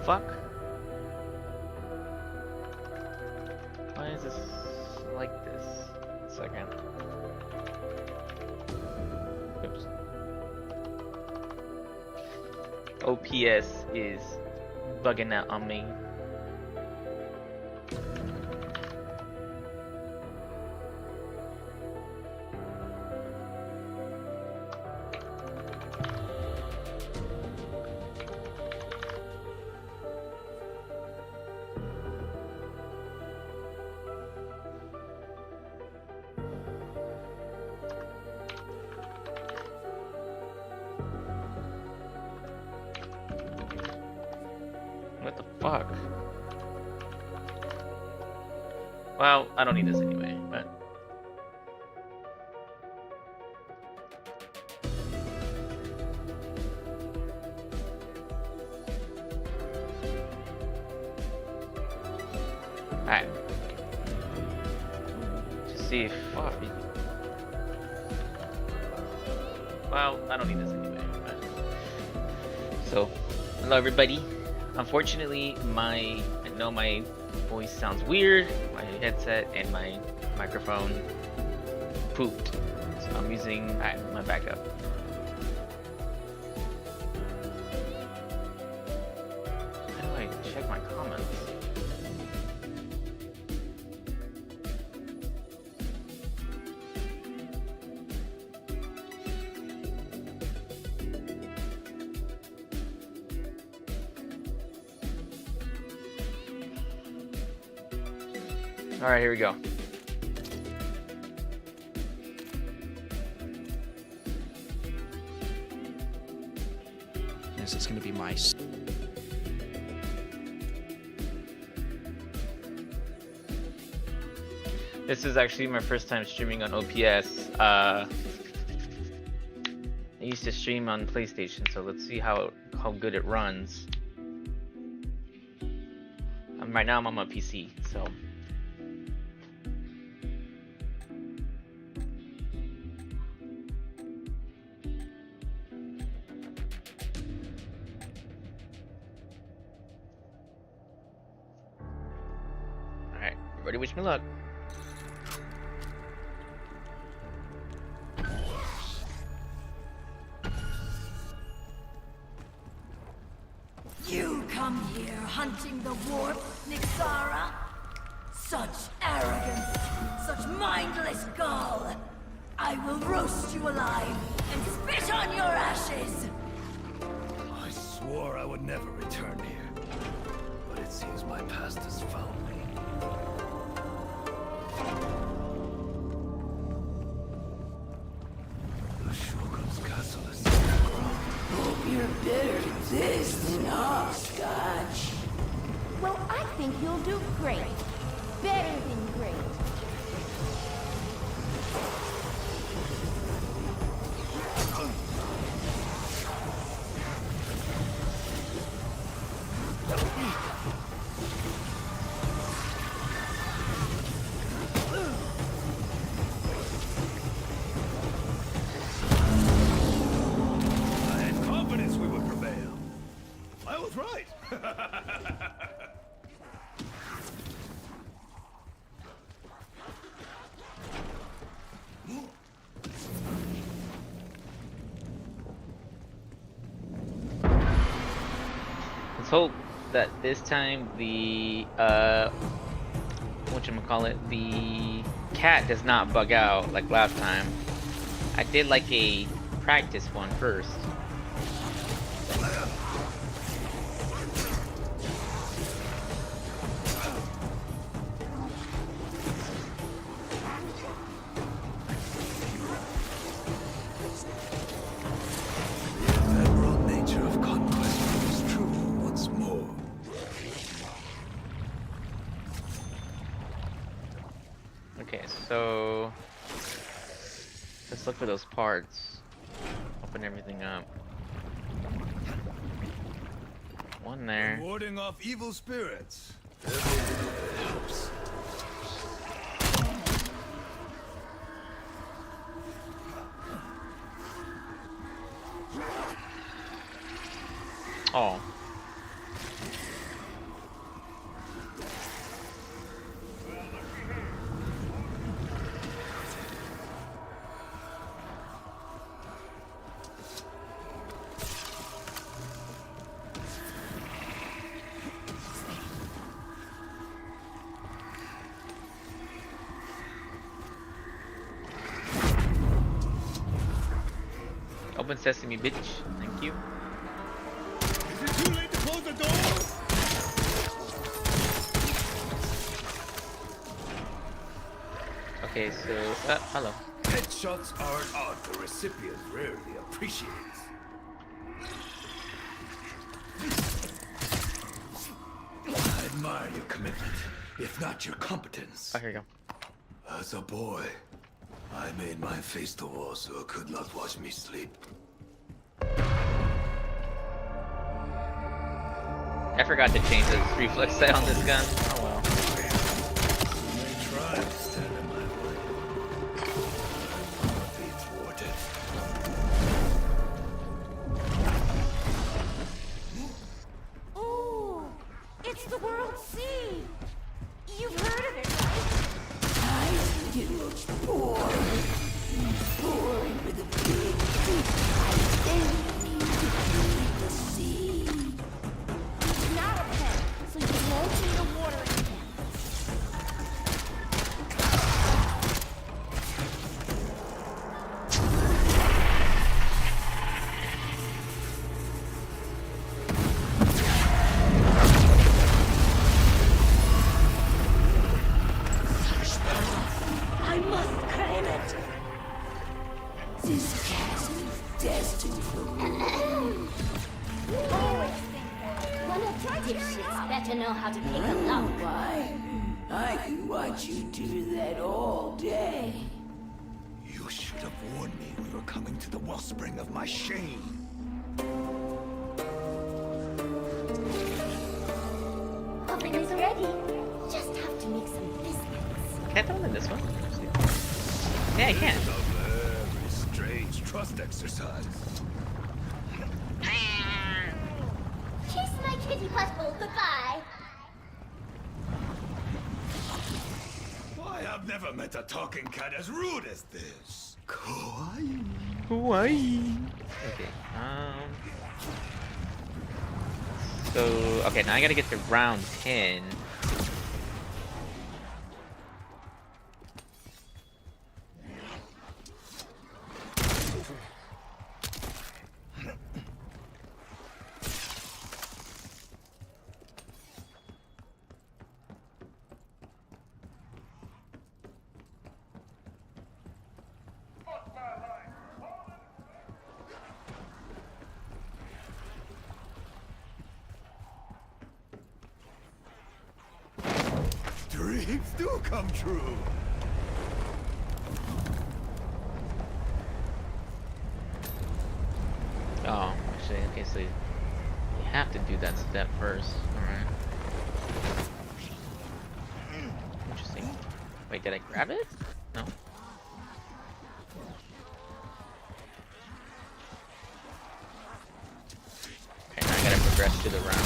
fuck? Why is this like this? A second. Oops. OPS is bugging out on me. What the fuck? Well, I don't need this anyway, but... Alright. Just see if... Fuck. Well, I don't need this anyway, but... So, hello everybody. Unfortunately, I know my voice sounds weird, my headset and my microphone pooped, so I'm using my backup. How do I check my comments? Alright, here we go. This is going to be my... This is actually my first time streaming on OPS. I used to stream on PlayStation, so let's see how good it runs. Right now I'm on my PC, so... Everybody wish me luck. You come here hunting the warp, Nixara? Such arrogance, such mindless gall. I will roast you alive and spit on your ashes. I swore I would never return here, but it seems my past has found me. The Shogun's castle is underground. Hope you're better at this than hopscotch. Well, I think you'll do great. Better than great. I had confidence we would prevail. I was right. Let's hope that this time the whatchamacallit, the cat does not bug out like last time. I did like a practice one first. The ephemeral nature of conquest proves true once more. Okay, so let's look for those parts. Open everything up. One there. Warding off evil spirits. Every little bit helps. Oh. Open sesame, bitch. Thank you. Is it too late to close the door? Okay, so hello. Headshots are an art the recipient rarely appreciates. I admire your commitment, if not your competence. Oh, here you go. As a boy, I made my face to wall so it could not watch me sleep. I forgot to change the reflex set on this gun. Oh well. They try to stand in my way. I'll be thwarted. Ooh, it's the World Sea. You've heard of it, right? I think it looks boring. Boring with a big D. I think you need to clean the sea. It's not a pet, so you won't see the water again. I must claim it. This chasm is destined for ruin. Always think that. Well, now try cheering up. Better know how to pick a lock. Why? I could watch you do that all day. You should have warned me we were coming to the wellspring of my shame. Oven is ready. Just have to make some biscuits. Can't open this one. Yeah, I can. It's a very strange trust exercise. Kiss my kitty butthole goodbye. Why, I've never met a talking cat as rude as this. Kawaii. Hawaii. Okay. So okay, now I gotta get to round 10. Dreams do come true. Oh, actually, okay, so you have to do that step first. Alright. Interesting. Wait, did I grab it? No. Okay, now I gotta progress to the round.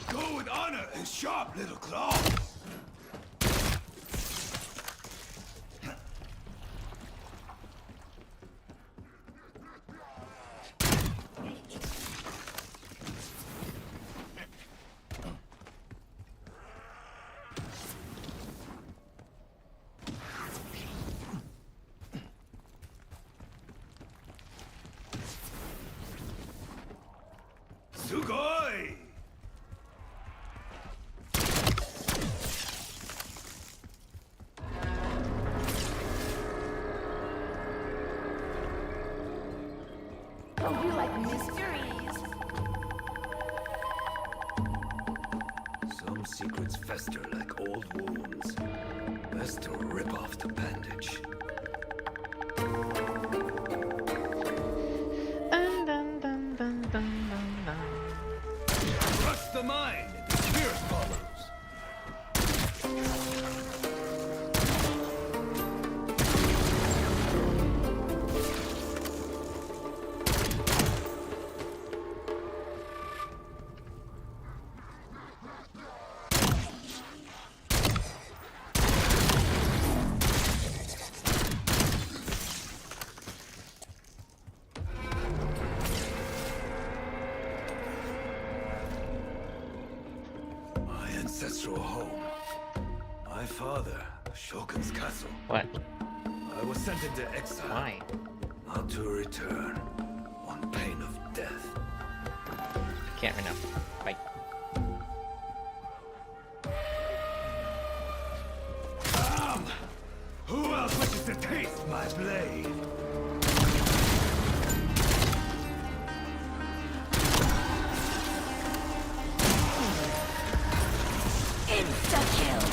Go with honor and sharp little claws. Sugoi! Oh, you like mysteries. Some secrets fester like old wounds. Best to rip off the bandage. Trust the mind, and the spirit follows. ancestral home. My father, the Shogun's castle. What? I was sent into exile. Why? Not to return, on pain of death. Can't right now. Bye. Who else wishes to taste my blade? Insta-kill!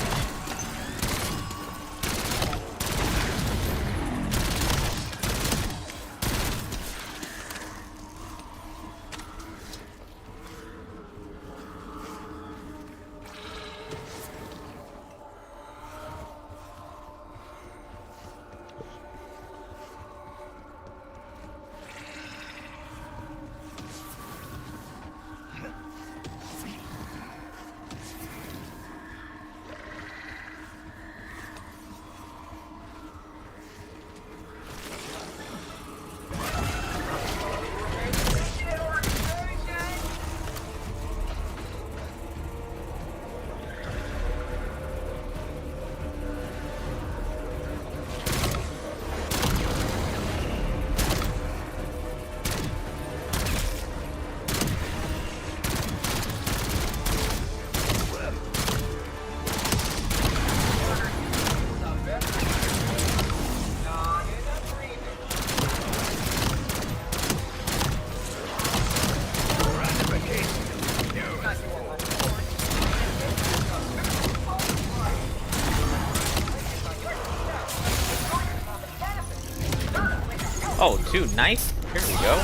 Oh, dude, nice. Here we go.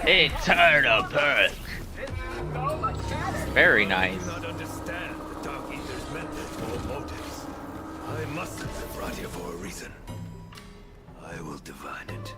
Hey, tired of perk. Very nice. I do not understand the Dark Eater's methods or motives. I mustn't have brought here for a reason. I will divine it.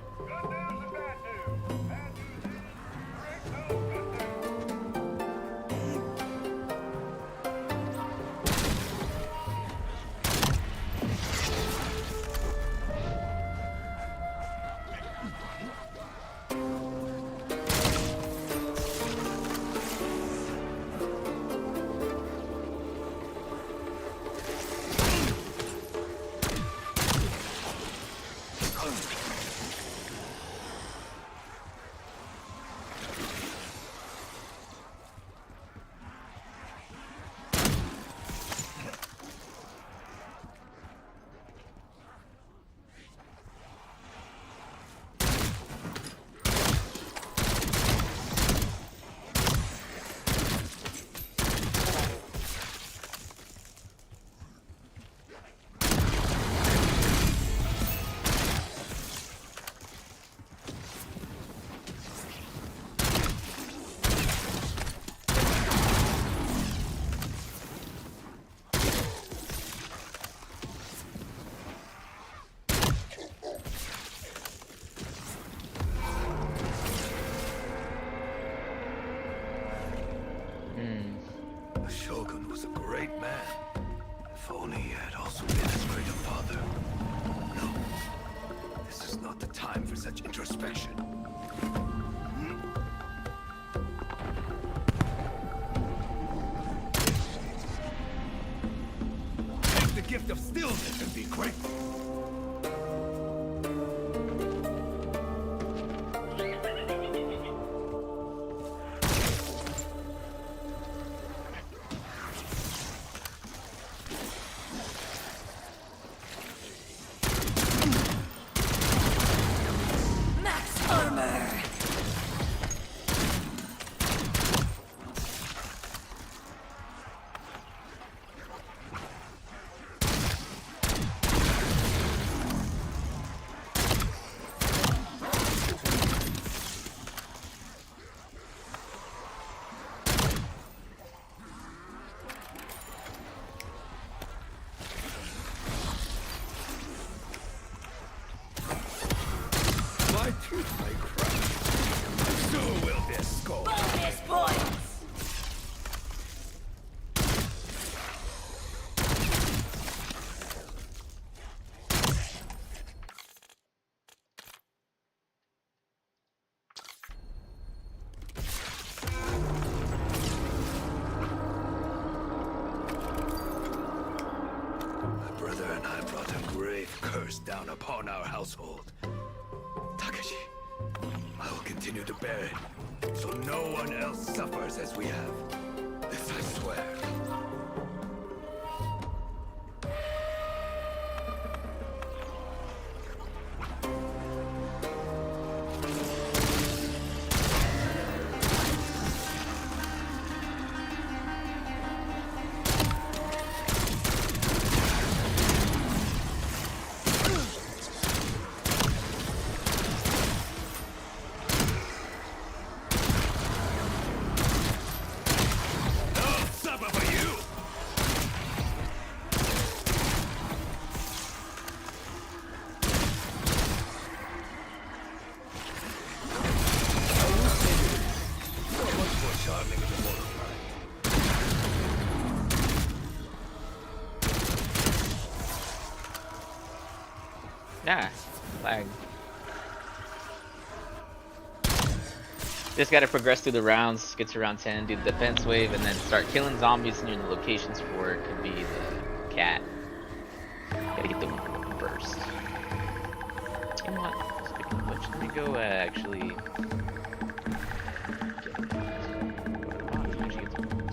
The Shogun was a great man. If only he had also been as great a father. No, this is not the time for such introspection. Take the gift of stillness and be grateful. Max armor! curse down upon our household. Takeshi, I will continue to bear it, so no one else suffers as we have. This I swear. Yeah, flag. Just gotta progress through the rounds, get to round 10, do the defense wave, and then start killing zombies near the locations for it could be the cat. Gotta get the one first. You know what? Speaking of which, let me go actually.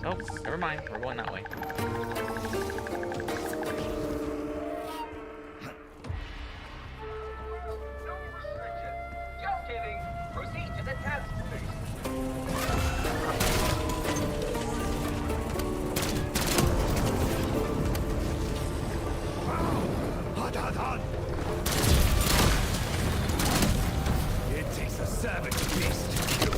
Oh, never mind. We're going that way. It takes a savage beast to kill.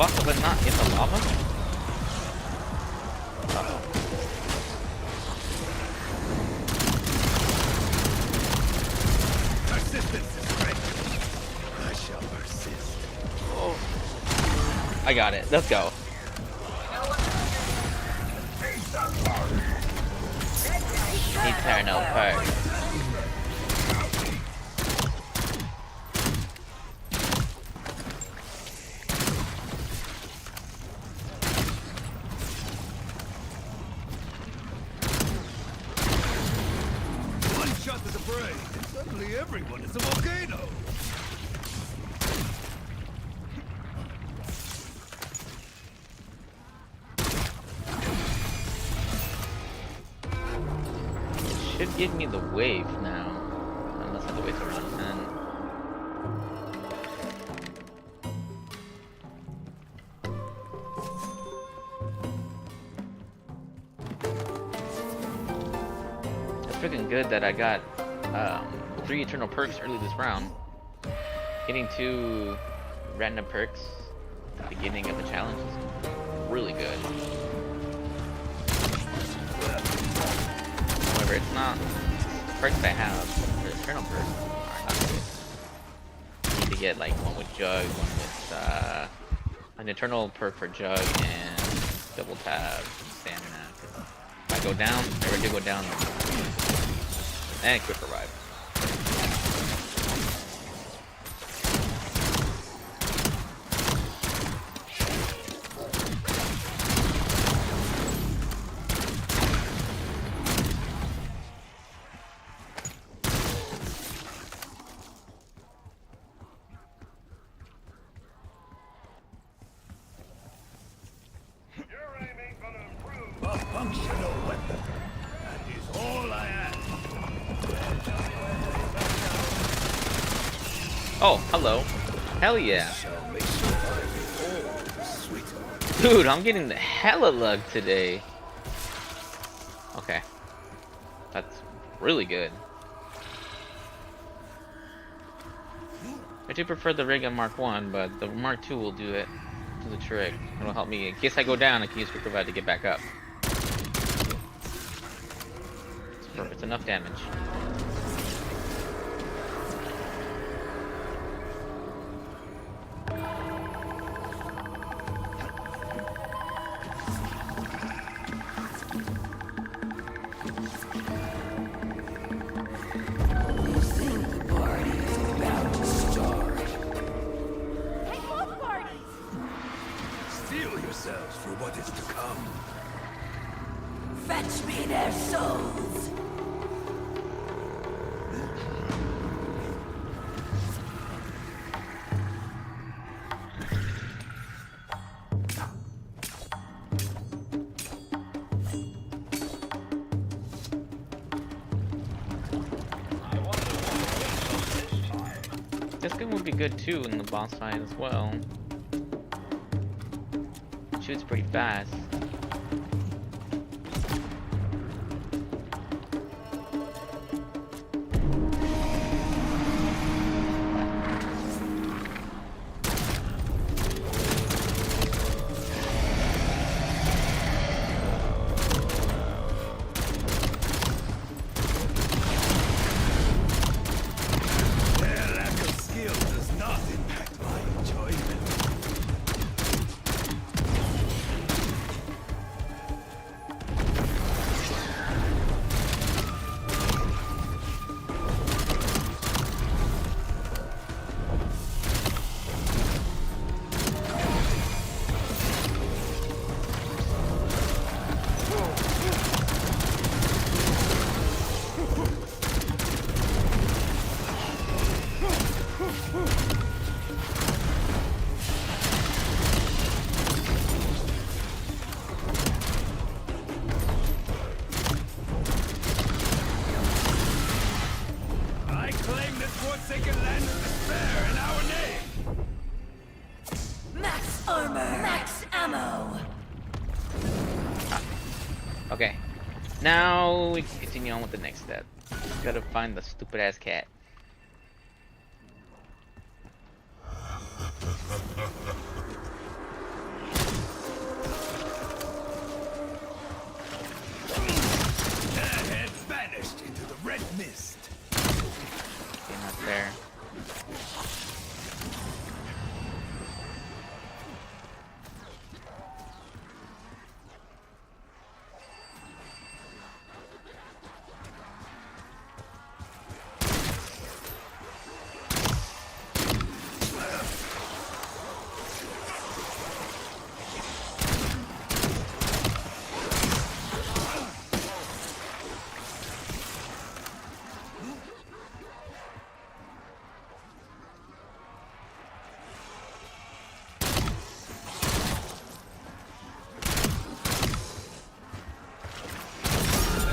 Fuck, was I not in the lava? Persistence is strength. I shall persist. Oh. I got it. Let's go. Eternal perk. One shot to the brain, and suddenly everyone is a volcano. Should give me the wave now. Unless I have to wait till round 10. It's freaking good that I got 3 eternal perks early this round. Getting 2 random perks at the beginning of the challenge is really good. However, it's not the perks I have. The eternal perks are not good. I need to get like one with Jug, one with an eternal perk for Jug, and double tap stamina. If I go down, I never do go down, and quick revive. A functional weapon. That is all I ask. Oh, hello. Hell yeah. Shall make sure I be all sweet. Dude, I'm getting the hella luck today. Okay. That's really good. I do prefer the rig on Mark 1, but the Mark 2 will do it. Do the trick. It'll help me. In case I go down, I can use Quick Revive to get back up. It's perfect. It's enough damage. For what is to come. Fetch me their souls! This gun would be good too in the boss fight as well. Shoots pretty fast. Their lack of skill does not impact my enjoyment. I claim this forsaken land of despair in our name! Max armor! Max ammo! Okay. Now we can continue on with the next step. Just gotta find the stupid ass cat. Their head vanished into the red mist. Okay, not there.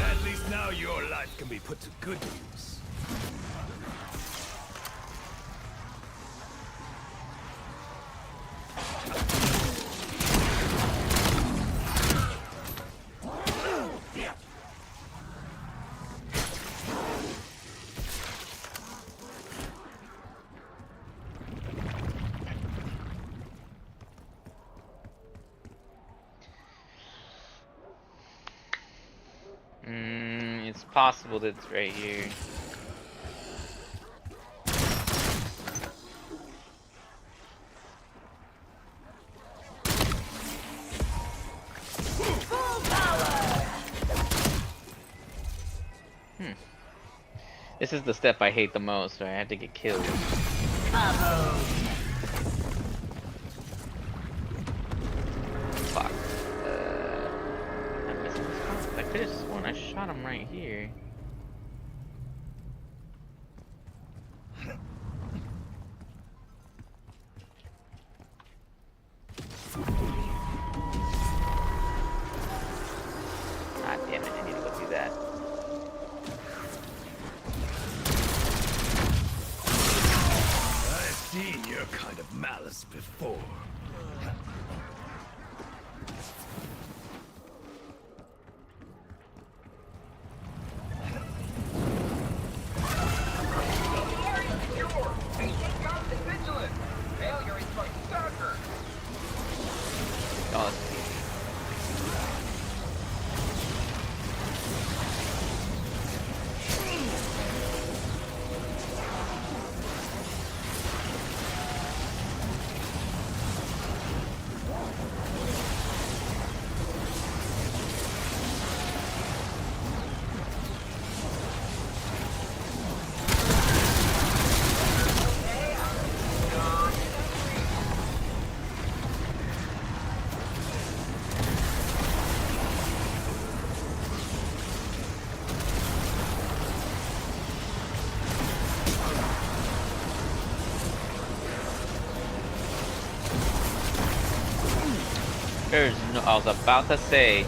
At least now your life can be put to good use. It's possible that it's right here. Full power! This is the step I hate the most, where I have to get killed. Fuck. I'm missing this part. I could have sworn I shot him right here. Ah, damn it, I need to go do that. I've seen your kind of malice before. Warrior secure! Ancient gods There's no. I was about to say.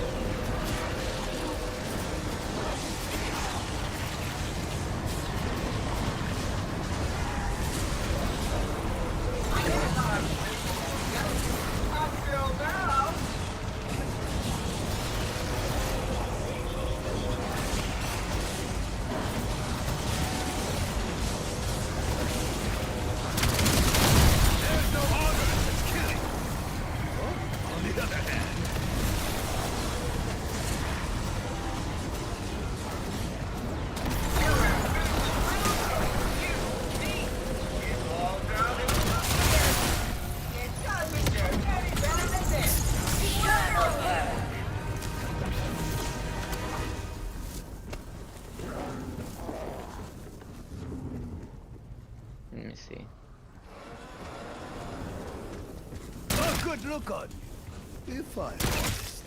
There's no honor in this killing. On the other hand, Let me see. a good look on you, if I'm honest.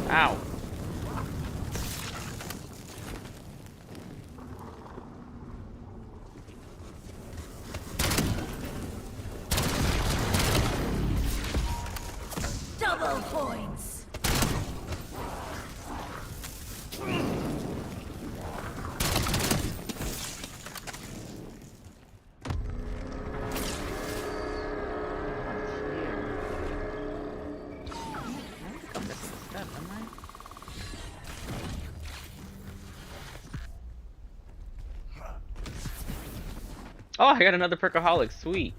Ow. Double points. Oh, I got another perkaholic. Sweet.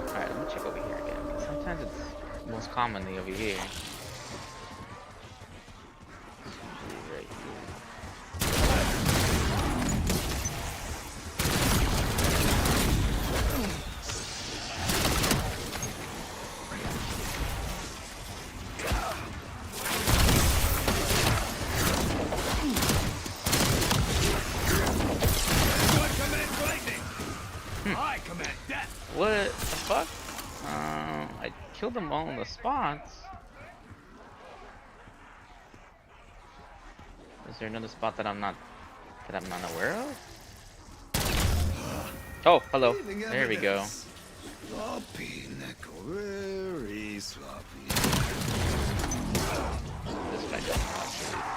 Alright, let me check over here again. Sometimes it's most commonly over here. It's usually right here. What commands lightning? I command death. What the fuck? I killed them all on the spots. Is there another spot that I'm not aware of? Oh, hello. Leaving There we go. evidence. Sloppy, Neko. Very sloppy. This guy doesn't have to.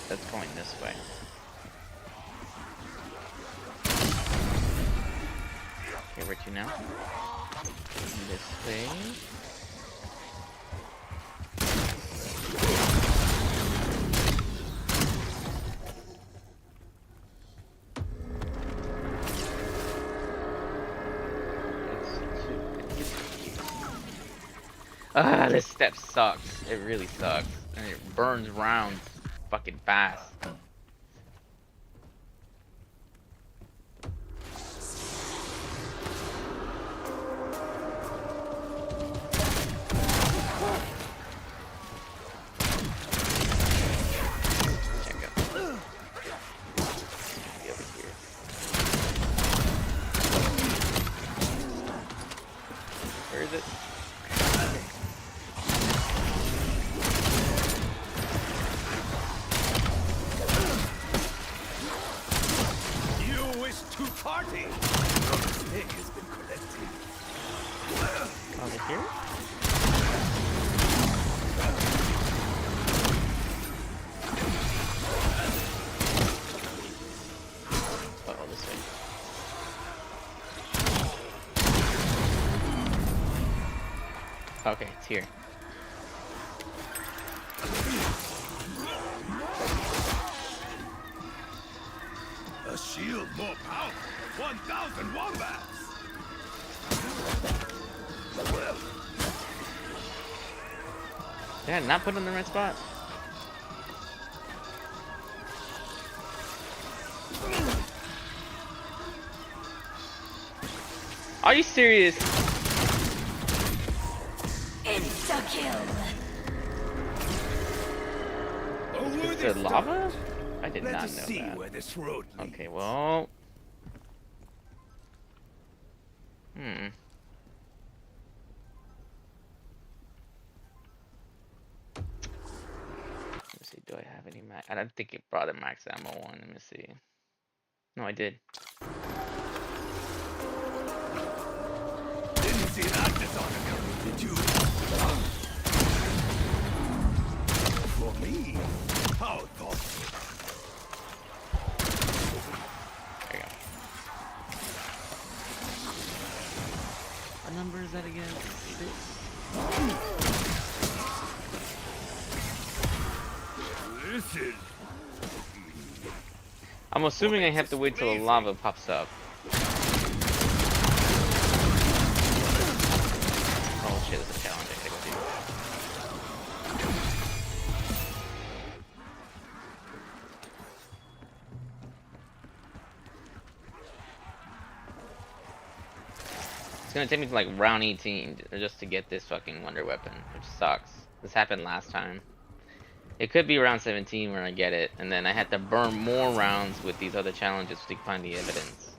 That's going this way. Okay, where to now? This way. Ah, this step sucks. It really sucks. And it burns rounds fucking fast. Check out. Be over here. Where is it? You wish to party? Your mistake has been corrected. Over here? Uh-oh, this way. Okay, it's here. A shield more powerful. 1,000 wombats. Did I not put it in the right spot? Are you serious? Insta-kill. Is there lava? I did Let not us know see that. where this road leads. Okay, well. do I have any max? I don't think it brought a max ammo one. Let me see. No, I did. Didn't see that dishonor coming, did you? For me? How thoughtful. There you go. What number is that again? 6? This is... I'm assuming I have to wait till the lava pops up. Oh shit, that's a challenge I gotta go do. It's gonna take me to like round 18 just to get this fucking wonder weapon, which sucks. This happened last time. It could be round 17 where I get it, and then I had to burn more rounds with these other challenges to find the evidence.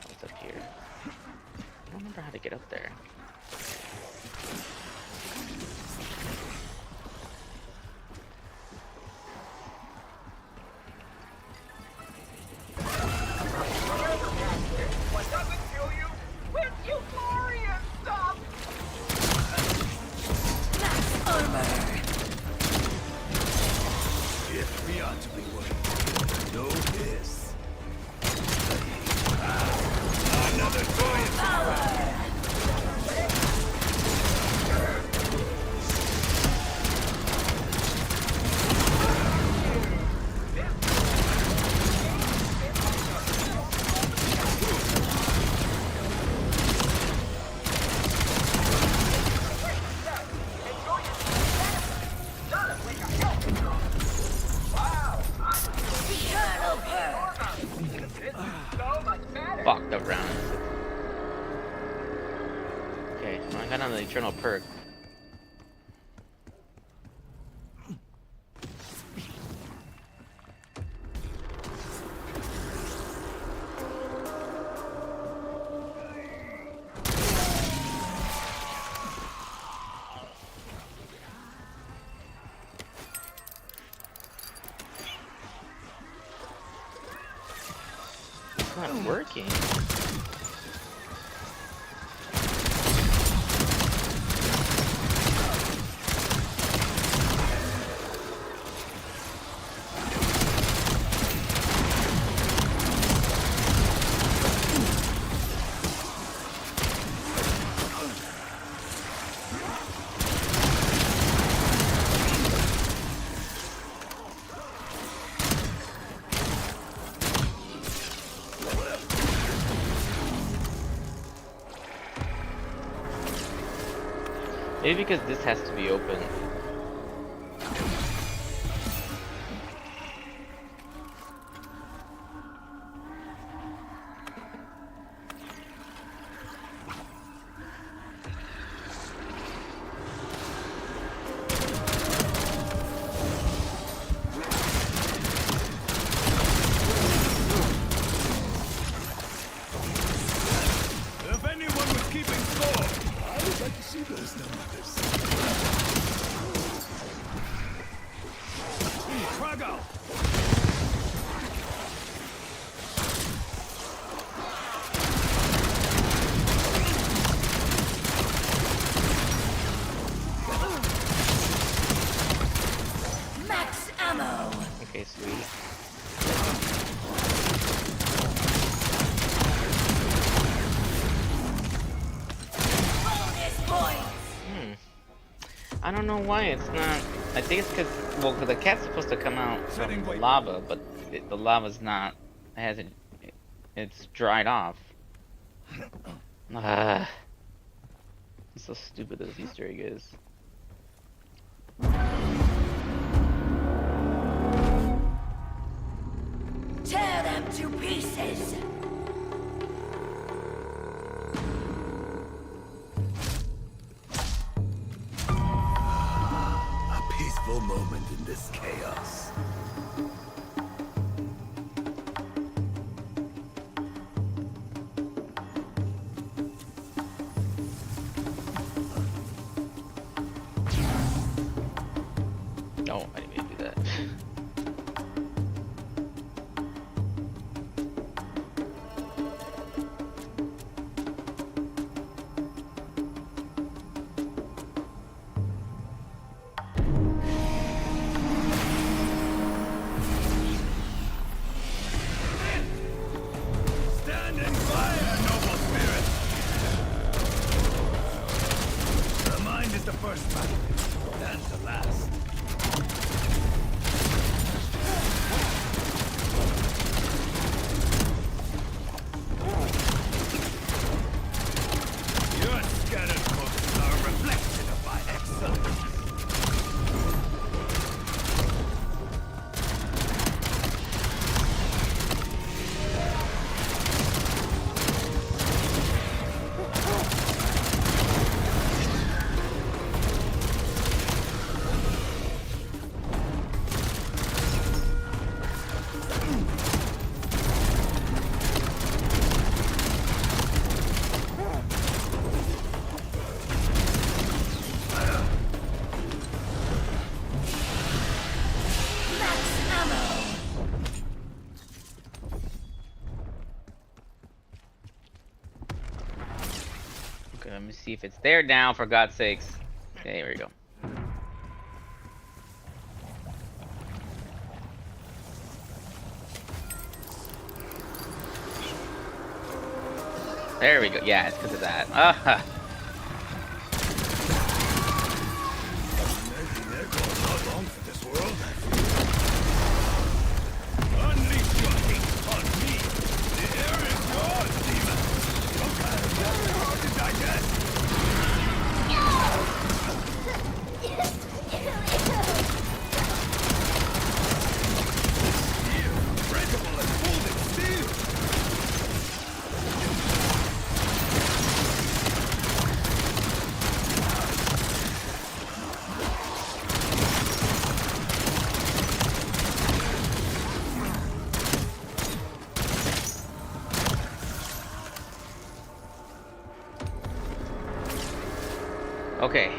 What's up here? I don't remember how to get up there. What doesn't kill you will euphoria stop! If we ought to be working, no this. Another toy is Fucked up round. Okay, well, I got on the eternal perk. It's not working. Maybe because this has to be open. If anyone was keeping score, I would like to see those numbers. Trago! Max ammo. Okay, sweet. Bonus points. I don't know why it's not. I think it's because, well, 'cause the cat's supposed to come out from the lava, but the lava's not. It hasn't. It's dried off. Ah, it's so stupid this Easter egg is. Tear them to pieces. A peaceful moment in this chaos. No, I didn't mean to do that. Stand in fire, noble spirit! The mind is the first battle, and the last. Your scattered focus are a reflection of my excellence. Max ammo! Okay, let me see if it's there now, for God's sakes. Okay, here we go. There we go. Yeah, it's because of that. Ah. They're going not long for this world. Unleash your hate on me. The air is yours, demon. Okay, very hard to digest. Steel, breakable and folded steel. Okay.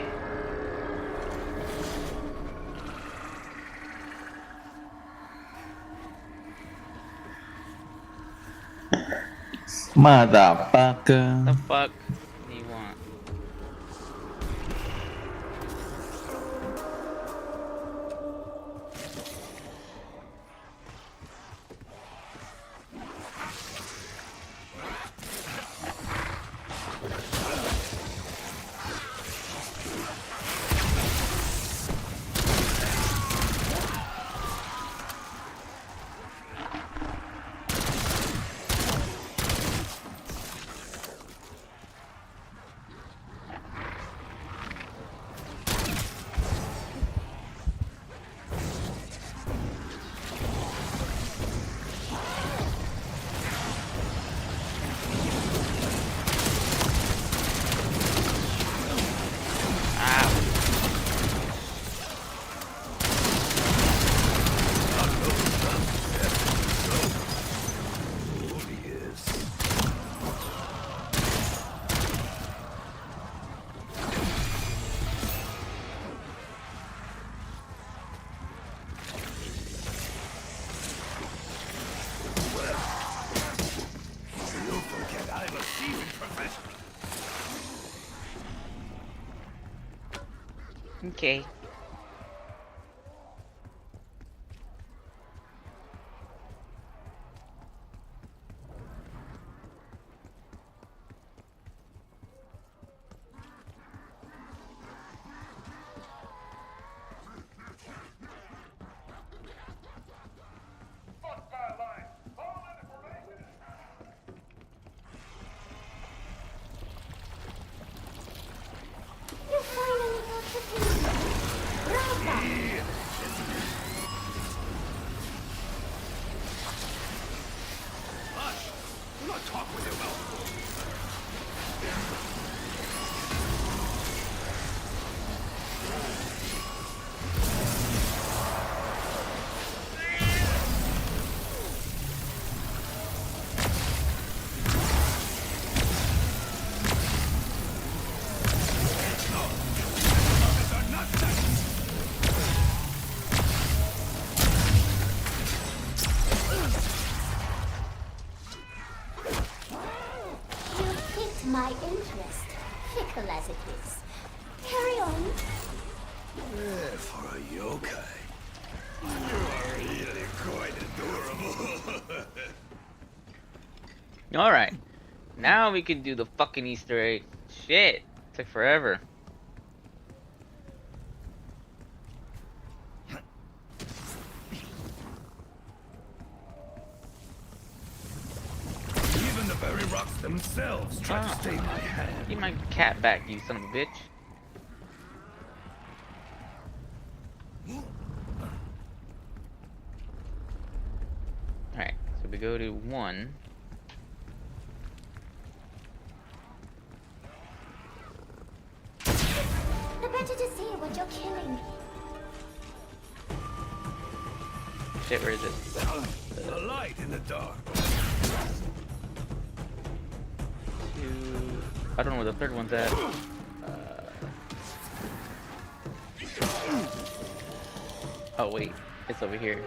Motherfucker. The fuck do you want? You'll forget I'm a seasoned professional. Okay. You finally got the pizza. my interest, fickle as it is. Carry on. Yeah, for a yokai, you are really quite adorable. Alright. Now we can do the fucking Easter egg. Shit. Took forever. Even the very rocks themselves try to stay my hand. Give my cat back, you son of a bitch. Alright, so we go to 1. The better to see what you're killing. Shit, where is it? A light in the dark. 2. I don't know where the third one's at. Oh wait, it's over here.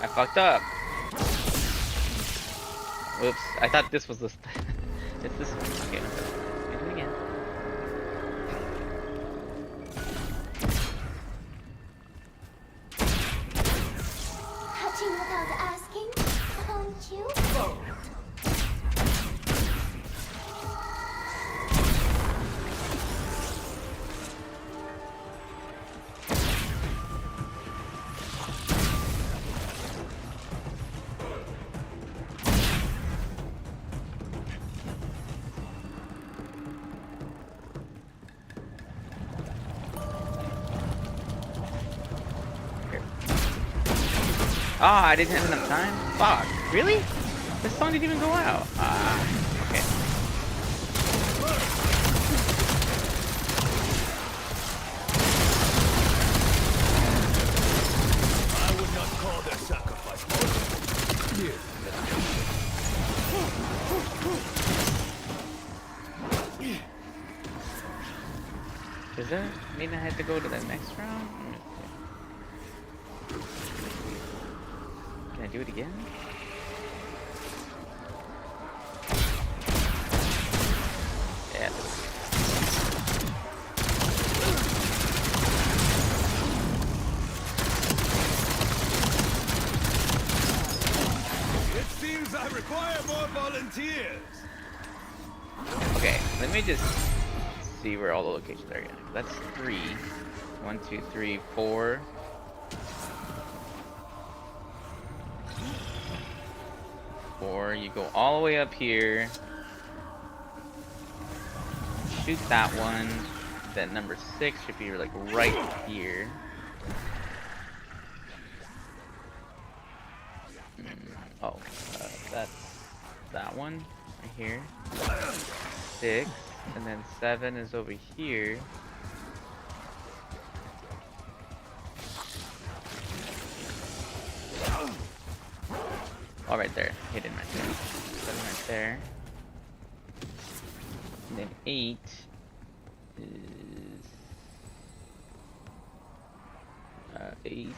I fucked up. Whoops, I thought this was the... It's this one. Okay, I'll do it again. Touching without asking, won't you? Ah, I didn't have enough time? Fuck, really? This song didn't even go out. Ah, okay. I would not call their sacrifice. Here, Does that mean I had to go to the next round? Can I do it again? Yeah. it seems I require more volunteers. Okay, let me just see where all the locations are again. That's 3. 1, 2, 3, 4. You go all the way up here, shoot that one, then number 6 should be like right here. Oh, that's that one right here. 6, and then 7 is over here. Oh, right there. Hidden right there. 7 right there. And then 8 is... 8.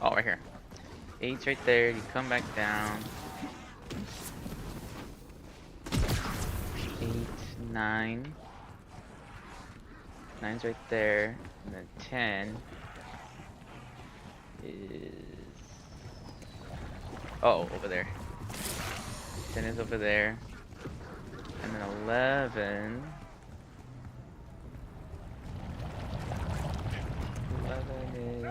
Oh, right here. 8's right there. You come back down. 8, 9. 9's right there, and then 10 is... Oh, over there. 10 is over there. And then 11... 11 is...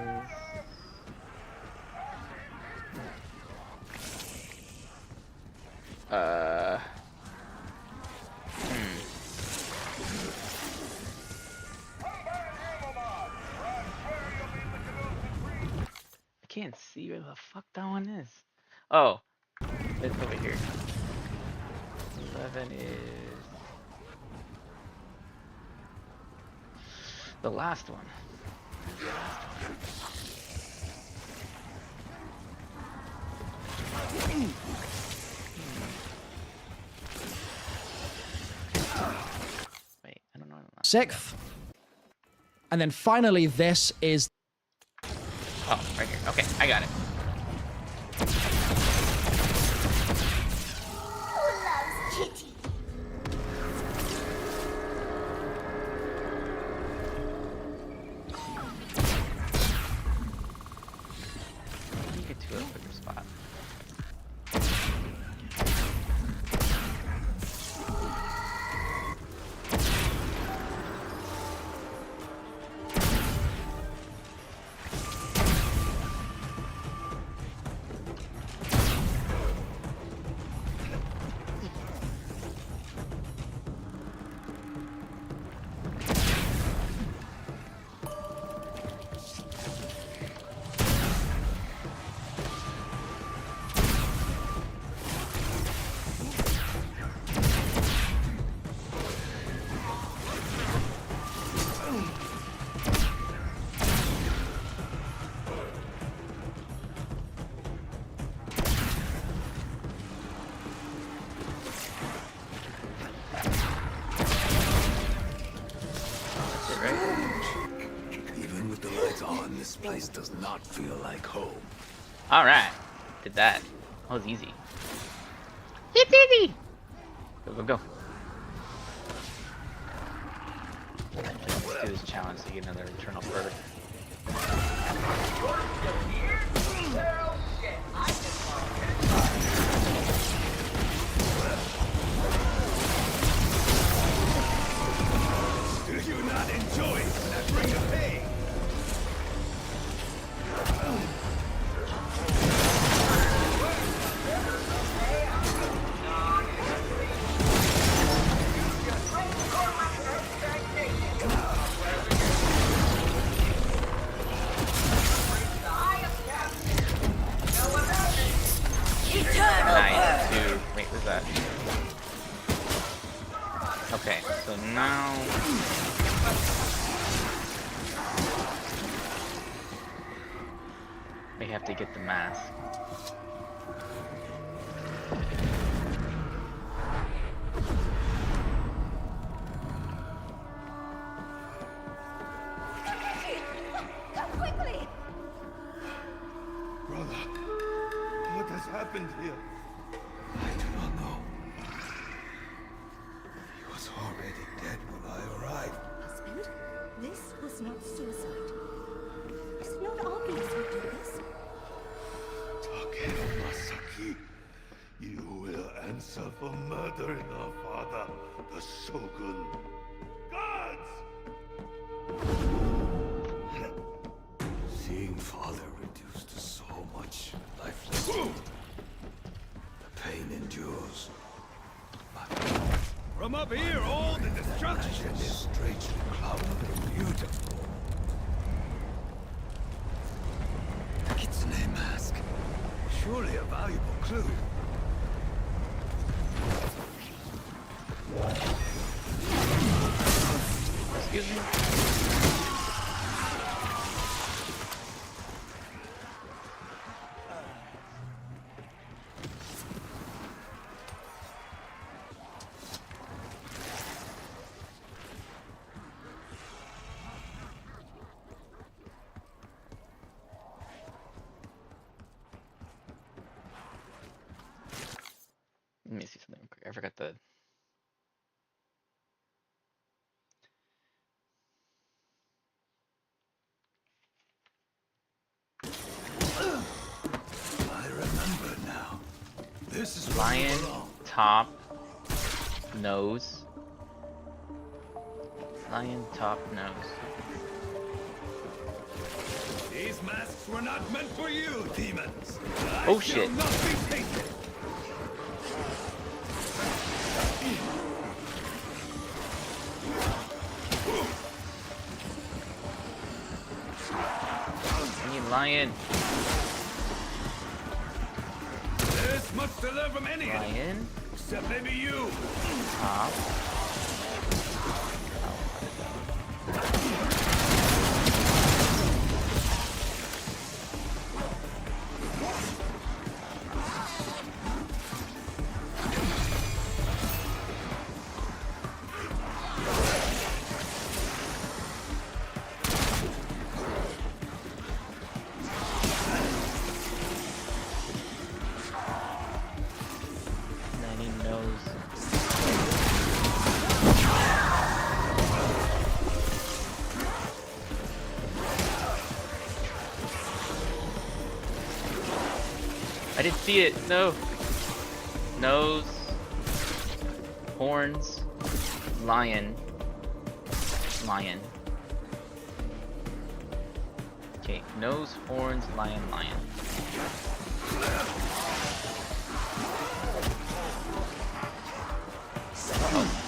I can't see where the fuck that one is. Oh, it's over here. 11 is the last one. Wait, I don't know 6th. And then finally, this is... Oh, right here. Okay, I got it. Who loves Kitty? You get to a quicker spot. Even with the lights on, this place does not feel like home. Alright. Did that. That was easy. It's easy! Go, go, go. Let's do this challenge to get another eternal birth. Do you not enjoy it when I bring the pain? Nice, two. Wait, what's that? Okay, so now... we have to get the mask. Come quickly! Brother, what has happened here? I do not know. He was already dead when I arrived. Husband, this was not suicide. Is it not obvious who did this? Takeo Masaki, you will answer for murdering our father, the Shogun. Gods! Seeing father reduced to so much lifeless, the pain endures. But from up here, all the destruction is strangely clouded and beautiful. Kitsune mask. Surely a valuable clue. Excuse me? Let me see something quick. I forgot the... I remember now. This is where Lion, we belong. top, nose. Lion, top, nose. These masks were not meant for you, demons. Oh, I shall shit. not be taken. I need lion. This much to learn from any Lion, except maybe you. top. I didn't see it. No. Nose. Horns. Lion. Lion. Okay. Nose, horns, lion, lion. Uh-oh.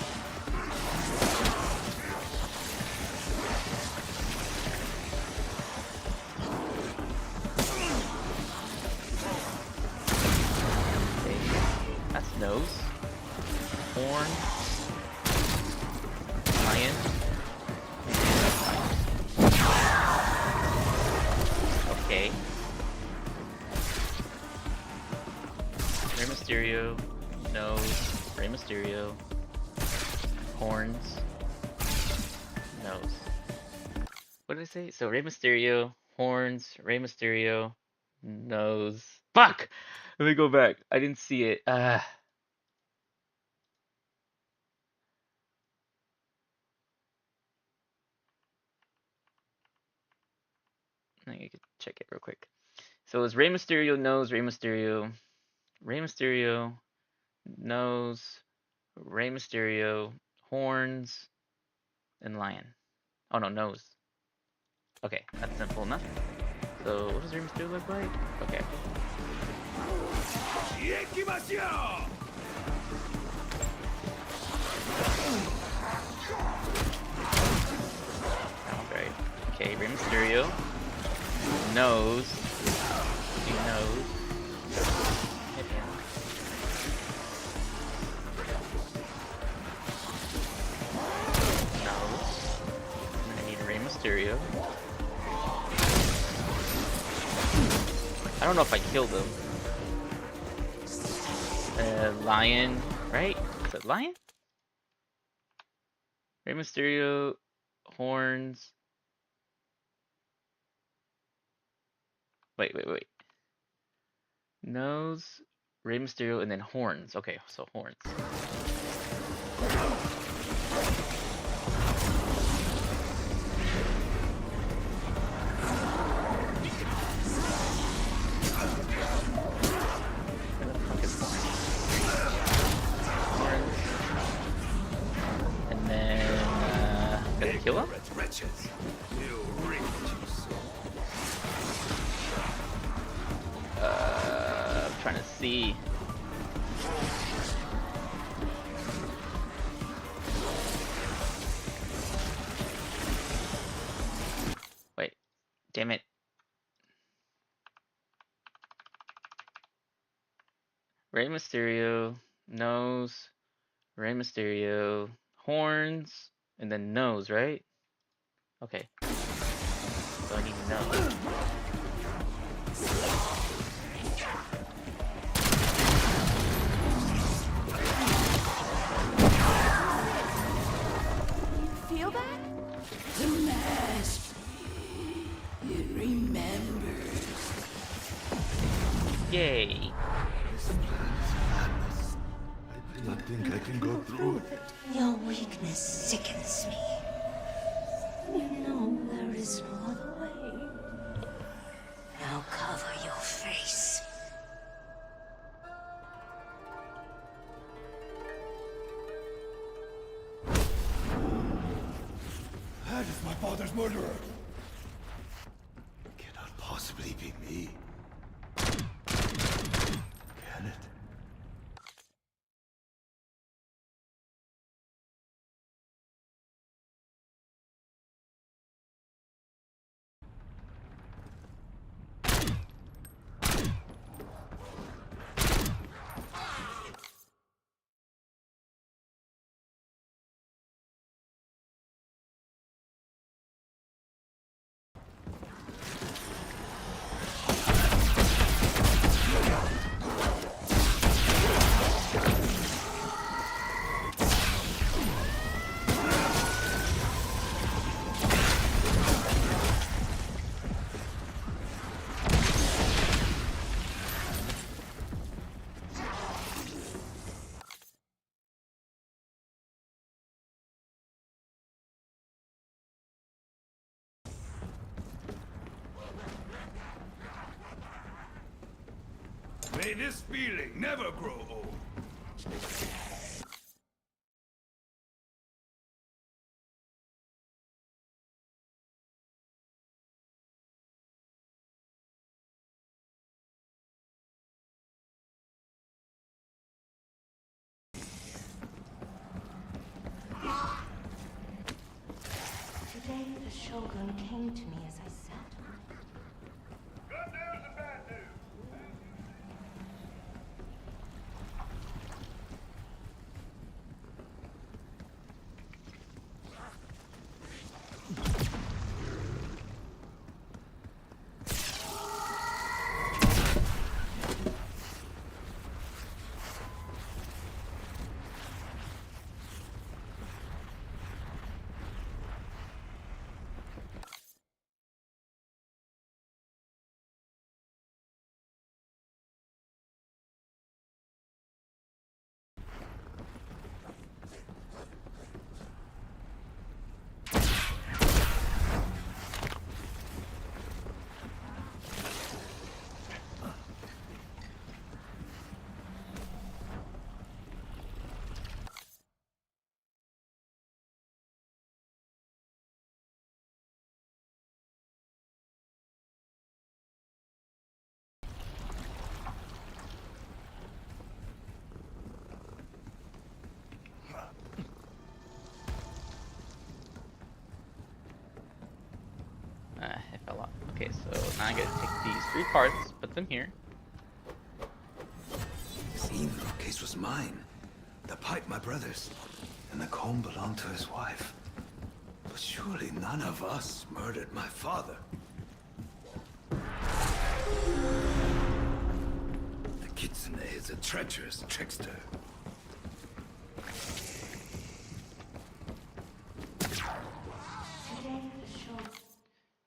That's nose. Horn. Lion. Okay. Rey Mysterio. Nose. Rey Mysterio. Horns. Nose. What did I say? So Rey Mysterio. Horns. Rey Mysterio. Nose. Fuck! Let me go back. I didn't see it. I think I could check it real quick. So it was Rey Mysterio, nose, Rey Mysterio, nose, Rey Mysterio, horns, and lion. Oh no, nose. Okay, that's simple enough. So what does Rey Mysterio look like? Okay. Alright. Okay, Rey Mysterio. Nose. Nose. Hit him. Nose. And I need Rey Mysterio. I don't know if I killed him. Lion, right? Is it lion? Rey Mysterio, horns. Wait. Nose, Rey Mysterio, and then horns. Okay, so horns. Where the fuck is horns? And then, gonna kill him? I'm trying to see. Wait, damn it. Rey Mysterio, nose, Rey Mysterio, horns, and then nose, right? Okay. So I need nose. Feel that? The mask. It remembers. Yay. I do not think I can go through it. Your weakness sickens me. You know there is no other way. Now cover your face. That is my father's murderer. It cannot possibly be me. Can it? May this feeling never grow old. Today, the Shogun came to me as I sat. Good news and bad news. It fell off. Okay, so now I gotta take these 3 parts, put them here. This Eno case was mine. The pipe my brother's. And the comb belonged to his wife. But surely none of us murdered my father. The Kitsune is a treacherous trickster. Today, the Shogun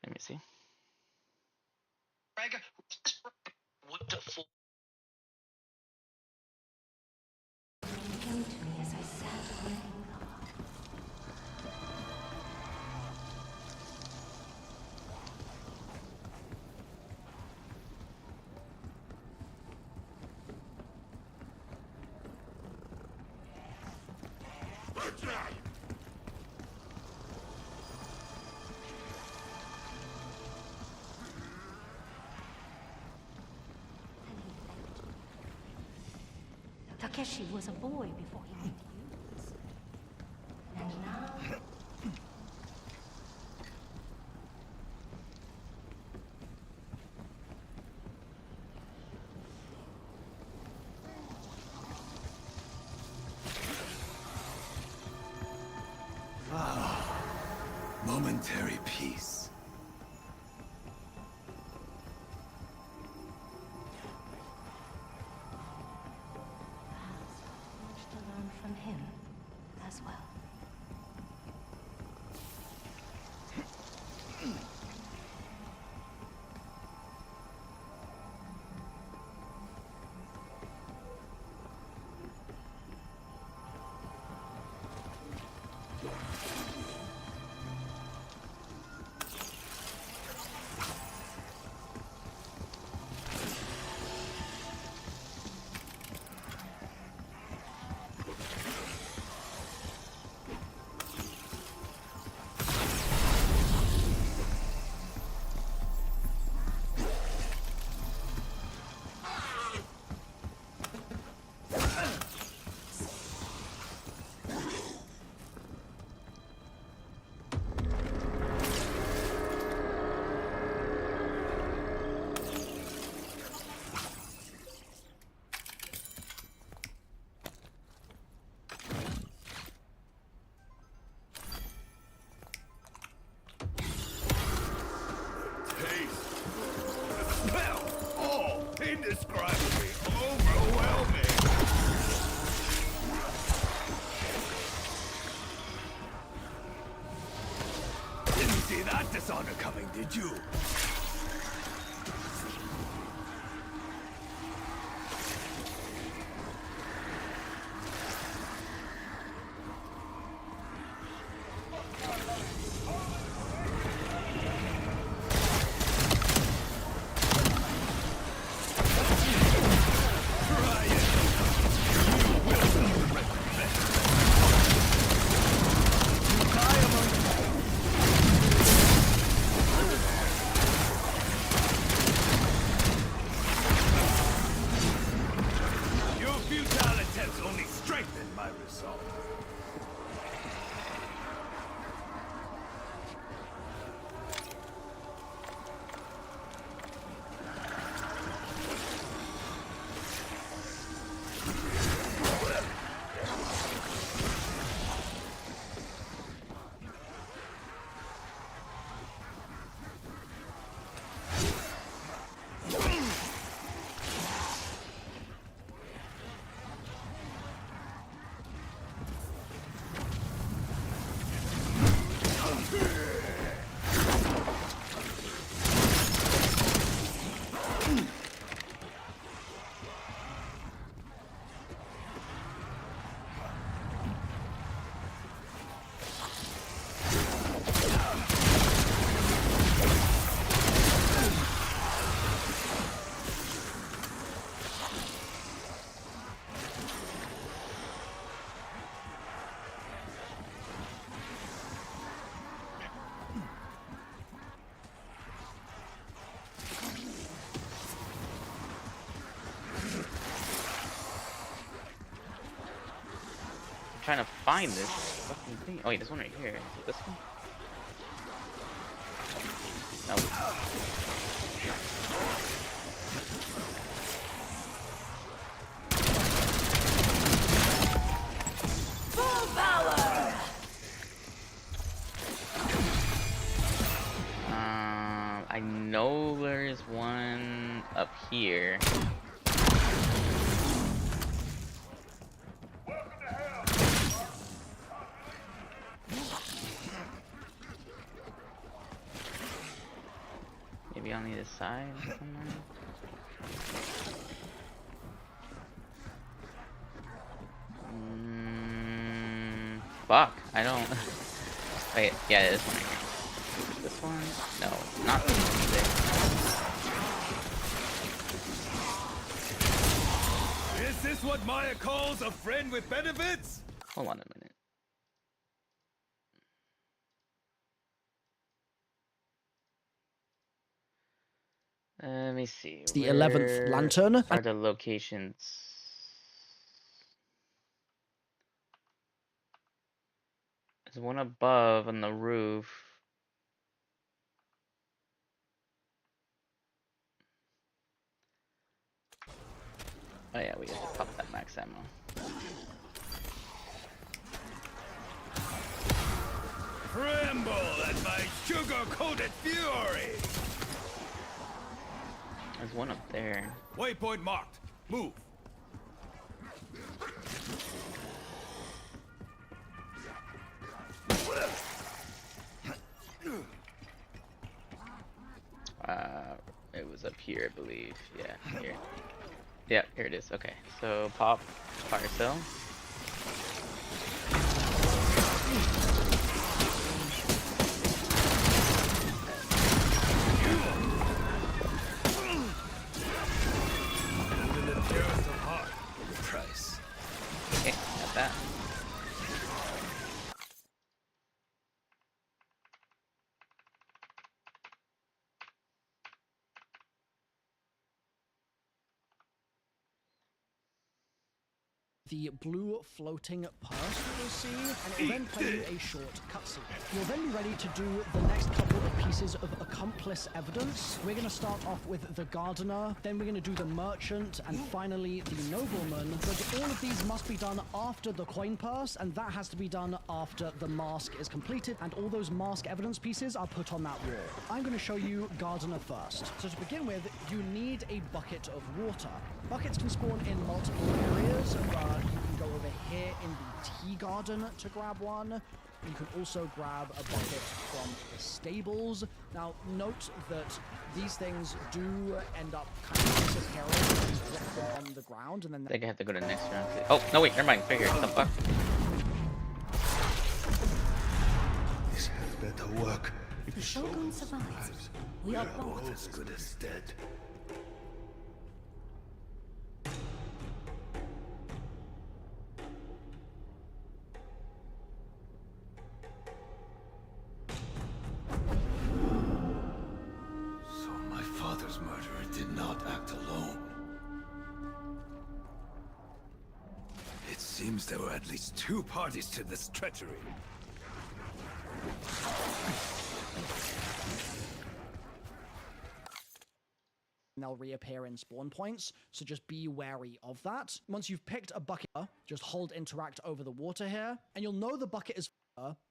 Let me see. came to me as I sat awaiting thought. Takeshi was a boy before he met you. And now... Momentary peace. much to learn from him as well. Smell! Oh, indescribably overwhelming! Didn't see that dishonor coming, did you? trying to find this fucking thing. Oh wait, this one right here. Is it this one? No. Full power! I know there's one up here. Maybe on either side somewhere. Fuck, I don't. Wait, yeah, this one right here. This one? No, not this one. Is this what Maya calls a friend with benefits? Hold on a minute. Let me see. The 11th Where lantern. are the locations? There's one above on the roof. Oh yeah, we have to pop that max ammo. Tremble at my sugar-coated fury! There's one up there. Waypoint marked. Move. It was up here, I believe. Yeah, here. Yeah, here it is. Okay, so pop fire cell. Even the dearest of heart. Price. Okay, got that. The blue floating purse that you'll see, and it will then play you a short cutscene. You'll then be ready to do the next couple of pieces of accomplice evidence. We're going to start off with the gardener, then we're going to do the merchant, and finally the nobleman. But all of these must be done after the coin purse, and that has to be done after the mask is completed, and all those mask evidence pieces are put on that wall. I'm going to show you gardener first. So to begin with, you need a bucket of water. Buckets can spawn in multiple areas, but you can go over here in the tea garden to grab one. You can also grab a bucket from the stables. Now, note that these things do end up kind of disappearing if you drop them on the ground, and then I think I have to go to the next round. Oh, no, wait, never mind. Right here. What the fuck? This had better work. The Shogun survives. We are both as good as dead. So my father's murderer did not act alone. It seems there were at least two parties to this treachery. and they'll reappear in spawn points, so just be wary of that. Once you've picked a bucket, just hold interact over the water here, and you'll know the bucket is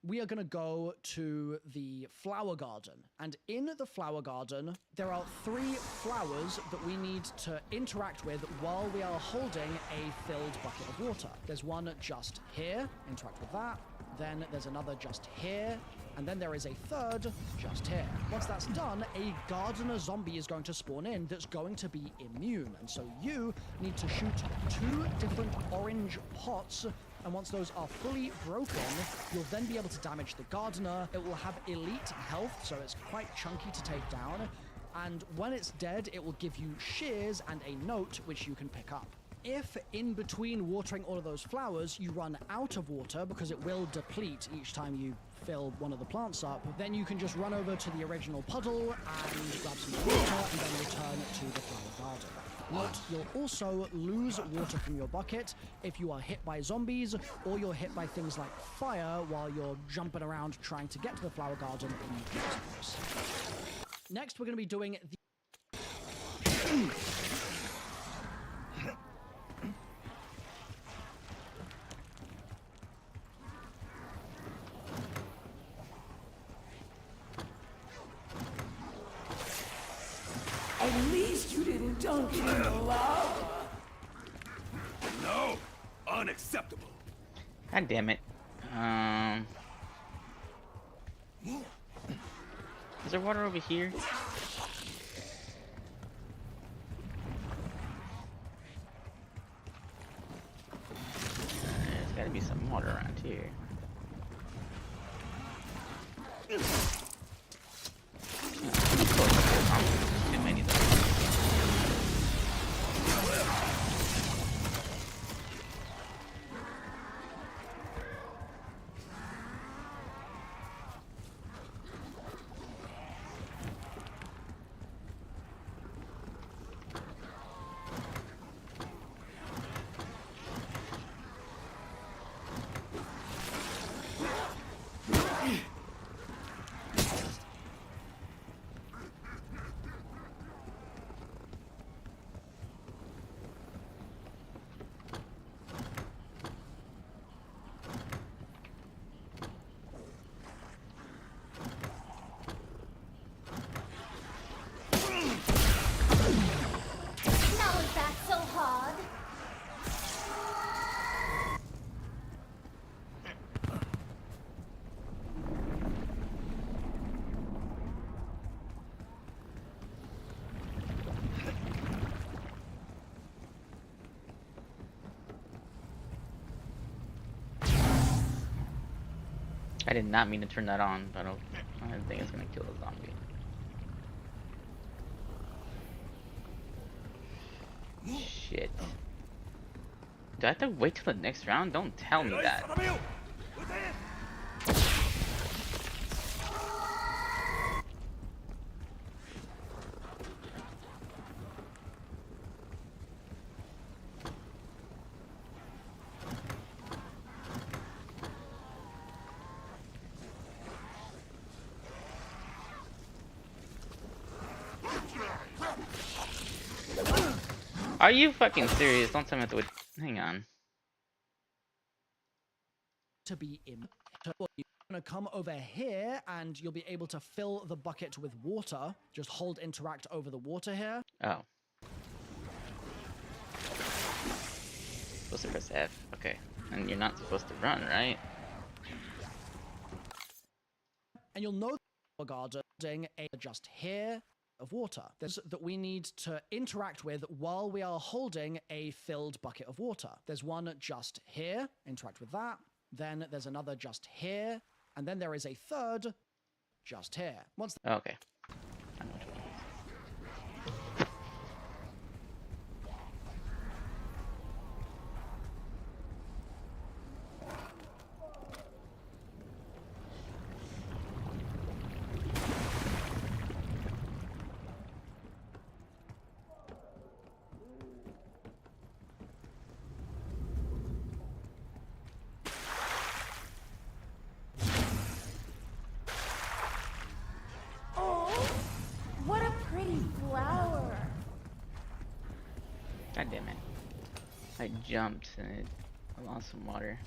we are going to go to the flower garden. And in the flower garden, there are 3 flowers that we need to interact with while we are holding a filled bucket of water. There's one just here, interact with that. Then there's another just here. And then there is a third just here. Once that's done, a gardener zombie is going to spawn in that's going to be immune. And so you need to shoot 2 different orange pots. And once those are fully broken, you'll then be able to damage the gardener. It will have elite health, so it's quite chunky to take down. And when it's dead, it will give you shears and a note, which you can pick up. If in between watering all of those flowers you run out of water, because it will deplete each time you fill one of the plants up, then you can just run over to the original puddle and grab some water and then return to the flower garden. Note, you'll also lose water from your bucket if you are hit by zombies or you're hit by things like fire while you're jumping around trying to get to the flower garden in the first place. Next, we're going to be doing the At least you didn't dunk it in the lava. No! Unacceptable! God damn it. Is there water over here? There's gotta be some water around here. Too many though. Now is that so hard? I did not mean to turn that on, but I think it's gonna kill the zombie. Shit. Do I have to wait till the next round? Don't tell me that. Are you fucking serious? Don't tell me I have to wait. Hang on. to be in. You're going to come over here and you'll be able to fill the bucket with water. Just hold interact over the water here. Oh. Supposed to press F. Okay. And you're not supposed to run, right? And you'll know the gardening just here of water that we need to interact with while we are holding a filled bucket of water. There's one just here, interact with that. Then there's another just here, and then there is a third just here. Once Okay. I know which one it is. What a pretty flower. God damn it. I jumped and I lost some water.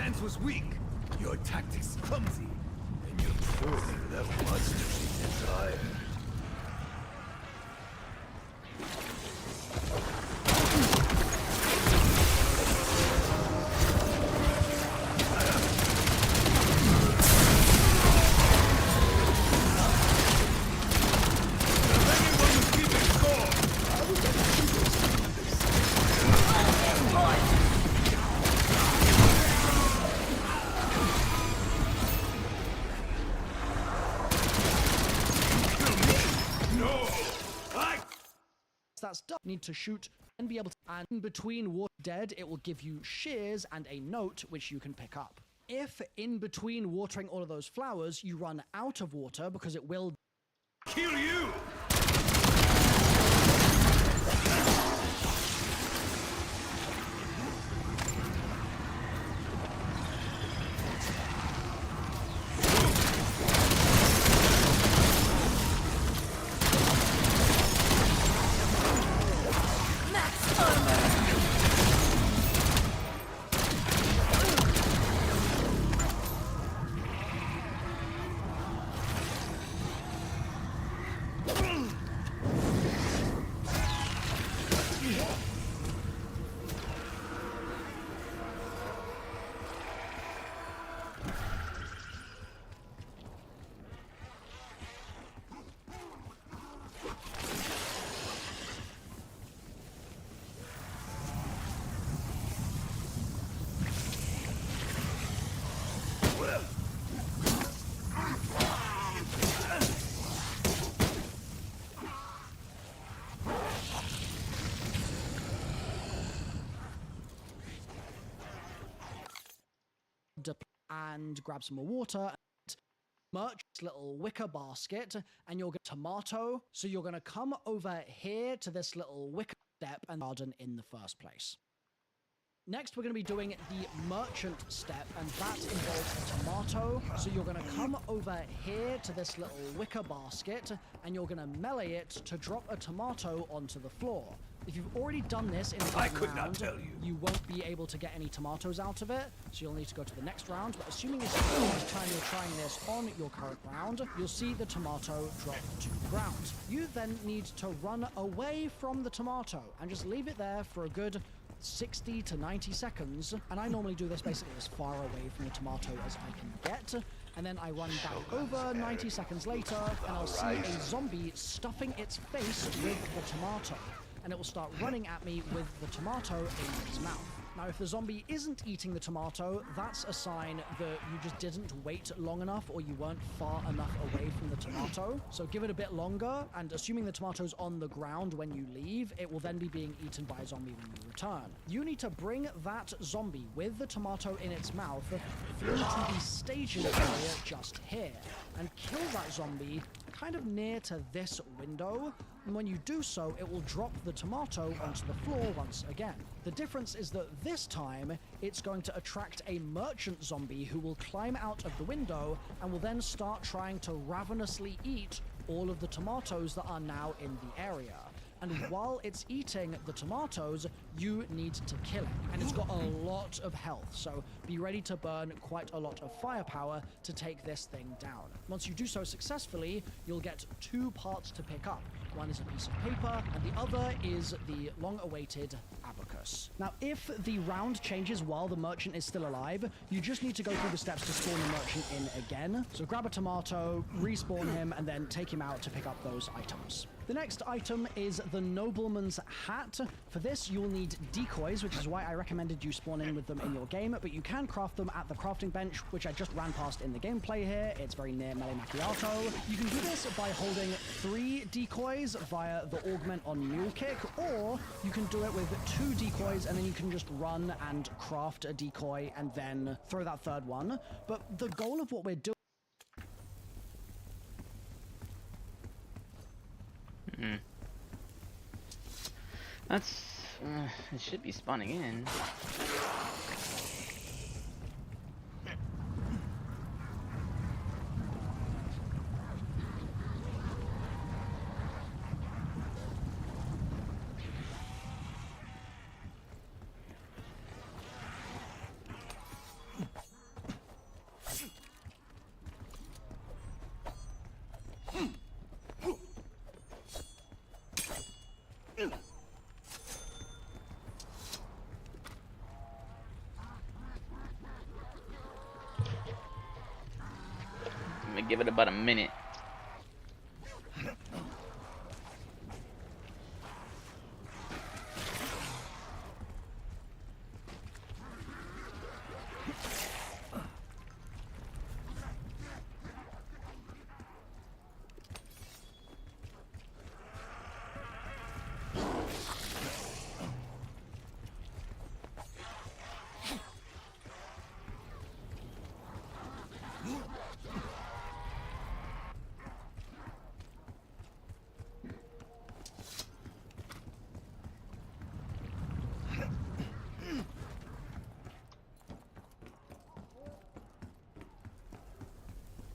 stance was weak, your tactics clumsy, and your pruning left much to be desired. That's done. Need to shoot and be able to, and in between water dead, it will give you shears and a note which you can pick up. If in between watering all of those flowers, you run out of water because it will Kill you! and grab some more water and merch this little wicker basket, and you'll get tomato. So you're going to come over here to this little wicker step and garden in the first place. Next, we're going to be doing the merchant step, and that involves a tomato. So you're going to come over here to this little wicker basket, and you're going to melee it to drop a tomato onto the floor. If you've already done this in I one could not round, tell you. you won't be able to get any tomatoes out of it, so you'll need to go to the next round. But assuming it's the first time you're trying this on your current round, you'll see the tomato drop to the ground. You then need to run away from the tomato and just leave it there for a good 60 to 90 seconds, and I normally do this basically as far away from the tomato as I can get, and then I run back over 90 seconds later, and I'll see a zombie stuffing its face with the tomato, and it will start running at me with the tomato in its mouth. Now, if the zombie isn't eating the tomato, that's a sign that you just didn't wait long enough or you weren't far enough away from the tomato. So give it a bit longer, and assuming the tomato's on the ground when you leave, it will then be being eaten by a zombie when you return. You need to bring that zombie with the tomato in its mouth through to the staging area just here, and kill that zombie kind of near to this window, and when you do so, it will drop the tomato onto the floor once again. The difference is that this time, it's going to attract a merchant zombie who will climb out of the window and will then start trying to ravenously eat all of the tomatoes that are now in the area. And while it's eating the tomatoes, you need to kill it. And it's got a lot of health, so be ready to burn quite a lot of firepower to take this thing down. Once you do so successfully, you'll get 2 parts to pick up. One is a piece of paper, and the other is the long-awaited abacus. Now, if the round changes while the merchant is still alive, you just need to go through the steps to spawn the merchant in again. So grab a tomato, respawn him, and then take him out to pick up those items. The next item is the nobleman's hat. For this, you'll need decoys, which is why I recommended you spawn in with them in your game, but you can craft them at the crafting bench, which I just ran past in the gameplay here. It's very near Mele Macchiato. You can do this by holding 3 decoys via the augment on Mule Kick, or you can do it with 2 decoys, and then you can just run and craft a decoy and then throw that 3rd one. But the goal of what we're doing That's... it should be spawning in. Give it about a minute.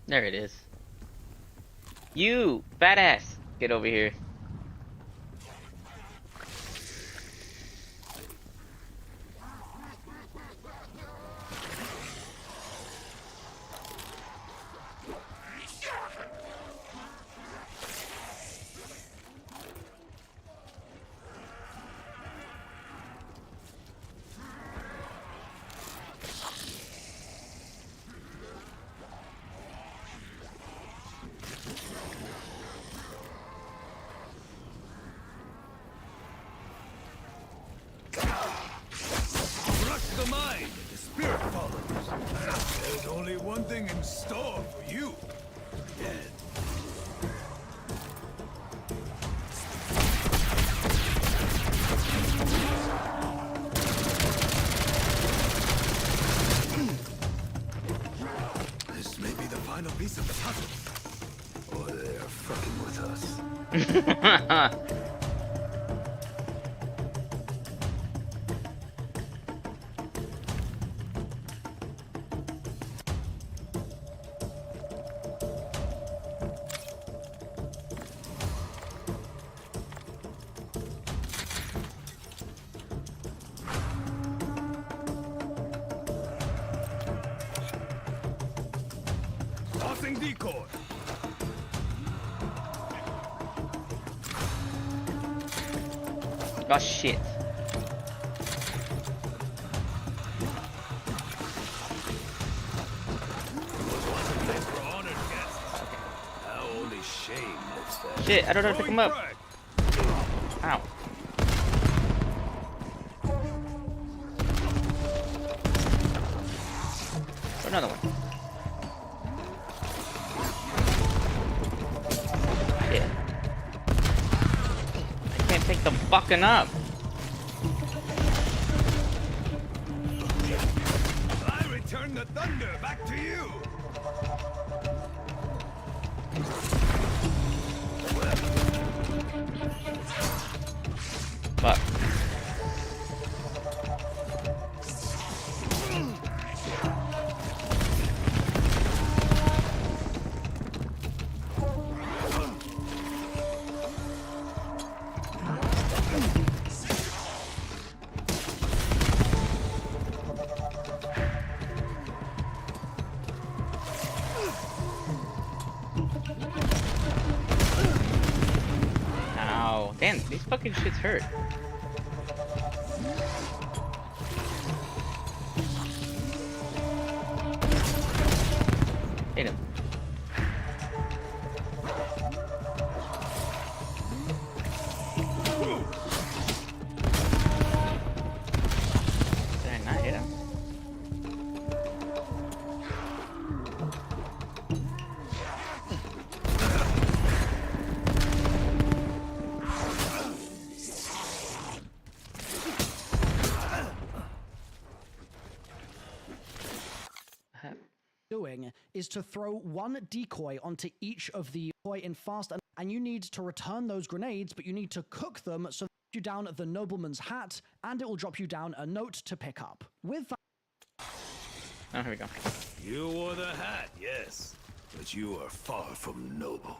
There it is. You, fat ass, get over here. Crush the mind, the spirit follows. There's only one thing in store for you. Dead. This may be the final piece of the puzzle. Or they're fucking with us. Tossing decoy. Oh shit. Wasn't meant for honored guests. Now only shame lives there. Shit, I don't know how to pick him up. Ow. Another one. Shit. I can't pick them fucking up. I return the thunder back to you. Fuck. Ow. Damn, these fucking shits hurt. Hit him. Did I not hit him? Doing is to throw one decoy onto each of the decoy in fast, and you need to return those grenades, but you need to cook them so that you down the nobleman's hat, and it will drop you down a note to pick up. With that, Oh, here we go. You wore the hat, yes, but you are far from noble.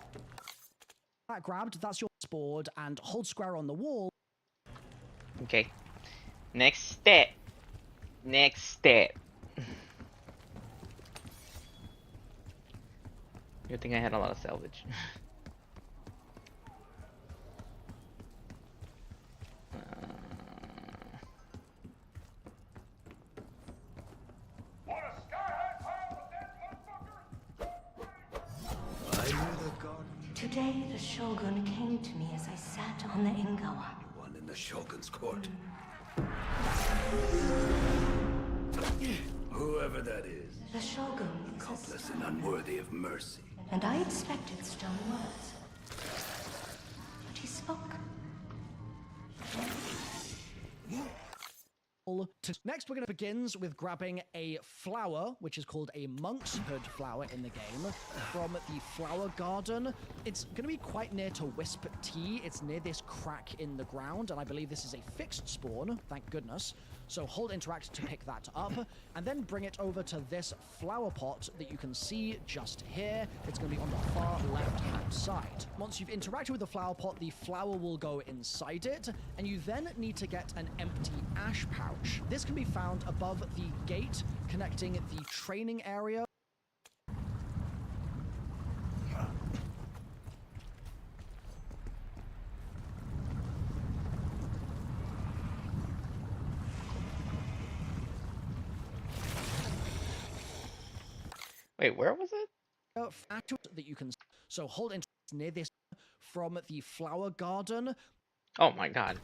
grabbed, that's your board, and hold square on the wall. Okay. Next step. Next step. Good thing I had a lot of salvage. Today, the Shogun came to me as I sat on the Ingawa. One in the Shogun's court. Whoever that is, The Shogun is accomplice and unworthy of mercy. and I expected stern words. But he spoke. Next, we're going to begins with grabbing a flower, which is called a monk's hood flower in the game, from the flower garden. It's going to be quite near to Wisp Tea. It's near this crack in the ground, and I believe this is a fixed spawn, thank goodness. So hold interact to pick that up, and then bring it over to this flower pot that you can see just here. It's going to be on the far left-hand side. Once you've interacted with the flower pot, the flower will go inside it, and you then need to get an empty ash pouch. This can be found above the gate connecting the training area. Wait, where was it? That you can so hold interest near this from the flower garden. Oh my god.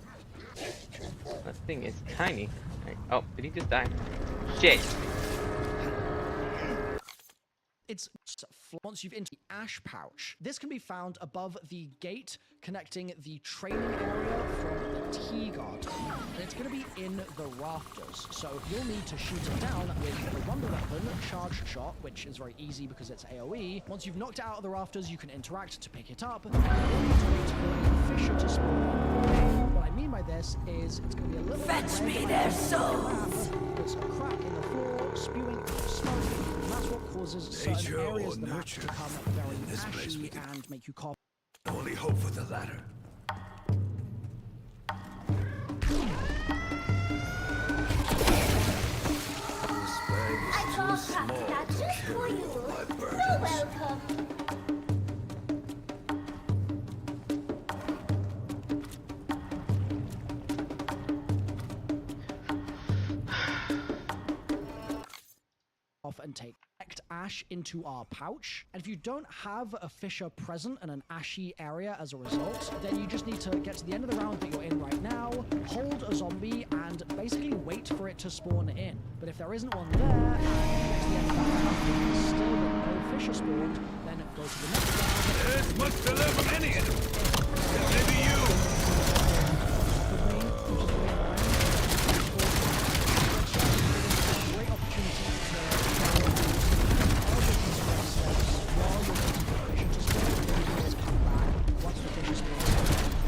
That thing is tiny. Oh, did he just die? Shit. It's once you've entered the ash pouch. This can be found above the gate connecting the training area from the tea garden. And it's going to be in the rafters. So you'll need to shoot it down with the wonder weapon, charge shot, which is very easy because it's AoE. Once you've knocked it out of the rafters, you can interact to pick it up. And you'll need to wait for a fisher to spawn. What I mean by this is it's going to be a little Fetch me their souls! There's a crack in the floor, spewing out smoke, and that's what causes certain Nature areas or of the map nurture? to become In very this place ashy we can and make you cough. only hope for the latter. This bag is I too bought small pasta to just for carry you. all my You're burdens. welcome. Off and take ash into our pouch. And if you don't have a fisher present and an ashy area as a result, then you just need to get to the end of the round that you're in right now, hold a zombie, and basically wait for it to spawn in. But if there isn't one there, and you get to the end of that round and there's still no fisher spawned, then go to the next round. There's much to learn from any enemy. Maybe you. Great opportunity to while you're waiting for the fisher to spawn. You can always come back once the fisher spawns.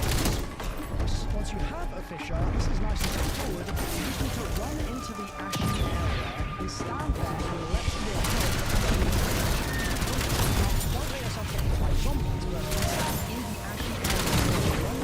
Once you have a fisher, this is nice and straightforward. You just need to run into the ashy area and stand there and let your head. Now, don't let yourself get hit by zombies, but stand in the ashy area. Run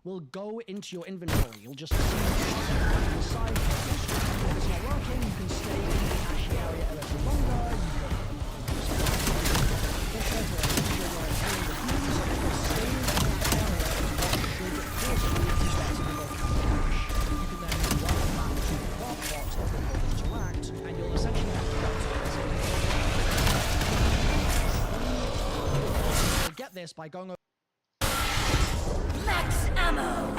will go into your inventory. You'll just see the side. If it's not working, you can stay in the ashy area a little longer. You can then run back to the dark box that will interact, and you'll essentially have to get this by going over. Max ammo!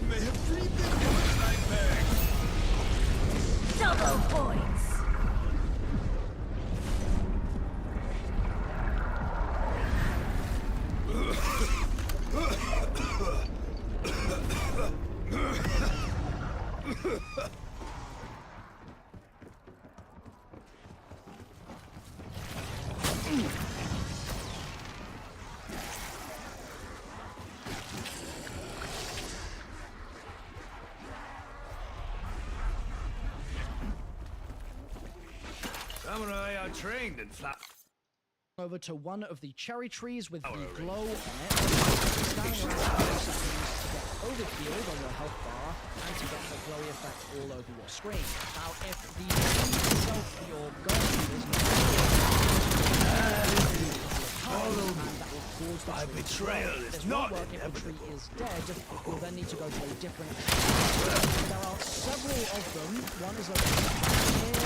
may have dreamed it more than I begged. Double points! Samurai are trained in flat. Over to one of the cherry trees with the glow on it. Stand around for a few seconds to get overhealed on your health bar and to get the glowy effect all over your screen. Now, if the tree itself that you're going to is not My betrayal is not work if the inevitable. tree is dead, you'll then need to go to a different There are several of them. One is over here,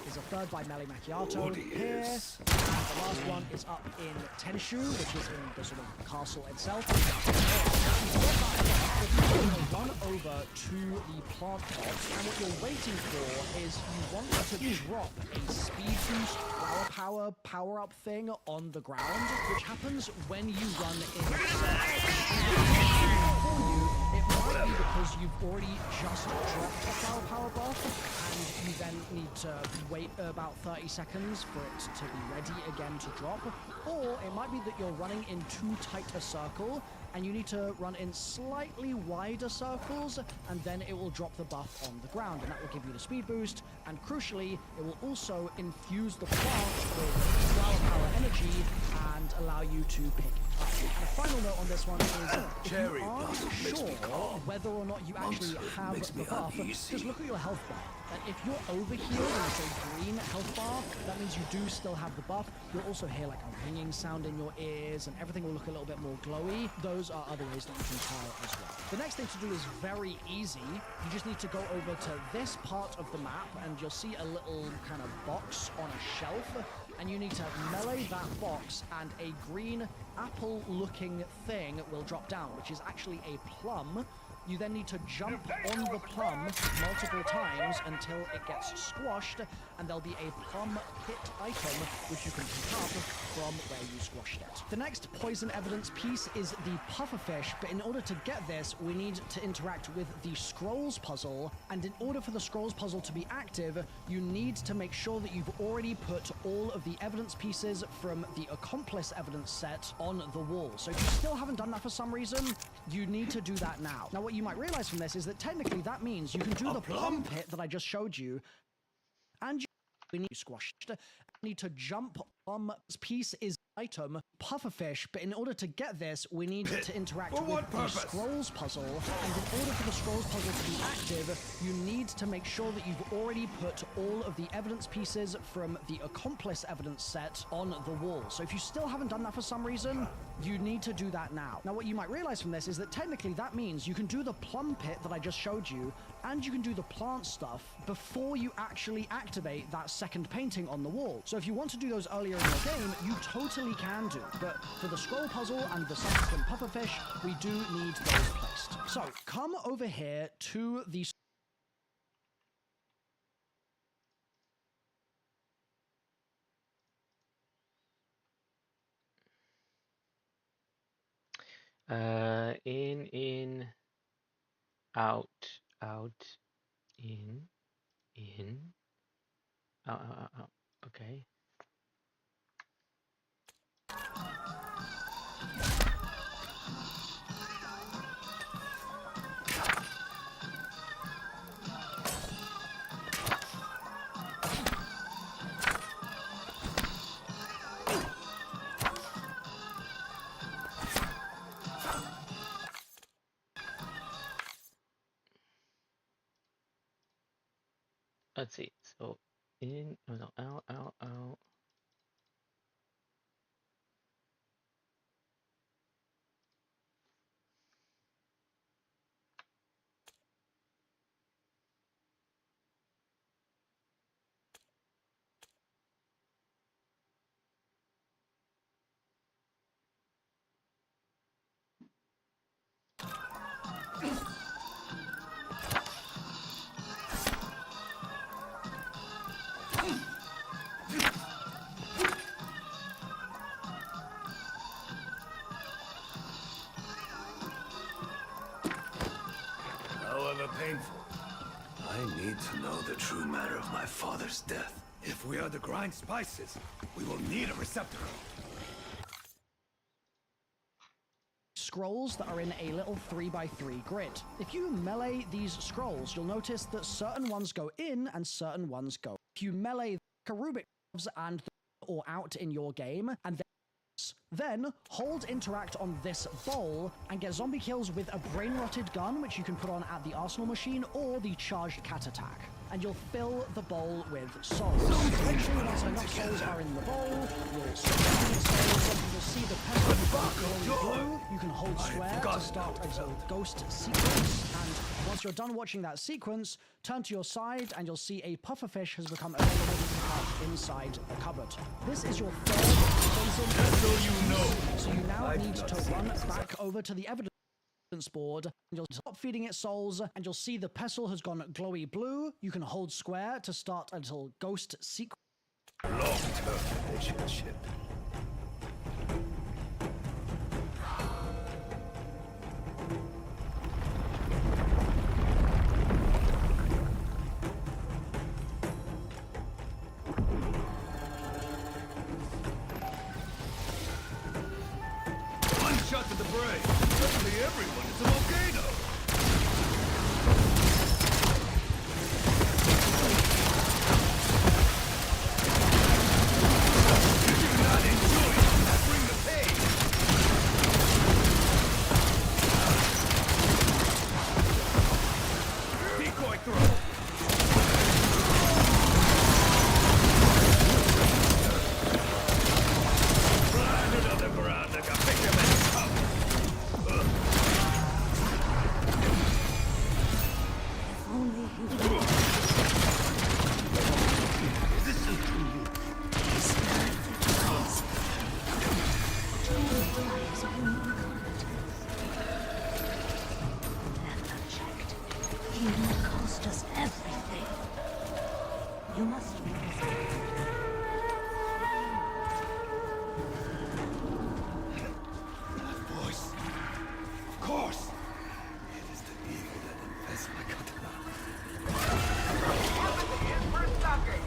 is a third by Melly Macchiato here, and the last one is up in Tenshu, which is in the sort of castle itself. Run over to the plant pot, and what you're waiting for is you want to drop a speed boost, flower power up thing on the ground, which happens when you run in. For you, it might be because you've already just dropped a flower power buff, and you then need to wait about 30 seconds for it to be ready again to drop, or it might be that you're running in too tight a circle, and you need to run in slightly wider circles, and then it will drop the buff on the ground, and that will give you the speed boost, and crucially, it will also infuse the plant with flower power energy and allow you to pick it up. And a final note on this one is, if Cherry you aren't blossom makes sure me calm. whether or not you actually Monster have makes the me buff, uneasy. just look at your health bar. And if you're overhealed and it's a green health bar, that means you do still have the buff. You'll also hear like a ringing sound in your ears, and everything will look a little bit more glowy. Those are other ways that you can tell as well. The next thing to do is very easy. You just need to go over to this part of the map, and you'll see a little kind of box on a shelf, and you need to melee that box, and a green apple-looking thing will drop down, which is actually a plum. You then need to jump on the plum multiple times until it gets squashed, and there'll be a plum pit item which you can pick up from where you squashed it. The next poison evidence piece is the pufferfish, but in order to get this, we need to interact with the scrolls puzzle, and in order for the scrolls puzzle to be active, you need to make sure that you've already put all of the evidence pieces from the accomplice evidence set on the wall. So if you still haven't done that for some reason, you need to do that now. Now, what you might realize from this is that technically that means you can do the plum pit that I just showed you, and you need to squash it. You need to jump on this piece is item pufferfish, but in order to get this, we need to interact with the scrolls puzzle, and in order for the scrolls puzzle to be active, you need to make sure that you've already put all of the evidence pieces from the accomplice evidence set on the wall. So if you still haven't done that for some reason, you need to do that now. Now, what you might realize from this is that technically that means you can do the plum pit that I just showed you, and you can do the plant stuff before you actually activate that second painting on the wall. So if you want to do those earlier in your game, you totally can do. But for the scroll puzzle and the subsequent pufferfish, we do need those placed. So come over here to the In, out, in, out. Okay. Let's see. So in, oh no, out. painful. I need to know the true matter of my father's death. If we are to grind spices, we will need a receptacle. Scrolls that are in a little 3x3 grid. If you melee these scrolls, you'll notice that certain ones go in and certain ones go. If you melee the Rubik and or out in your game, and then hold interact on this bowl and get zombie kills with a brain-rotted gun, which you can put on at the arsenal machine, or the charged cat attack. And you'll fill the bowl with souls. Eventually, once enough souls are in the bowl, you'll start using souls, and you'll see the pestle glowing blue. You can hold square to start a ghost sequence, and once you're done watching that sequence, turn to your side, and you'll see a pufferfish has become available to pick up inside the cupboard. This is your third poison. So you now need to run back over to the evidence board, and you'll stop feeding it souls, and you'll see the pestle has gone glowy blue. You can hold square to start a little ghost sequence. Long-term relationship. One shot to the brain. Suddenly everyone is a volcano. You do not enjoy it. I bring the pain. Decoy throw. Blinded on the ground like a fisherman's cup. Only you. This is His perfect eyes. True lives of human competence. Left unchecked, he will cost us everything. You must realize. that voice. Of course. It is the eagle that invests my katana. Empathy is for sucking.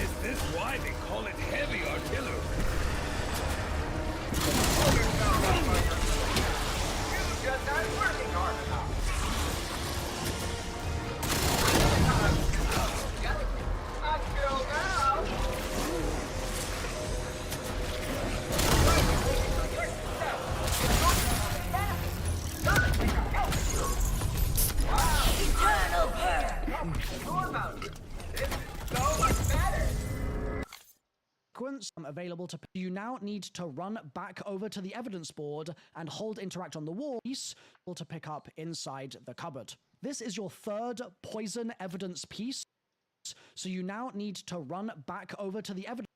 Is this why they call it heavy artillery? You just aren't working hard enough. I feel now. Eternal burn! Know about it. This is so much better. Available to you now need to run back over to the evidence board and hold interact on the wall piece to pick up inside the cupboard. This is your third poison evidence piece, so you now need to run back over to the evidence.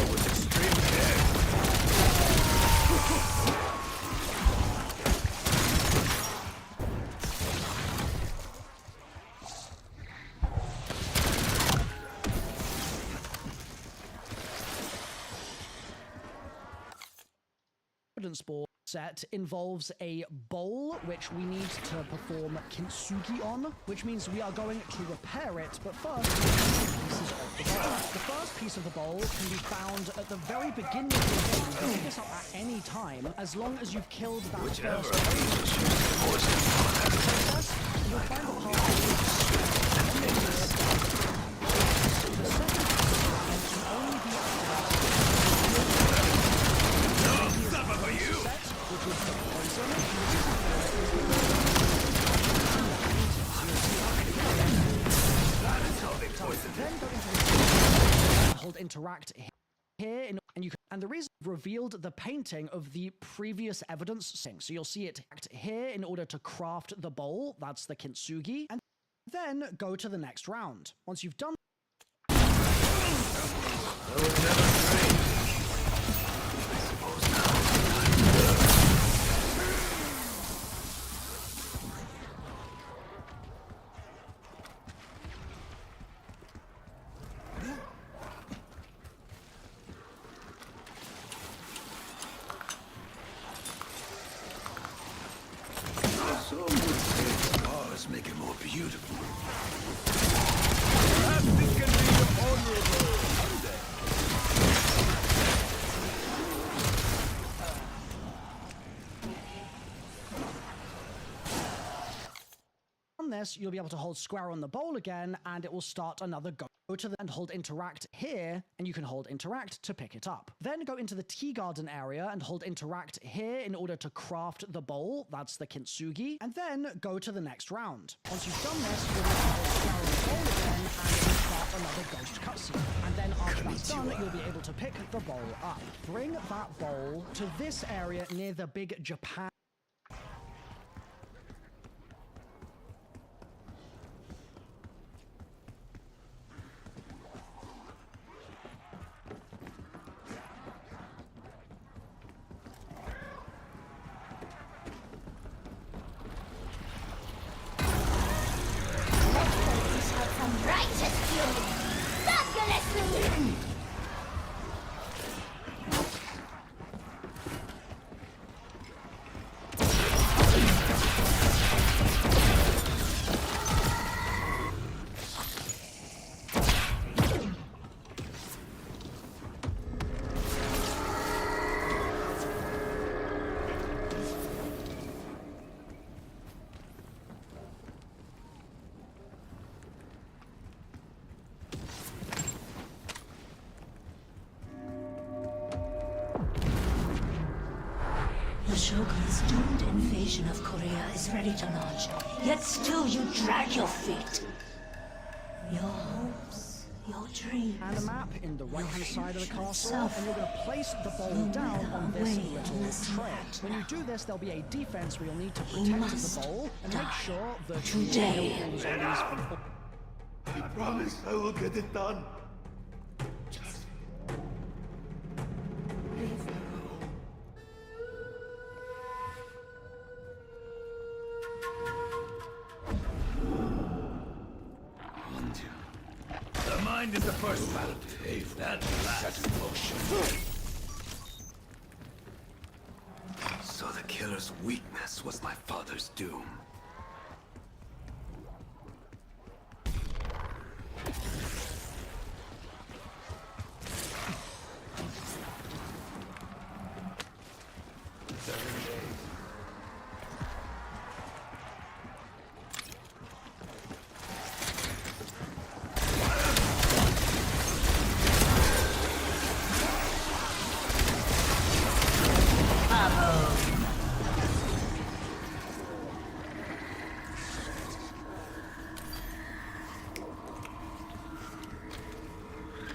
With extreme care. Evidence board set involves a bowl which we need to perform kintsugi on, which means we are going to repair it, but first pieces of the bowl. The first piece of the bowl can be found at the very beginning of the game. You can pick this up at any time, as long as you've killed that Whichever first process, you'll find the part the second part can only be suffer for you. set, which is the poison. That is how they poisoned it. Then go into hold interact here, and you can, and the reason revealed the painting of the previous evidence thing. So you'll see it here in order to craft the bowl. That's the kintsugi. And then go to the next round. Once you've done Some would say stars make it more beautiful. Perhaps this can be your honorable someday. on this, you'll be able to hold square on the bowl again, and it will start another go. Go to the and hold interact here, and you can hold interact to pick it up. Then go into the tea garden area and hold interact here in order to craft the bowl. That's the kintsugi. And then go to the next round. Once you've done this, you'll be able to hold square on the bowl again, and it will start another ghost cutscene. And then after that's done, you'll be able to pick the bowl up. Bring that bowl to this area near the big Japan. Righteous fury! Fabulously! The Shogun's doomed invasion of Korea is ready to launch, yet still you drag your feet. Your hopes, your dreams. And a map in the right-hand side of the castle, itself. and you're going to place the bowl No down matter on how this way little this tray. might When you do this, there'll be a defense where you'll need to protect must the bowl and make die sure that today. you kill all the zombies from I promise I will get it done. The mind is the first battlefield, and the last emotion. So the killer's weakness was my father's doom.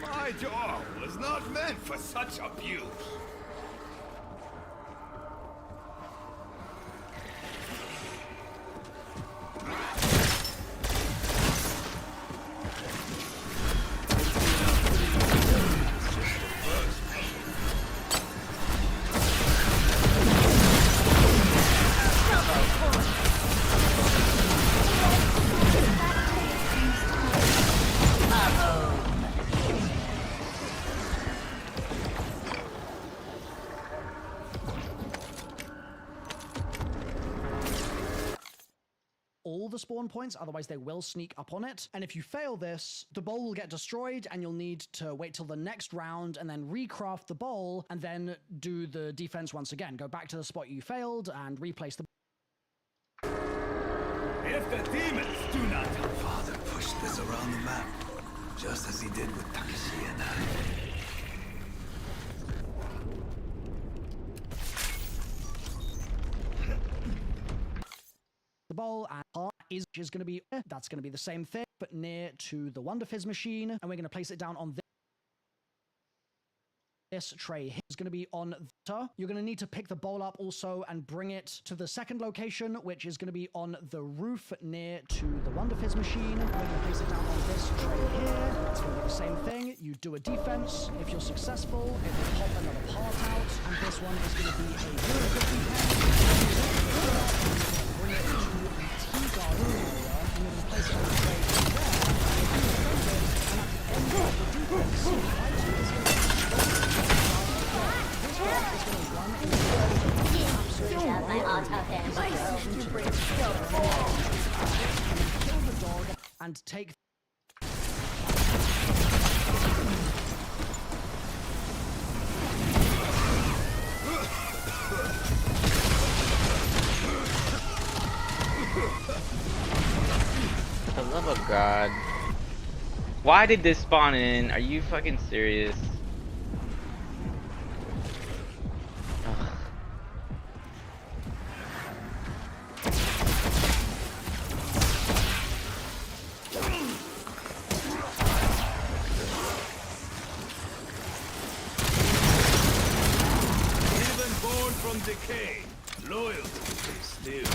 My jaw was not meant for such abuse. all the spawn points, otherwise they will sneak up on it. And if you fail this, the bowl will get destroyed and you'll need to wait till the next round and then recraft the bowl and then do the defense once again. Go back to the spot you failed and replace the If the demons do not... Father pushed this around the map, just as he did with Takeshi and I. the bowl, and heart is going to be, that's going to be the same thing, but near to the Wonder Fizz machine, and we're going to place it down on this. this tray here is going to be on the. You're going to need to pick the bowl up also and bring it to the second location, which is going to be on the roof near to the Wonder Fizz machine. We're going to place it down on this tray here. It's going to be the same thing. You do a defense. If you're successful, it will pop another part out. And this one is going to be a really good defense. Bring it to the T-guard area, and you're going to place it on the tray there. And at the end of the defense, the item is going to kill the dog and take. For the love of God. Why did this spawn in? Are you fucking serious? Ugh. Even born from decay, loyalty is still.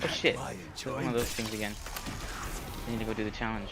Oh shit. It's one of those things again. I need to go do the challenge.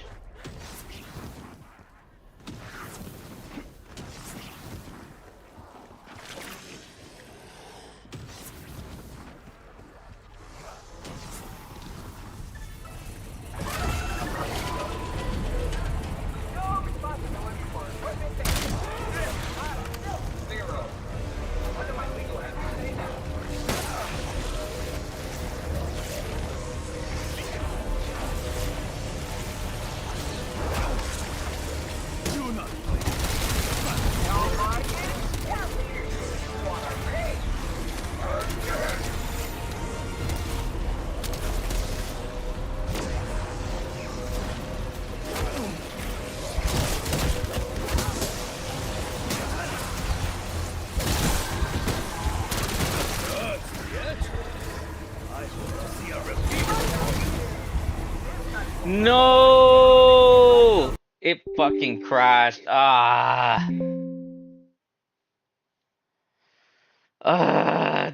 No! It fucking crashed. Ah.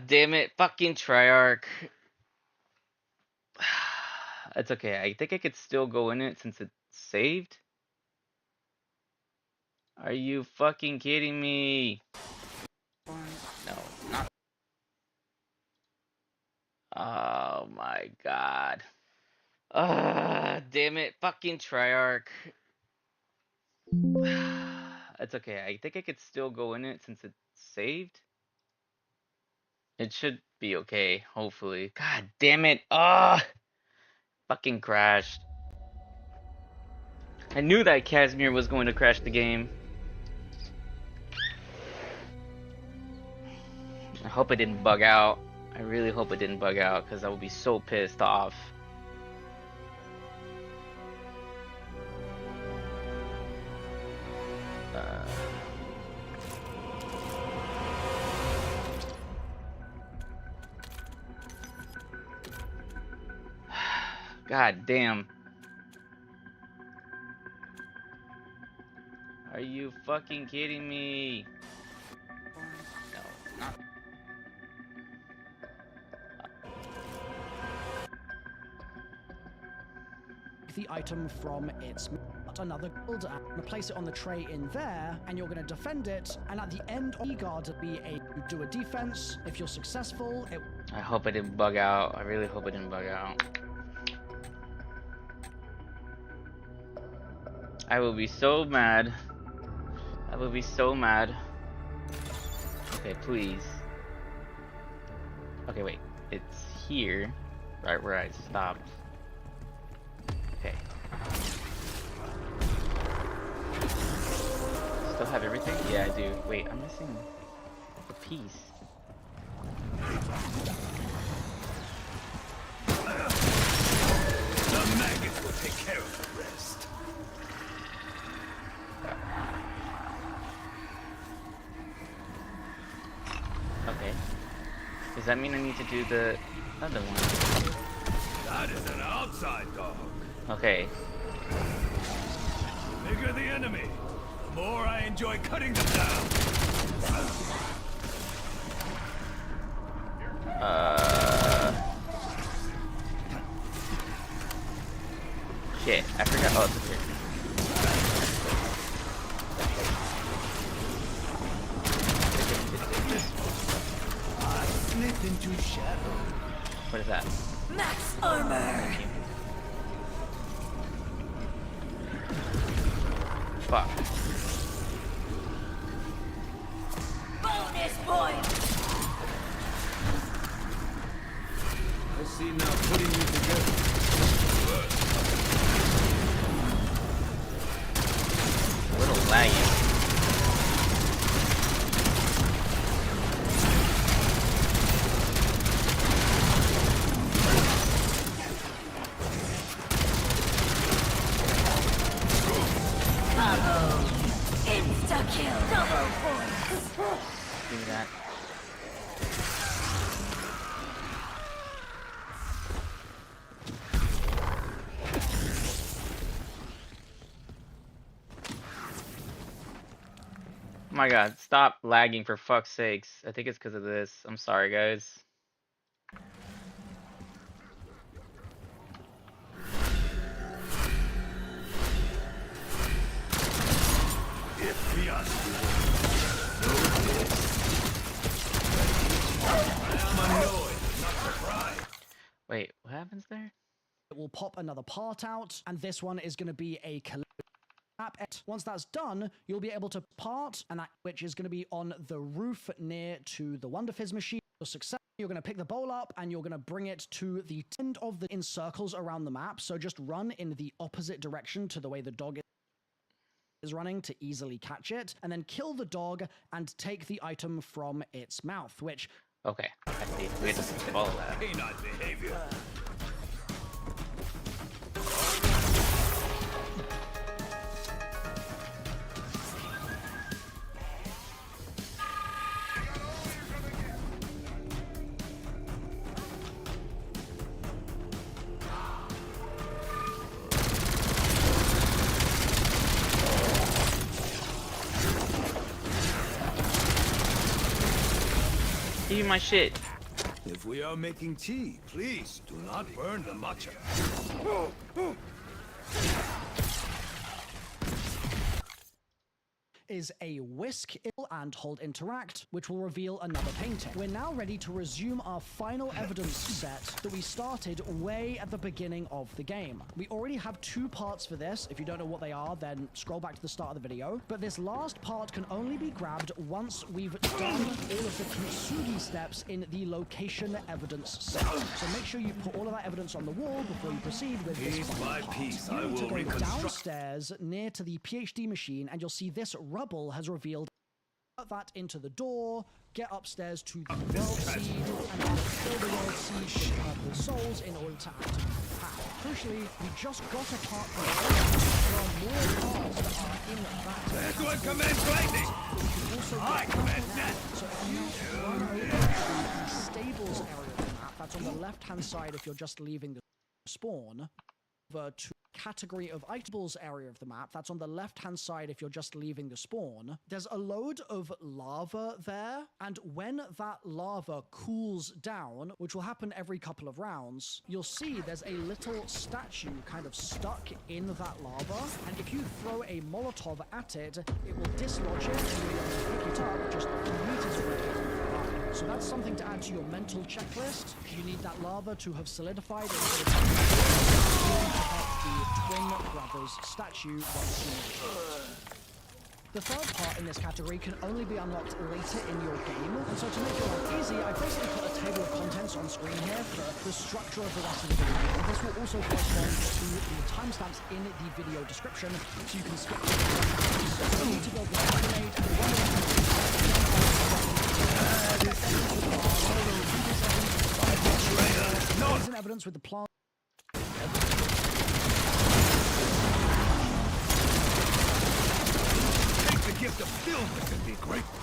Damn it. Fucking Triarch. It's okay. I think I could still go in it since it's saved. Are you fucking kidding me? No, not. Oh my god. Damn it. Fucking Triarch. It's okay. I think I could still go in it since it's saved. It should be okay, hopefully. God damn it. Fucking crashed. I knew that Casimir was going to crash the game. I hope it didn't bug out. I really hope it didn't bug out because I would be so pissed off. God damn. Are you fucking kidding me? No, not. The item from its another gold. I'm going to place it on the tray in there, and you're going to defend it. And at the end of the guard, you do a defense. If you're successful, it. I hope it didn't bug out. I really hope it didn't bug out. I will be so mad. I will be so mad. Okay, please. Okay, wait. It's here. right where I stopped. Okay. Still have everything? Yeah, I do. Wait, I'm missing a piece. The maggots will take care of the rest. Okay. Does that mean I need to do the other one? That is an outside dog. Okay. The bigger the enemy, the more I enjoy cutting them down. Shit, I forgot. Oh, it's up here. I slip into shadow. What is that? Max armor! Fuck. Bonus points! I see now putting you together. A little laggy. Insta-kill! Double points! Do that. Oh my god, stop lagging for fuck's sakes. I think it's because of this. I'm sorry, guys. If beyond I am annoyed, not surprised. Wait, what happens there? It will pop another part out, and this one is going to be a map. Once that's done, you'll be able to part, and that which is going to be on the roof near to the Wonder Fizz machine. Your success, you're going to pick the bowl up, and you're going to bring it to the end of the in circles around the map. So just run in the opposite direction to the way the dog is running to easily catch it, and then kill the dog and take the item from its mouth, which... Okay, I see. We had to follow that. Canine behavior. Give me my shit. If we are making tea, please do not burn the matcha. is a whisk and hold interact, which will reveal another painting. We're now ready to resume our final evidence set that we started way at the beginning of the game. We already have 2 parts for this. If you don't know what they are, then scroll back to the start of the video. But this last part can only be grabbed once we've done all of the kintsugi steps in the location evidence set. So make sure you put all of that evidence on the wall before you proceed with this Piece final by part. piece, You I need to will go reconstruct. downstairs near to the PhD machine, and you'll see this rubble has revealed. Put that into the door, get upstairs to the world seed, and then fill the world seed with purple souls in order to activate the path. Crucially, we just got a part from there are more parts that are in that. That one commands lightning! We can also I get command now. death! So if you run over to the stables area of the map, that's on the left-hand side if you're just leaving the spawn, over to category of items area of the map, that's on the left hand side if you're just leaving the spawn. There's a load of lava there, and when that lava cools down, which will happen every couple of rounds, you'll see there's a little statue kind of stuck in that lava, and if you throw a Molotov at it, it will dislodge it and you'll be able to pick it up just a few meters away. So that's something to add to your mental checklist. You need that lava to have solidified in order to pick up the twin brothers statue once you The third part in this category can only be unlocked later in your game, and so to make it more easy, I've basically put a table of contents on screen here for the structure of the rest of the video. And this will also correspond to the timestamps in the video description, so you can skip to the need to build the grenade and one of the evidence with the plant. The gift of stillness and be grateful.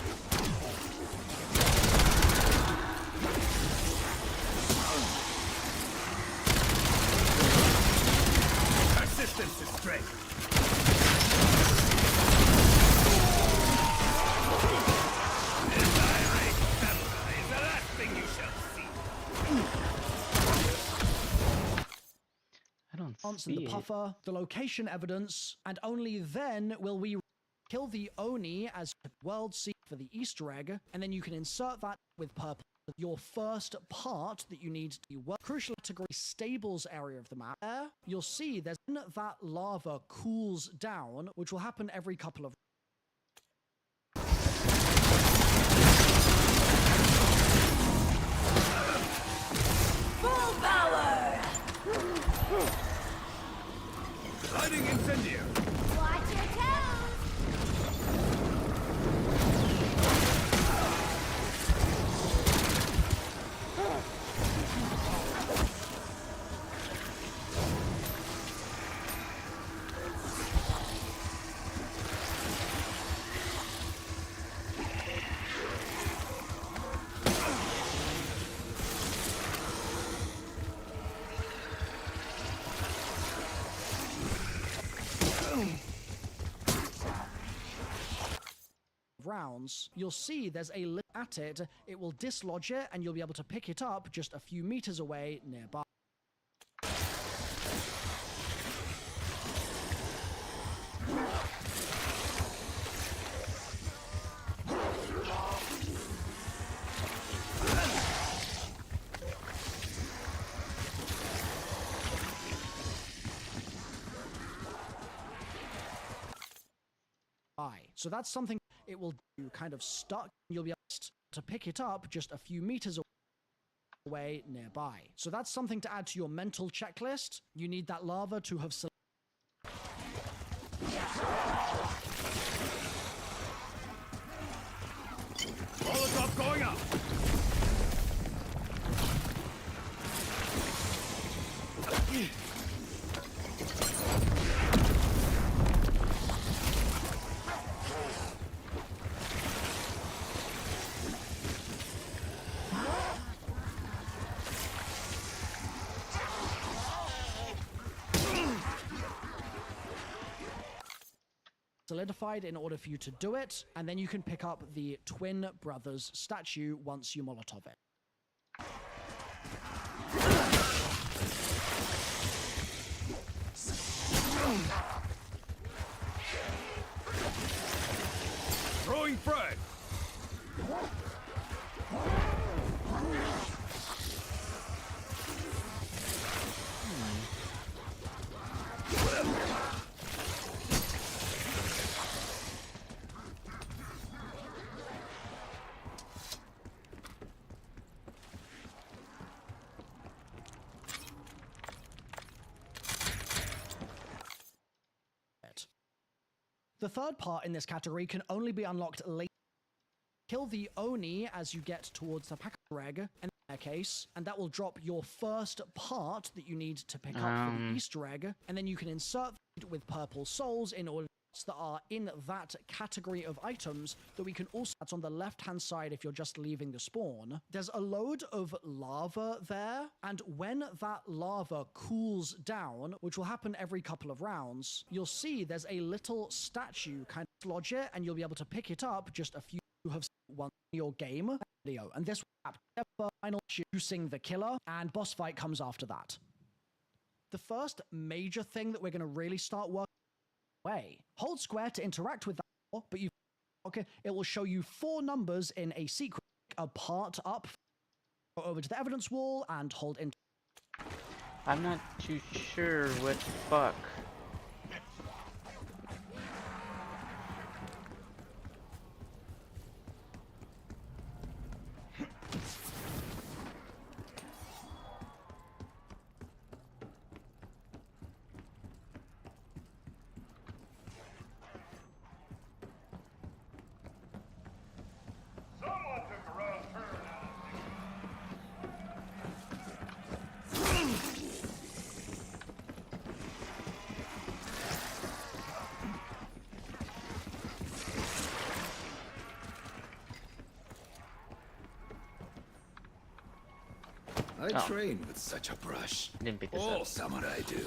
Persistence is strength. This irate samurai is the last thing you shall see. I don't And see the it. puffer, the location evidence, and only then will we kill the Oni as world seek for the Easter egg, and then you can insert that with purple. Your first part that you need to work crucial category stables area of the map. There, you'll see there's that lava cools down, which will happen every couple of Full power! Lighting incendiary. Watch your toes! rounds, you'll see there's a lip at it. It will dislodge it, and you'll be able to pick it up just a few meters away nearby. So that's something it will do, kind of stuck. You'll be able to pick it up just a few meters away nearby. So that's something to add to your mental checklist. You need that lava to have Molotov going up. solidified in order for you to do it, and then you can pick up the Twin Brothers statue once you Molotov it. Throwing frag. The third part in this category can only be unlocked later. Kill the Oni as you get towards the Pack-Reg, in their case, and that will drop your first part that you need to pick up for the Easter egg, and then you can insert it with purple souls in order that are in that category of items that we can also, that's on the left-hand side if you're just leaving the spawn. There's a load of lava there, and when that lava cools down, which will happen every couple of rounds, you'll see there's a little statue kind of lodge it, and you'll be able to pick it up just a few who have won your game video. And this will happen final choosing the killer, and boss fight comes after that. The first major thing that we're going to really start working way. Hold square to interact with that, but you it will show you 4 numbers in a sequence. A part up, go over to the evidence wall and hold in. I'm not too sure what the fuck. I Oh. train with such a brush. Didn't pick this All up. samurai do.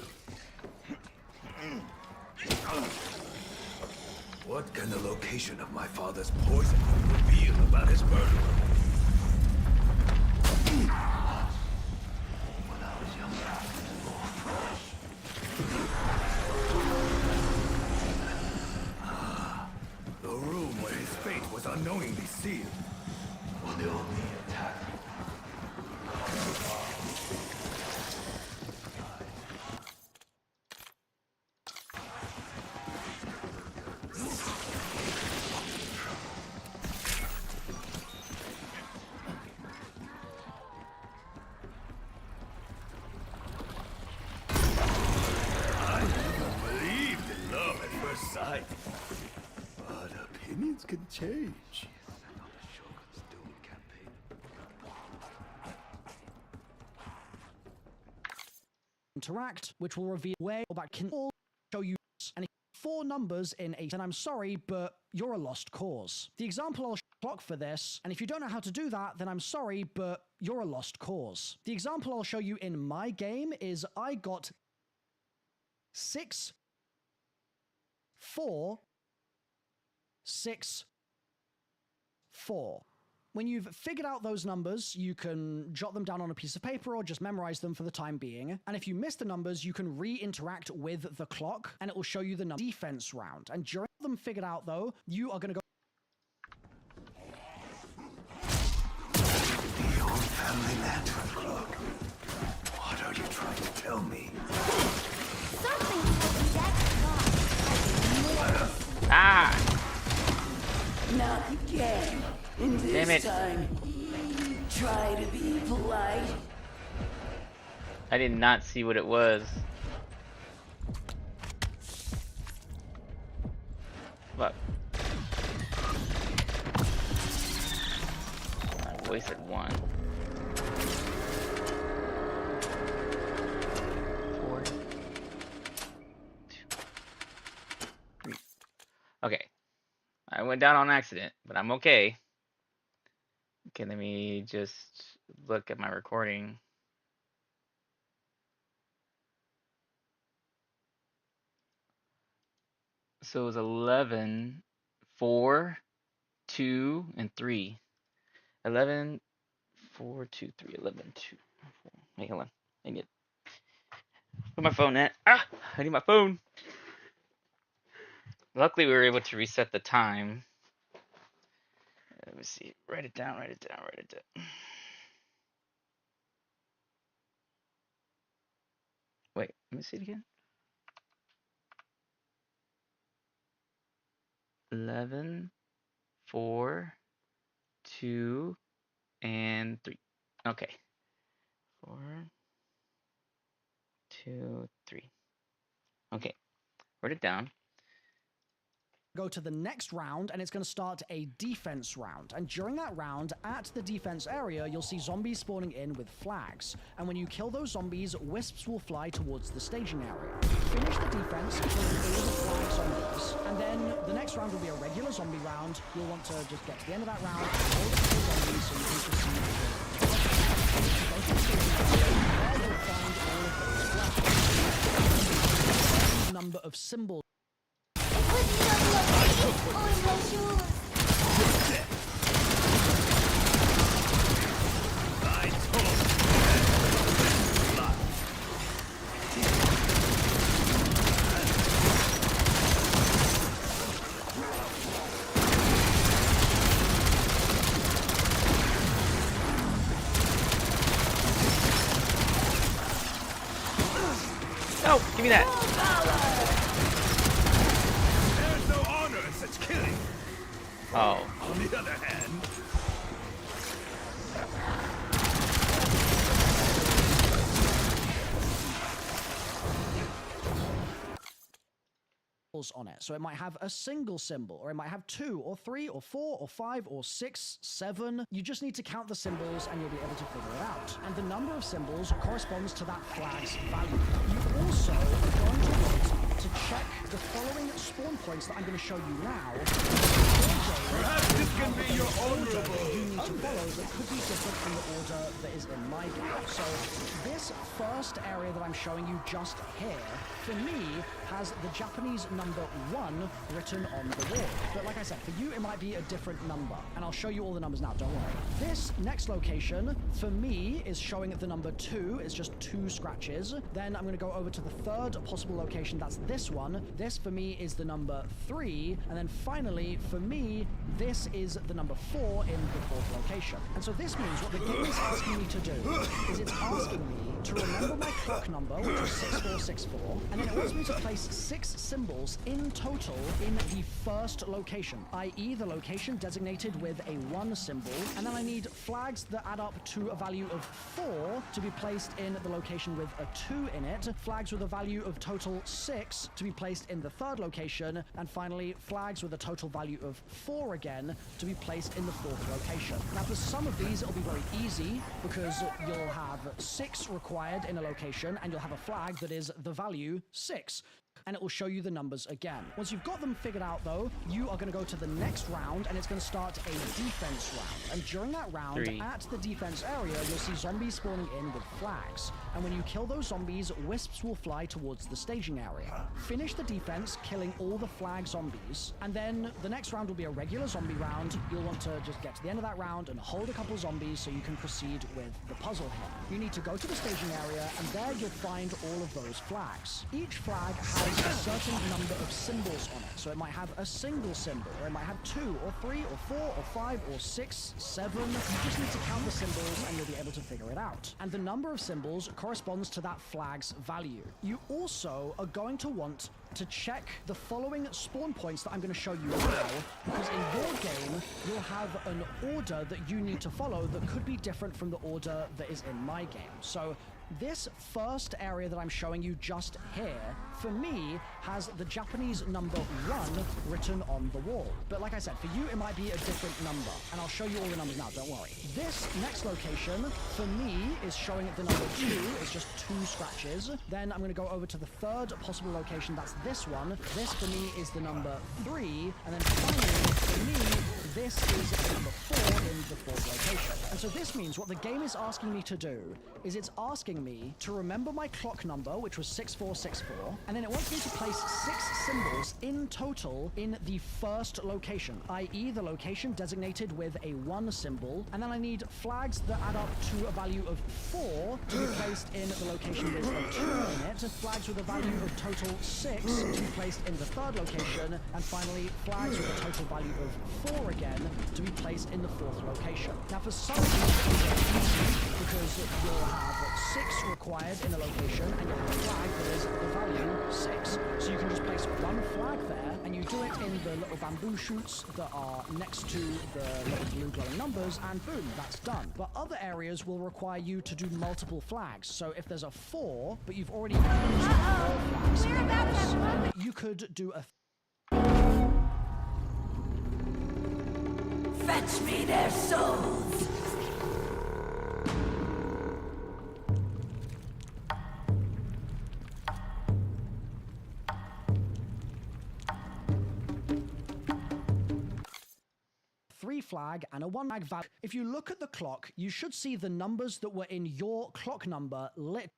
What can the location of my father's poison reveal about his murderer? When I was younger, more fresh. The room where his fate was unknowingly sealed. Will the only attack. I never believed in love at first sight. But opinions can change. Interact, which will reveal where that can all show you. And if 4 numbers in 8, then I'm sorry, but you're a lost cause. The example I'll clock for this, and if you don't know how to do that, then I'm sorry, but you're a lost cause. The example I'll show you in my game is I got 6, 4, 6, 4. When you've figured out those numbers, you can jot them down on a piece of paper or just memorize them for the time being. And if you miss the numbers, you can re-interact with the clock and it will show you the defense round. And during them figured out though, you are going to go The old family lantern clock. What are you trying to tell me? Something told me that clock. Ah! Not again. And this Damn it. time, try to be polite. I did not see what it was. Fuck. I wasted 1. 4, 2, 3. Okay. I went down on accident, but I'm okay. Okay, let me just look at my recording. So it was 11, 4, 2, and 3. 11, 4, 2, 3, 11, 2, 4. Wait, hold on. I need put my phone at. Ah! I need my phone. Luckily, we were able to reset the time. Let me see. Write it down, write it down, write it down. Wait, let me see it again. 11, 4, 2, and 3. Okay. 4, 2, 3. Okay. Write it down. go to the next round and it's going to start a defense round. And during that round, at the defense area, you'll see zombies spawning in with flags. And when you kill those zombies, wisps will fly towards the staging area. Finish the defense, killing all the flag zombies. And then the next round will be a regular zombie round. You'll want to just get to the end of that round, hold the zombies so you can just see there you'll find all of those flags. Number of symbols. No, give me that. There's no honor in such killing. Oh. On the other hand, on it. So it might have a single symbol, or it might have 2 or 3 or 4 or 5 or 6, 7. You just need to count the symbols and you'll be able to figure it out. And the number of symbols corresponds to that flag's value. You also are going to want to check the following spawn points that I'm going to show you now. Perhaps this can be your Order honorable. that you need to follow that could be different from the order that is in my game. So this first area that I'm showing you just here, for me, has the Japanese number 1 written on the wall. But like I said, for you it might be a different number, and I'll show you all the numbers now, don't worry. This next location, for me, is showing the number 2, it's just 2 scratches. Then I'm going to go over to the third possible location, that's this one. This for me is the number 3, and then finally, for me, this is the number 4 in the fourth location. And so this means what the game is asking me to do is it's asking me to remember my clock number, which is 6464, and then it wants me to place 6 symbols in total in the first location, i.e. the location designated with a 1 symbol, and then I need flags that add up to a value of 4 to be placed in the location with a 2 in it, flags with a value of total 6 to be placed in the third location, and finally flags with a total value of 4 again to be placed in the fourth location. Now for some of these it'll be very easy because you'll have 6 required in a location and you'll have a flag that is the value 6. And it will show you the numbers again. Once you've got them figured out though, you are going to go to the next round and it's going to start a defense round. And during that round, 3. at the defense area, you'll see zombies spawning in with flags. And when you kill those zombies, wisps will fly towards the staging area. Finish the defense, killing all the flag zombies. And then the next round will be a regular zombie round. You'll want to just get to the end of that round and hold a couple zombies so you can proceed with the puzzle here. You need to go to the staging area and there you'll find all of those flags. Each flag has a certain number of symbols on it. So it might have a single symbol, or it might have 2 or 3 or 4 or 5 or 6, 7. You just need to count the symbols and you'll be able to figure it out. And the number of symbols corresponds to that flag's value. You also are going to want to check the following spawn points that I'm going to show you now, because in your game, you'll have an order that you need to follow that could be different from the order that is in my game. So this first area that I'm showing you just here, for me, has the Japanese number 1 written on the wall. But like I said, for you, it might be a different number. And I'll show you all the numbers now, don't worry. This next location, for me, is showing the number 2. It's just 2 scratches. Then I'm going to go over to the third possible location. That's this one. This, for me, is the number 3. And then finally, for me, this is the number 4 in the fourth location. And so this means what the game is asking me to do is it's asking me to remember my clock number, which was 6464, and then it wants me to place 6 symbols in total in the first location, i.e. the location designated with a 1 symbol, and then I need flags that add up to a value of 4 to be placed in the location with a 2 in it, flags with a value of total 6 to be placed in the third location, and finally flags with a total value of 4 again to be placed in the fourth location. Now for some of these it's very easy because you'll have 6 required in a location and you'll have a flag that is the value 6. So you can just place 1 flag there and you do it in the little bamboo shoots that are next to the little blue glowing numbers and boom, that's done. But other areas will require you to do multiple flags. So if there's a 4, but you've already used 4 flags somewhere else, you could do a Fetch me their souls! flag and a 1 flag value. If you look at the clock, you should see the numbers that were in your clock number lit.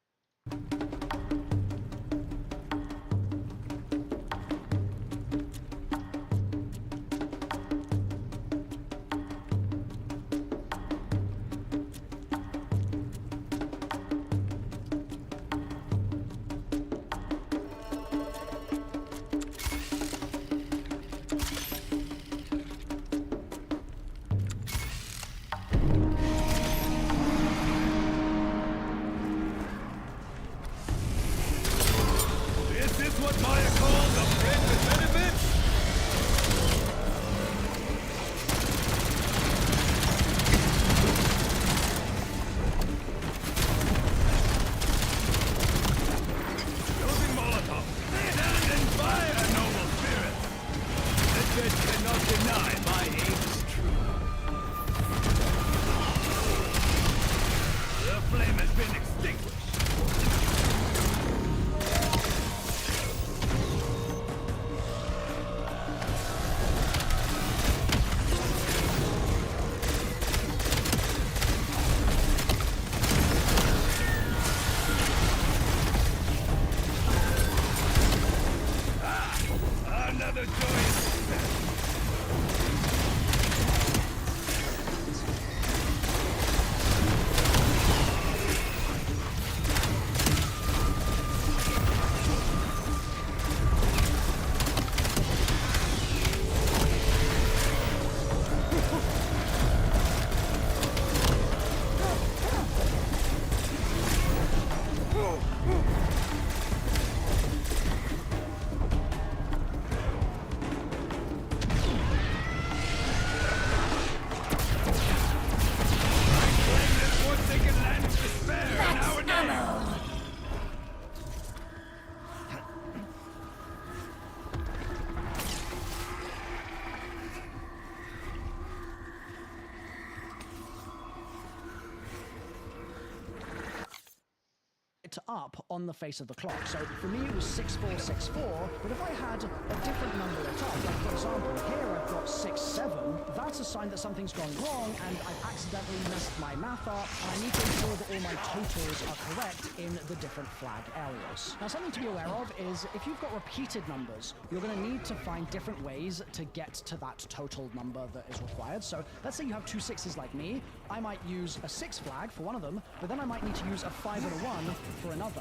up on the face of the clock. So for me, it was 6464, but if I had a different number lit up, like for example, here I've got 67, that's a sign that something's gone wrong and I've accidentally messed my math up, and I need to ensure that all my totals are correct in the different flag areas. Now, something to be aware of is if you've got repeated numbers, you're going to need to find different ways to get to that total number that is required. So let's say you have two sixes like me, I might use a 6 flag for one of them, but then I might need to use a 5 and a 1 for another.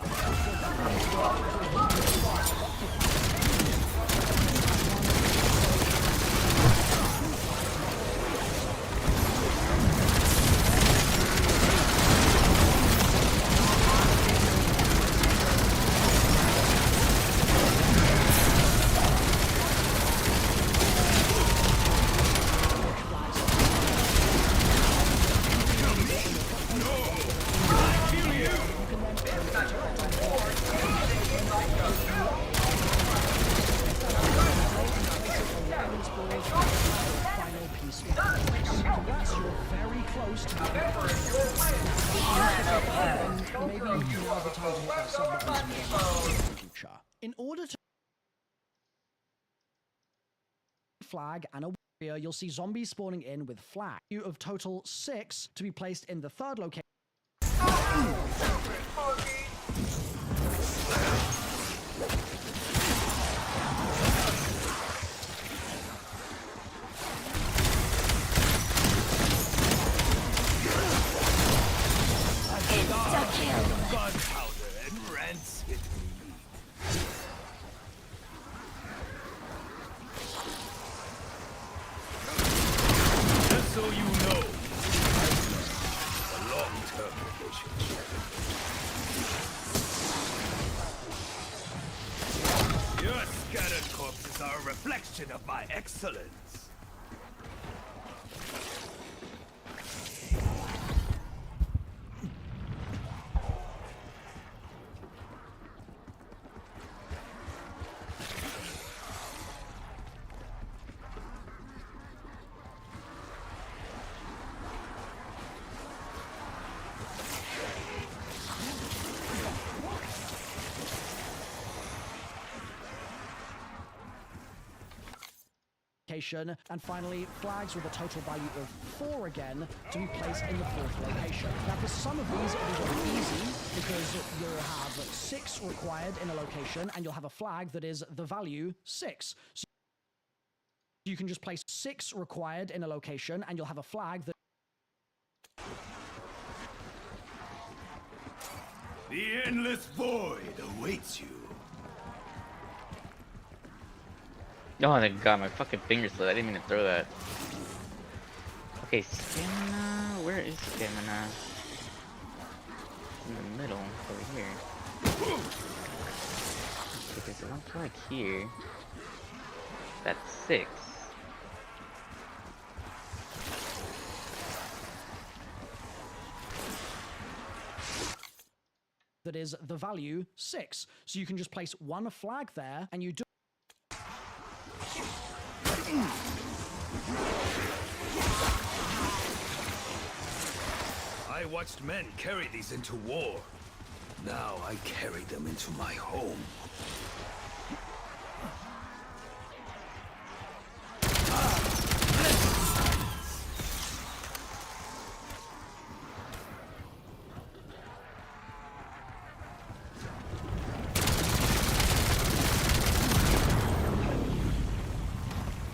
So that means in order to flag and a warrior, you'll see zombies spawning in with flag. Of total 6 to be placed in the third location. Gunpowder and rancid meat. Just so you know, a long-term relationship. Your scattered corpses are a reflection of my excellence. And finally, flags with a total value of 4 again to be placed in the 4th location. Now, for some of these, it'll be very easy because you'll have 6 required in a location and you'll have a flag that is the value 6. So you can just place 6 required in a location and you'll have a flag that... The endless void awaits you. Oh, thank God, my fucking finger slid. I didn't mean to throw that. Okay, stamina. Where is stamina? In the middle, over here. Okay, there's one flag here. That's 6. That is the value 6. So you can just place one flag there and you do... I watched men carry these into war. Now I carry them into my home.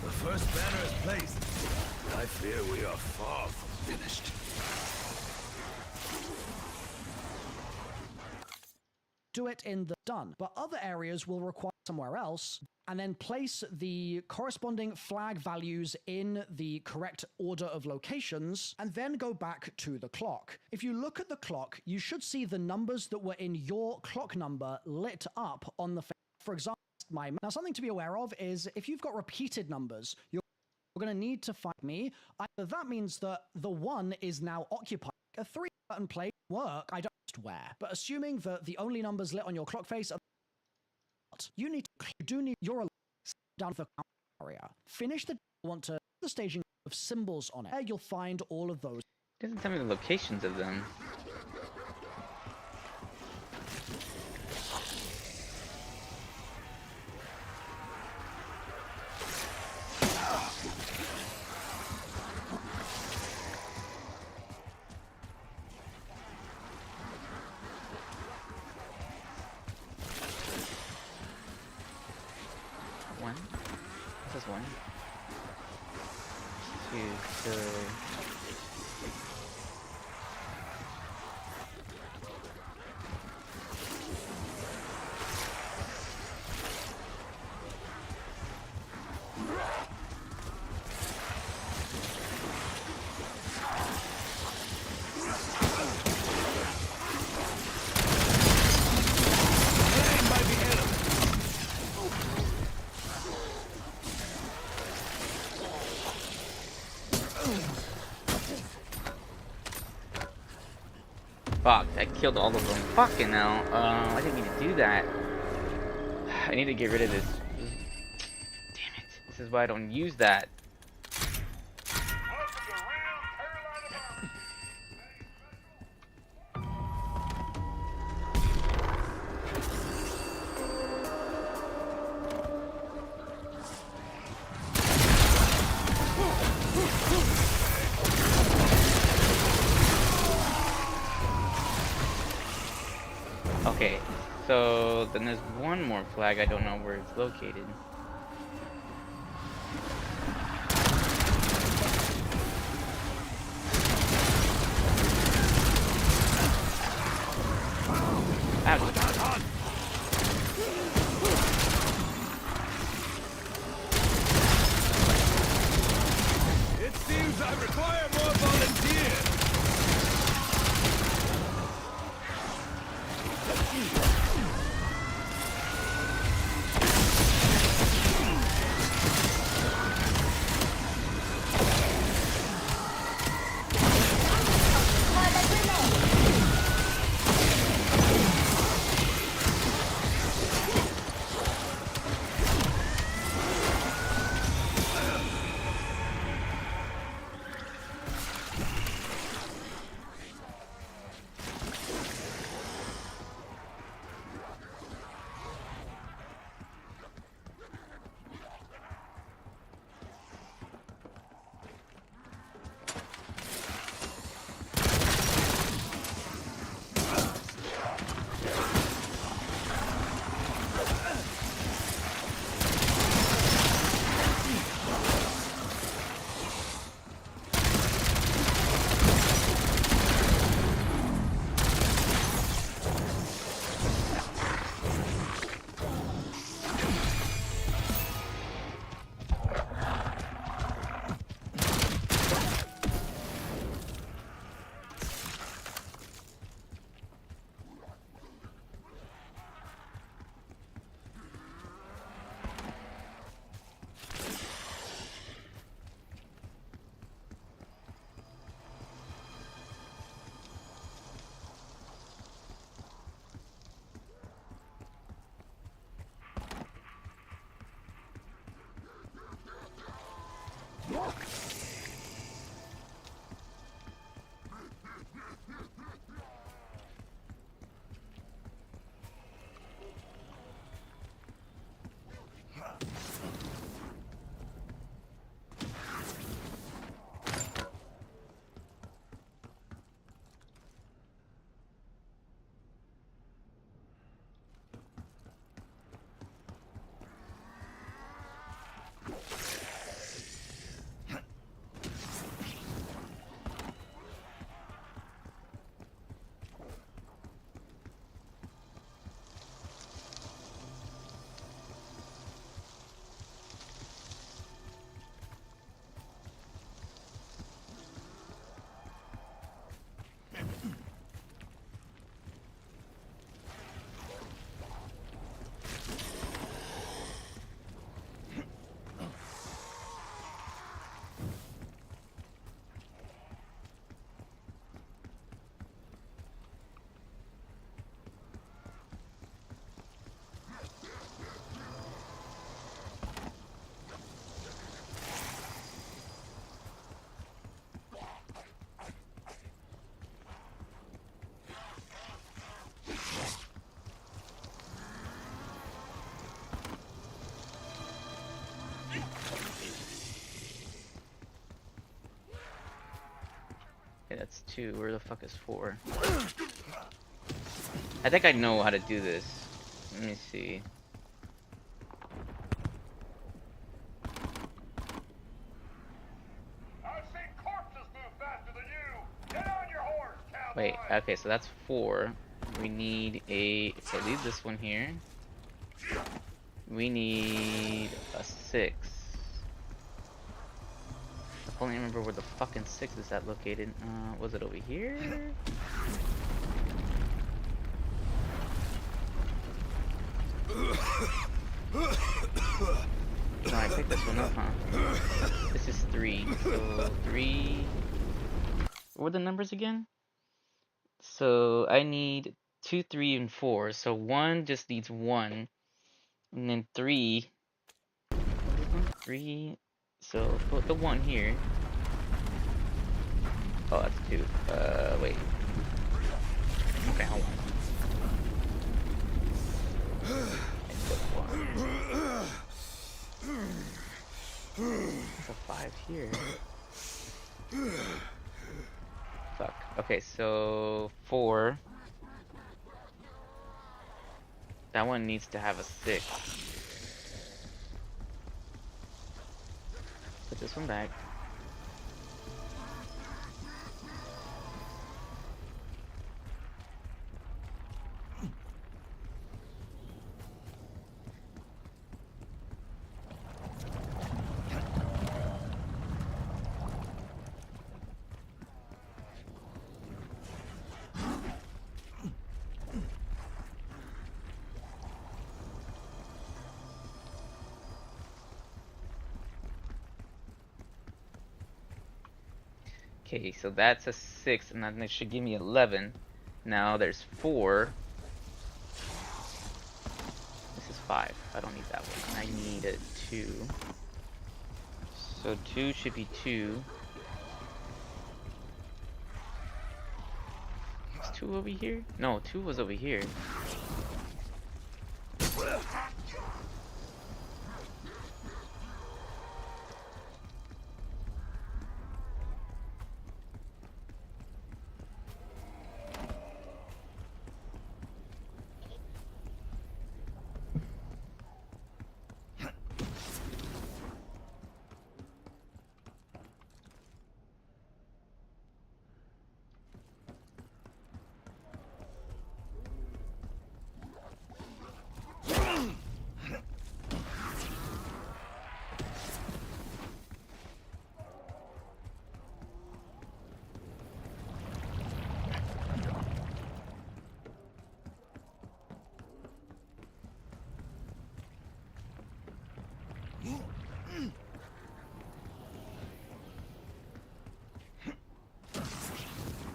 The first banner is placed. I fear we are far from finished. Do it in the done, but other areas will require somewhere else, and then place the corresponding flag values in the correct order of locations, and then go back to the clock. If you look at the clock, you should see the numbers that were in your clock number lit up on the... For example, now something to be aware of is if you've got repeated numbers, you're going to need to find me. Either that means that the 1 is now occupied. A 3 button play work, I don't know where. But assuming that the only numbers lit on your clock face are you do need your down the area. Finish the the staging of symbols on it. There you'll find all of those. It doesn't tell me the locations of them. one. This is one. Two, so... Fuck, I killed all of them. Fucking hell. I didn't mean to do that. I need to get rid of this. Damn it. This is why I don't use that. Okay, so then there's one more flag. I don't know where it's located. It seems I require more volunteers. Okay, that's 2. Where the fuck is 4? I think I know how to do this. Let me see. Wait, okay, so that's 4. We need a... So leave this one here. We need a 6. I only remember where the fucking 6 is at located. Was it over here? No, I picked this one up, huh? This is 3. So 3... What were the numbers again? So I need 2, 3, and 4. So 1 just needs 1. And then 3... 3... So put the 1 here. Oh, that's 2. Wait. Okay, hold on. And put 1. There's a 5 here. Fuck. Okay, so 4. That one needs to have a 6. Put this one back. Okay, so that's a 6, and then it should give me 11. Now there's 4. This is 5. I don't need that one. I need a 2. So 2 should be 2. Is 2 over here? No, 2 was over here.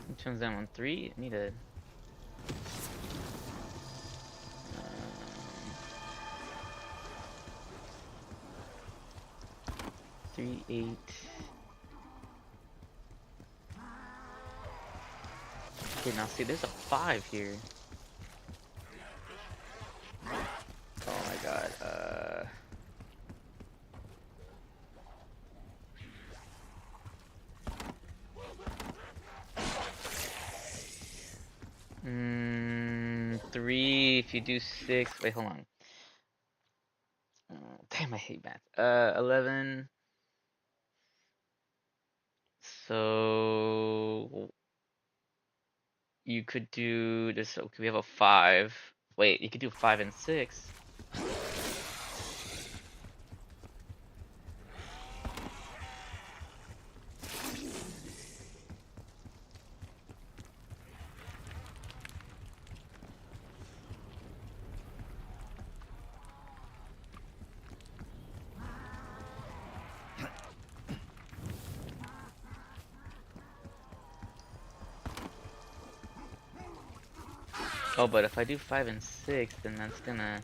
Which one's that one? 3? I need a... 3, 8... Okay, now see, there's a 5 here. Oh my god, Mm, 3, if you do 6, wait, hold on. Damn, I hate math. 11. So you could do this. Okay, we have a 5. Wait, you could do 5 and 6. Oh, but if I do 5 and 6, then that's gonna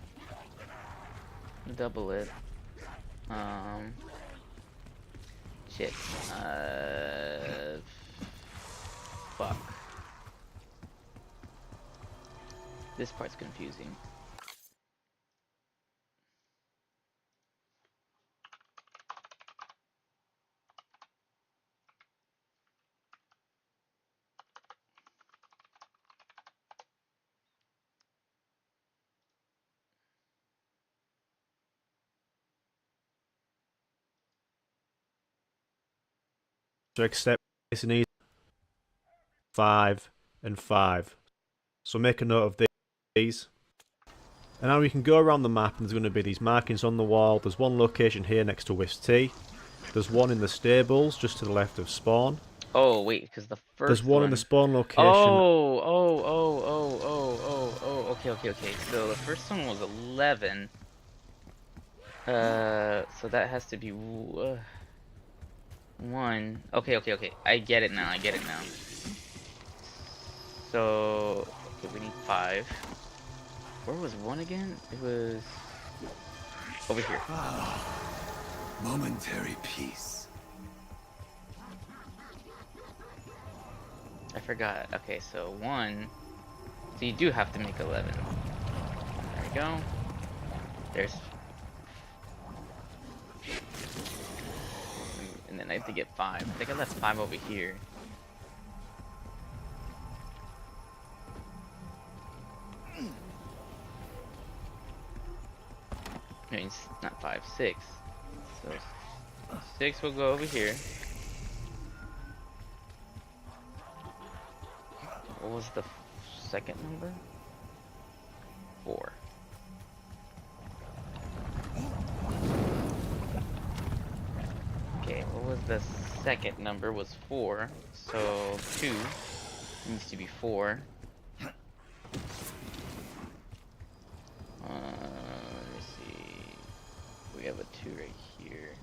double it. Shit. Fuck. This part's confusing. To accept this and 5. and 5. So make a note of these. And now we can go around the map and there's going to be these markings on the wall. There's one location here next to Wisp T. There's one in the stables just to the left of spawn. Oh wait, because the first There's one in the spawn location. Okay. So the first one was 11. So that has to be 1. Okay. I get it now. So okay, we need 5. Where was 1 again? It was over here. Momentary peace. I forgot. Okay, so 1. So you do have to make 11. There we go. There's. And then I have to get 5. I think I left 5 over here. I mean, not 5, 6. So 6 will go over here. What was the second number? 4. Okay, what was the second number? Was 4. So 2 needs to be 4. Let me see. We have a 2 right here.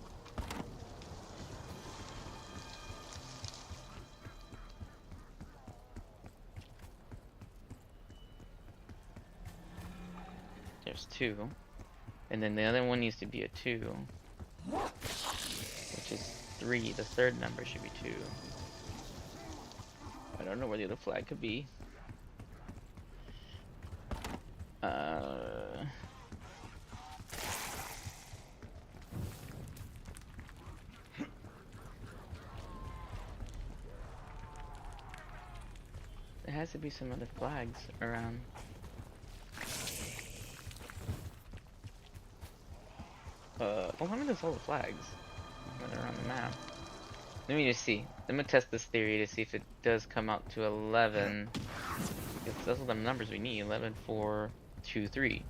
There's 2. And then the other one needs to be a 2. Which is 3. The third number should be 2. I don't know where the other flag could be. There has to be some other flags around. Well, how many there's all the flags that are on the map? Let me just see. I'm gonna test this theory to see if it does come out to 11. Because those are the numbers we need. 11, 4, 2, 3.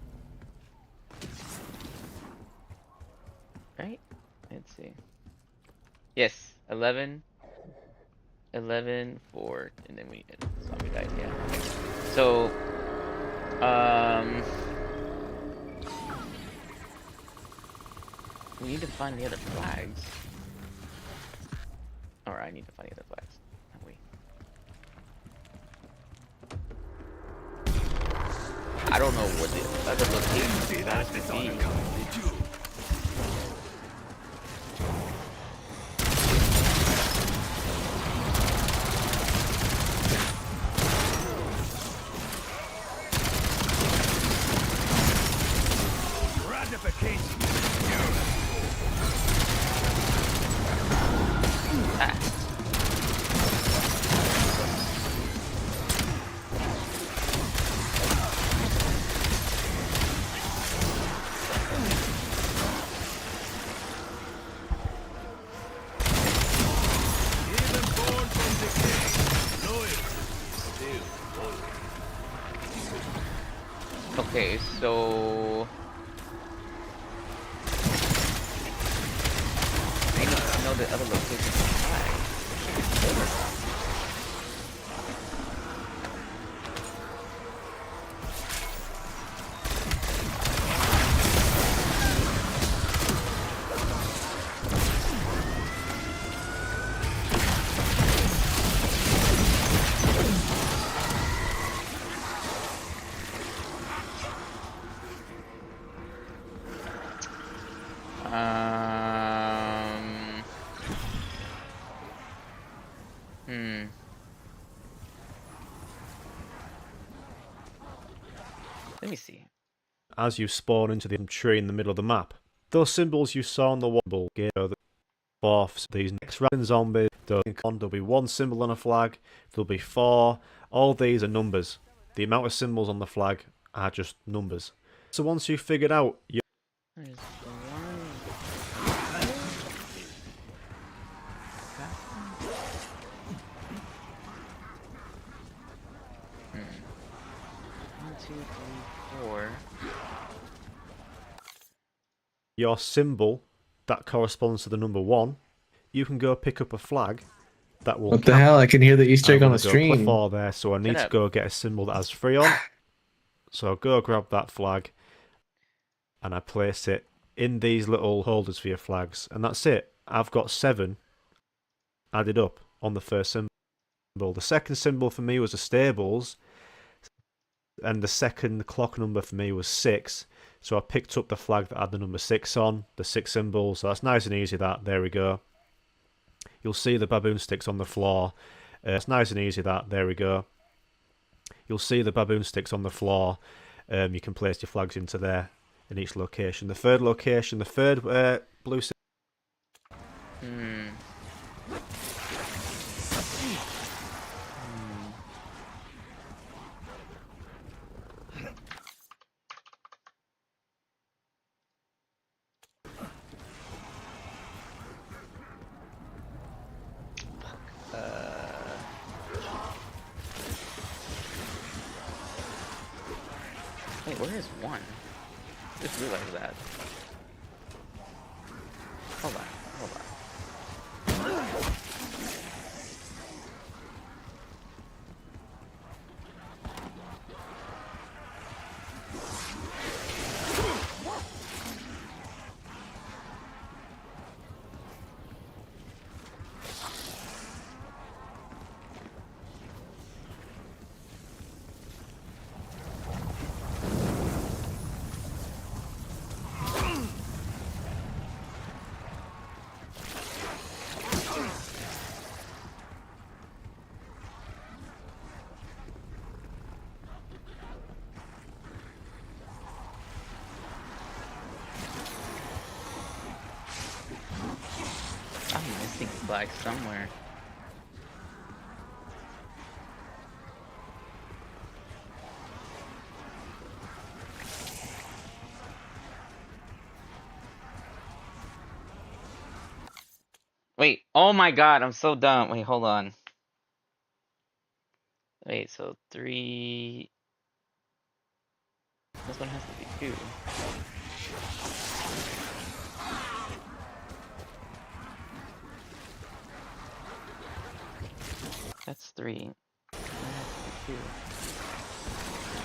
Right? Let's see. Yes, 11, 11, 4, and then we zombie died, yeah. So, we need to find the other flags. Or I need to find the other flags. Not we. I don't know what the other locations could be. Okay, so I need to know the other locations of the flag. Let me see. As you spawn into the tree in the middle of the map, those symbols you saw on the wall get the fourths. These next round zombies, there'll be 1 symbol on a flag, there'll be 4. All these are numbers. The amount of symbols on the flag are just numbers. So once you've figured out your There's 1. your symbol that corresponds to the number 1, you can go pick up a flag that will What the count. hell? I can hear the Easter egg I'm on gonna the go put stream. 4 there, so I need to up. go get a symbol that has 3 on. So I'll go grab that flag, and I place it in these little holders for your flags, and that's it. I've got 7 added up on the first symbol. The second symbol for me was the stables, and the second clock number for me was 6. So I picked up the flag that had the number 6 on, the 6 symbol. So that's nice and easy. There we go. You'll see the baboon sticks on the floor. It's nice and easy. There we go. You'll see the baboon sticks on the floor. You can place your flags into there in each location. The third location, the third blue symbol. Wait, where is 1? Just realized that. Hold on. I'm missing a flag somewhere. Wait, oh my god, I'm so dumb. Wait, hold on. Wait, so 3... This one has to be 2. That's 3. That has to be 2.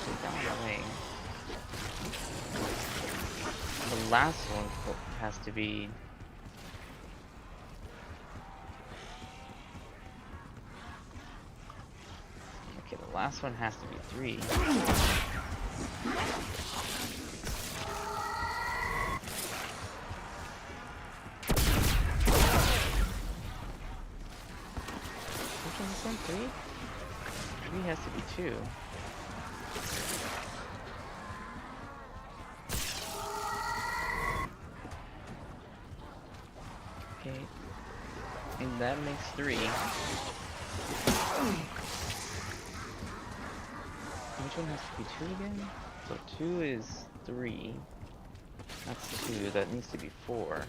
Take that one away. The last one has to be... Okay, the last one has to be 3. Which one is one? 3? 3 has to be 2. Okay. And that makes 3. Which one has to be 2 again? So 2 is 3. That's 2. That needs to be 4.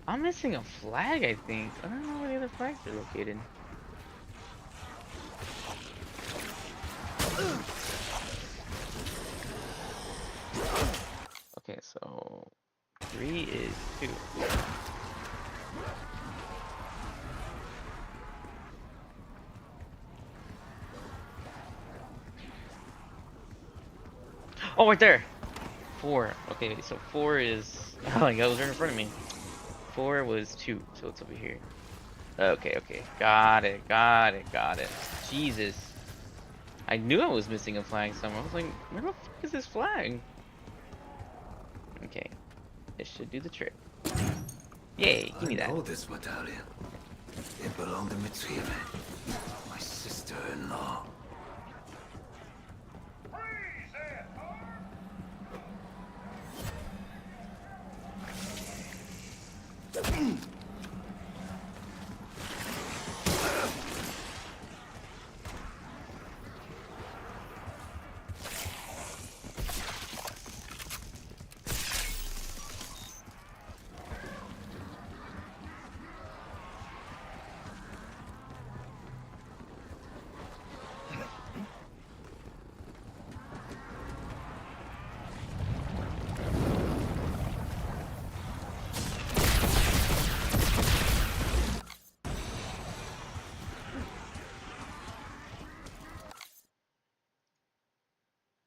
I'm missing a flag, I think. I don't know where the other flags are located. Okay, so 3 is 2. Oh, right there. 4. Okay, so 4 is... Oh my god, it was right in front of me. 4 was 2, so it's over here. Okay, okay. Got it. Jesus. I knew I was missing a flag somewhere. I was like, where the fuck is this flag? Okay. This should do the trick. Yay, give me that. I know this medallion. It belonged to Mitsuyame, my sister-in-law.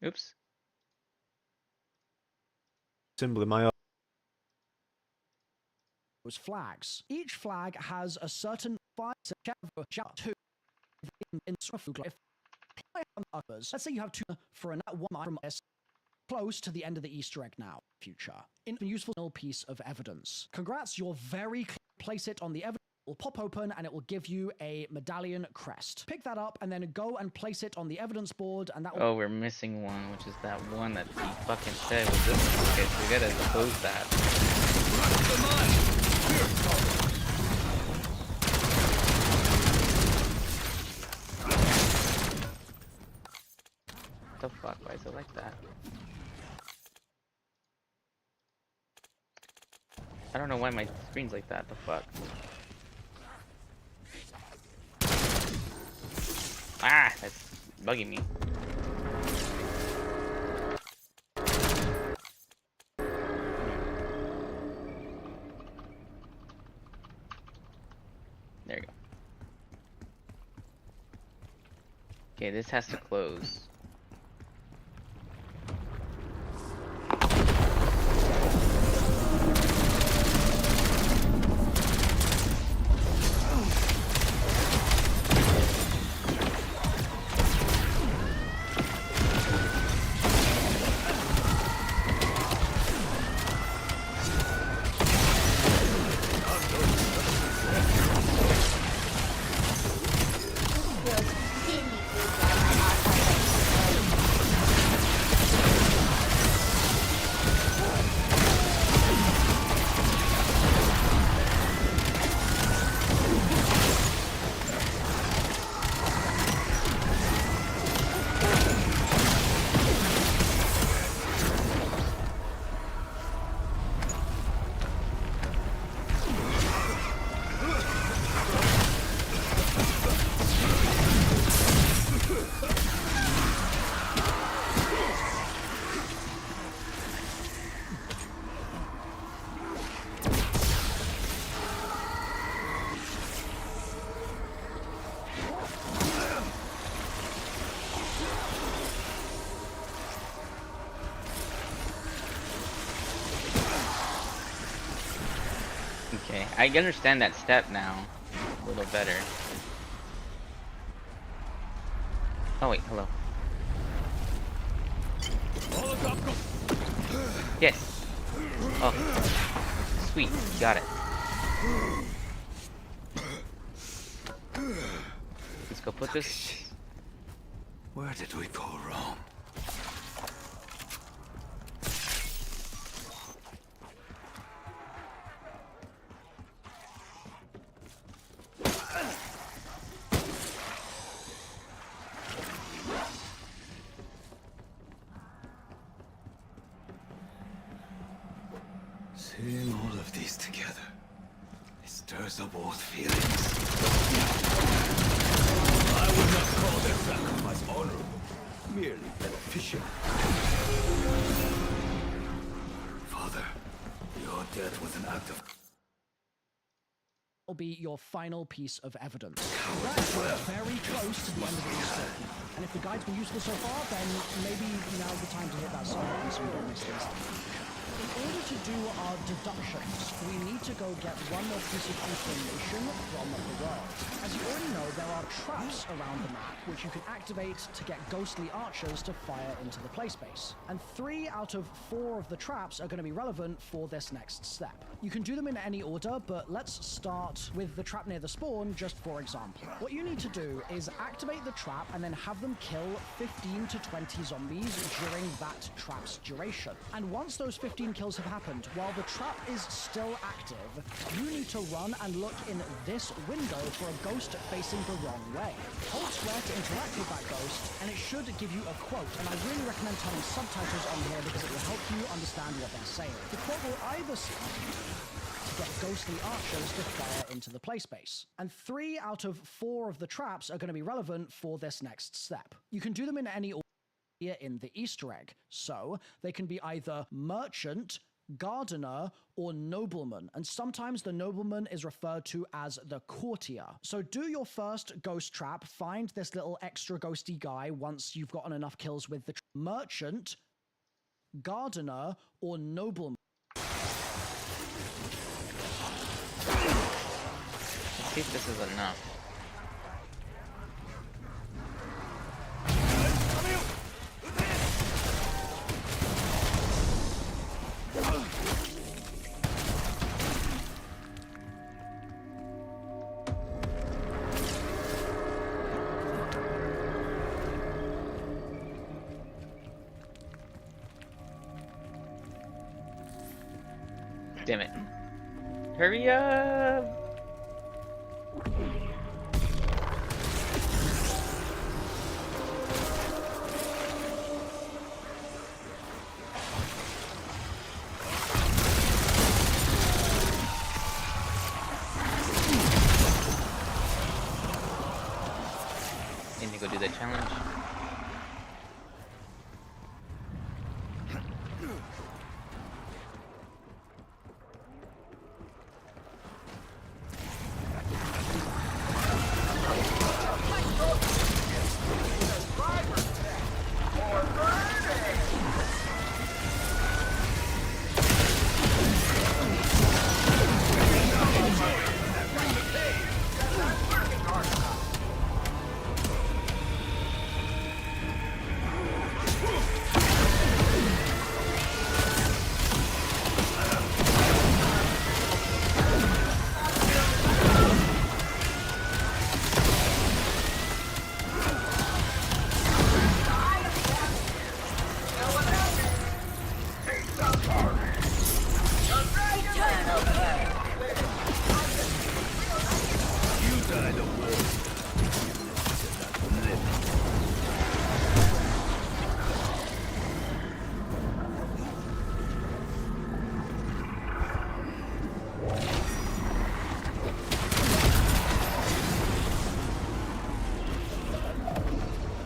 Oops. Symbol in my those flags. Each flag has a certain others. Let's say you have two for a one from S close to the end of the Easter egg now. Future. In a useful piece of evidence. Congrats, you're very close. Place it on the evidence. It will pop open and it will give you a medallion crest. Pick that up and then go and place it on the evidence board, and that will. Oh, we're missing one, which is that one that he fucking said was this one. Okay, so we gotta close that. What the fuck? Why is it like that? I don't know why my screen's like that. The fuck? Ah, that's bugging me. There you go. Okay, this has to close. Okay, I understand that step now a little better. Oh wait, hello. Yes. Oh, sweet, got it. Let's go put this. Where did we go wrong? Seeing all of these together, it stirs up old feelings. I would not call their sacrifice honorable, merely beneficial. Father, your death was an act of... Will be your final piece of evidence. Congrats, you're very close to the end of the Easter. And if the guide's been useful so far, then maybe now's the time to hit that sub button so we don't miss things. In order to do our deductions, we need to go get one more piece of information from the world. As you already know, there are traps around the map which you can activate to get ghostly archers to fire into the play space. And 3 out of 4 of the traps are going to be relevant for this next step. You can do them in any order, but let's start with the trap near the spawn, just for example. What you need to do is activate the trap and then have them kill 15 to 20 zombies during that trap's duration. And once those 15 kills have happened, while the trap is still active, you need to run and look in this window for a ghost facing the wrong way. Hold square to interact with that ghost, and it should give you a quote, and I really recommend turning subtitles on here because it will help you understand what they're saying. The quote will either say to get ghostly archers to fire into the play space. And 3 out of 4 of the traps are going to be relevant for this next step. You can do them in any order in the Easter egg. So they can be either merchant, gardener, or nobleman, and sometimes the nobleman is referred to as the courtier. So do your first ghost trap, find this little extra ghosty guy once you've gotten enough kills with the merchant, gardener, or nobleman. Let's see if this is enough. Damn it. Hurry up! Need to go do that challenge.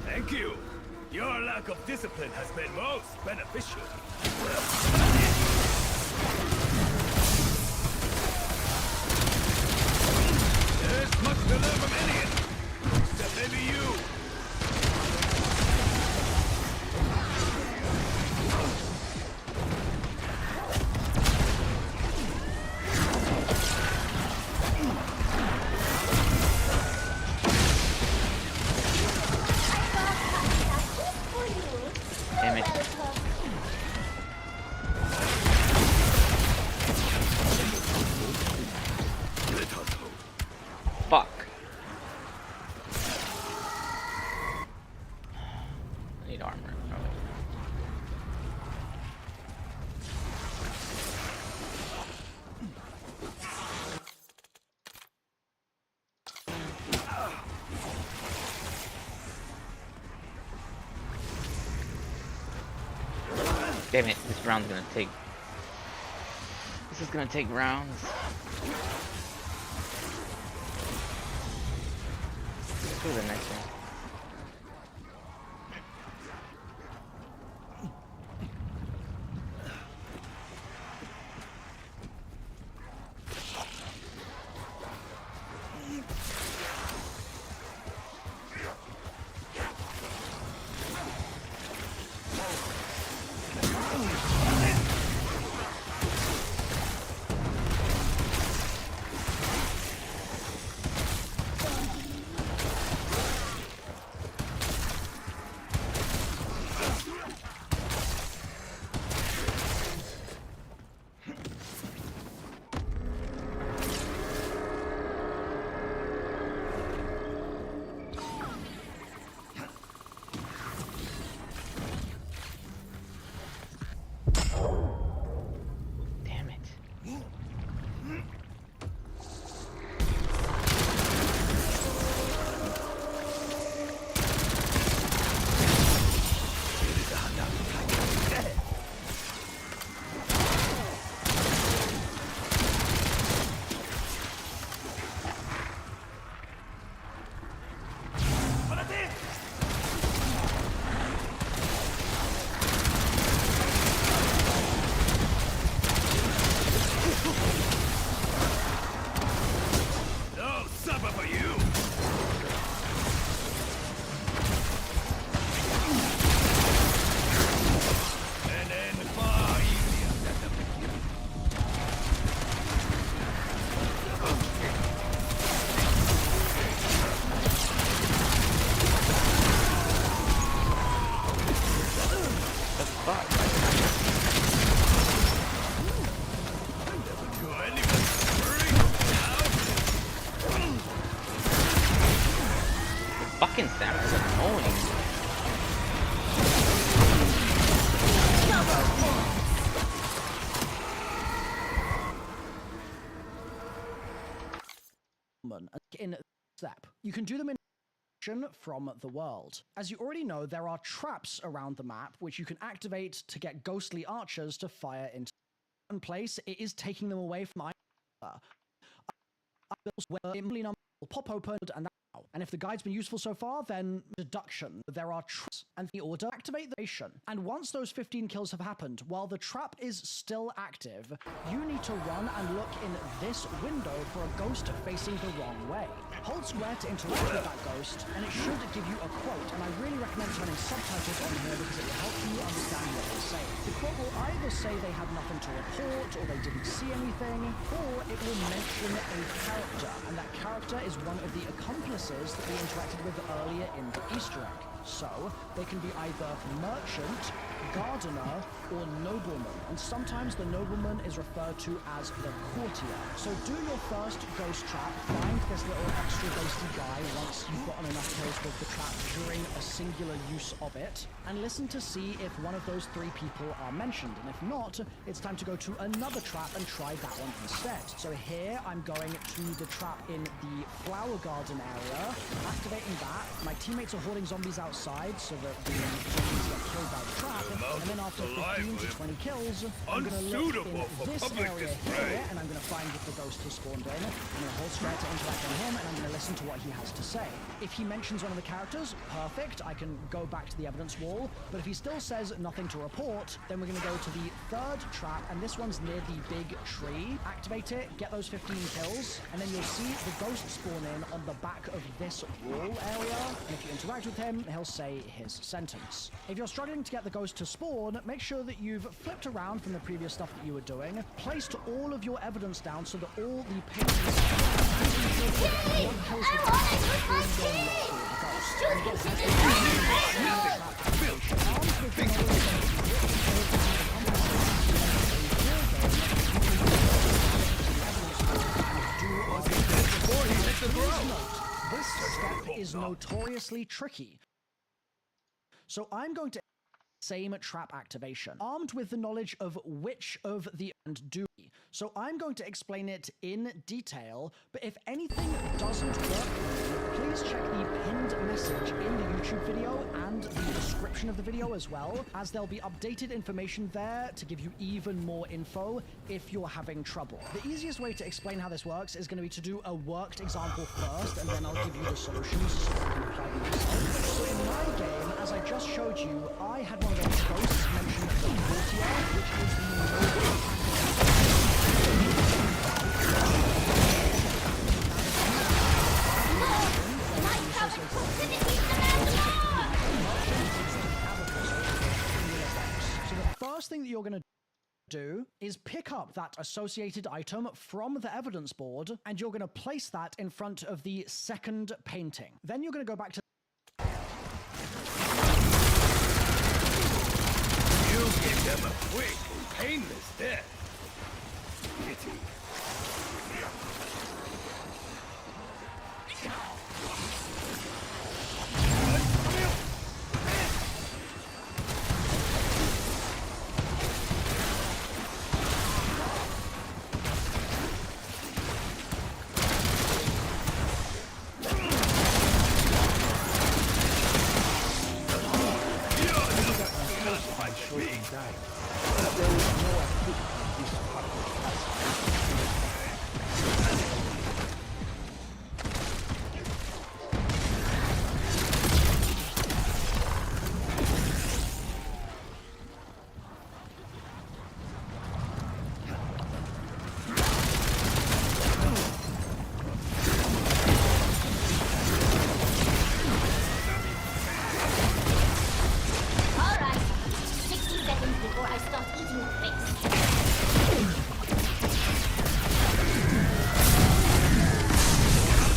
Thank you. Your lack of discipline has been most beneficial. There's much to learn from any, except maybe you. Damn it. Fuck. I need armor, probably. Damn it, this round's gonna take... This is gonna take rounds. Let's do the next one. fuck? Fucking Samus is annoying. In step, you can do them in from the world. As you already know, there are traps around the map which you can activate to get ghostly archers to fire into one place. It is taking them away from my where will pop open and if the guide's been useful so far, then deduction. There are traps and the order activate the nation. And once those 15 kills have happened, while the trap is still active, you need to run and look in this window for a ghost facing the wrong way. Hold square to interact with that ghost, and it should give you a quote, and I really recommend turning subtitles on here because it will help you understand what they say. The quote will either say they have nothing to report, or they didn't see anything, or it will mention a character, and that character is one of the accomplices that we interacted with earlier in the Easter egg. So, they can be either merchant, gardener, or nobleman, and sometimes the nobleman is referred to as the courtier. So do your first ghost trap, find this little extra ghosty guy once you've gotten enough kills with the trap during a singular use of it, and listen to see if one of those 3 people are mentioned, and if not, it's time to go to another trap and try that one instead. So here, I'm going to the trap in the flower garden area, activating that. My teammates are hoarding zombies outside so that the zombies get killed by the trap, and then after 15 to 20 kills, I'm going to look in this area here, and I'm going to find if the ghost has spawned in. I'm going to hold square to interact on him, and I'm going to listen to what he has to say. If he mentions one of the characters, perfect, I can go back to the evidence wall, but if he still says nothing to report, then we're going to go to the 3rd trap, and this one's near the big tree. Activate it, get those 15 kills, and then you'll see the ghost spawn in on the back of this wall area, and if you interact with him, he'll say his sentence. If you're struggling to get the ghost to spawn, make sure that you've flipped around from the previous stuff that you were doing, placed all of your evidence down so that all the pages This step is notoriously tricky. So I'm going to same trap activation, armed with the knowledge of which of the and do. So I'm going to explain it in detail, but if anything doesn't work, please check the pinned message in the YouTube video and the description of the video as well, as there'll be updated information there to give you even more info if you're having trouble. The easiest way to explain how this works is going to be to do a worked example first, and then I'll give you the solutions so you can apply them yourself. So in my game, as I just showed you, I had one of those ghosts mentioned the courtier, which is the noble. So the first thing that you're going to do is pick up that associated item from the evidence board, and you're going to place that in front of the 2nd painting. Then you're going to go back to You give them a quick, painless death. Pity.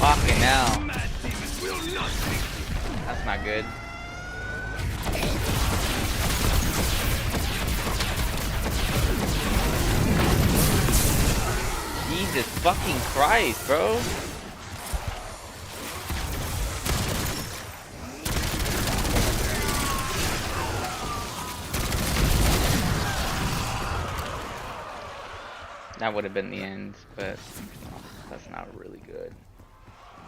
Fucking hell. That's not good. fucking Christ, bro. That would have been the end, but that's not really good.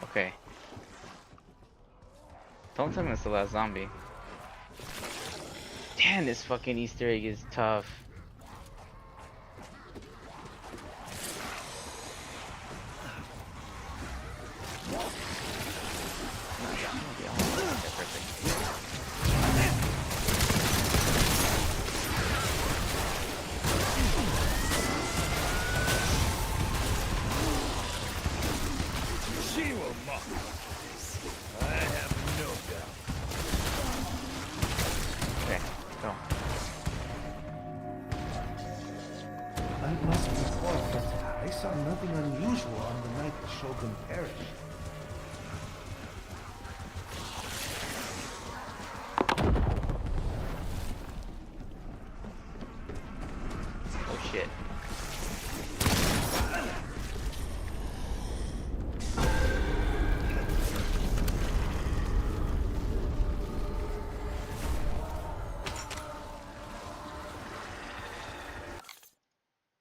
Okay. Don't tell me it's the last zombie. Damn, this fucking Easter egg is tough. She will mock. I have no doubt. Okay, go. I must report that I saw nothing unusual on the night the Shogun perished. Oh shit.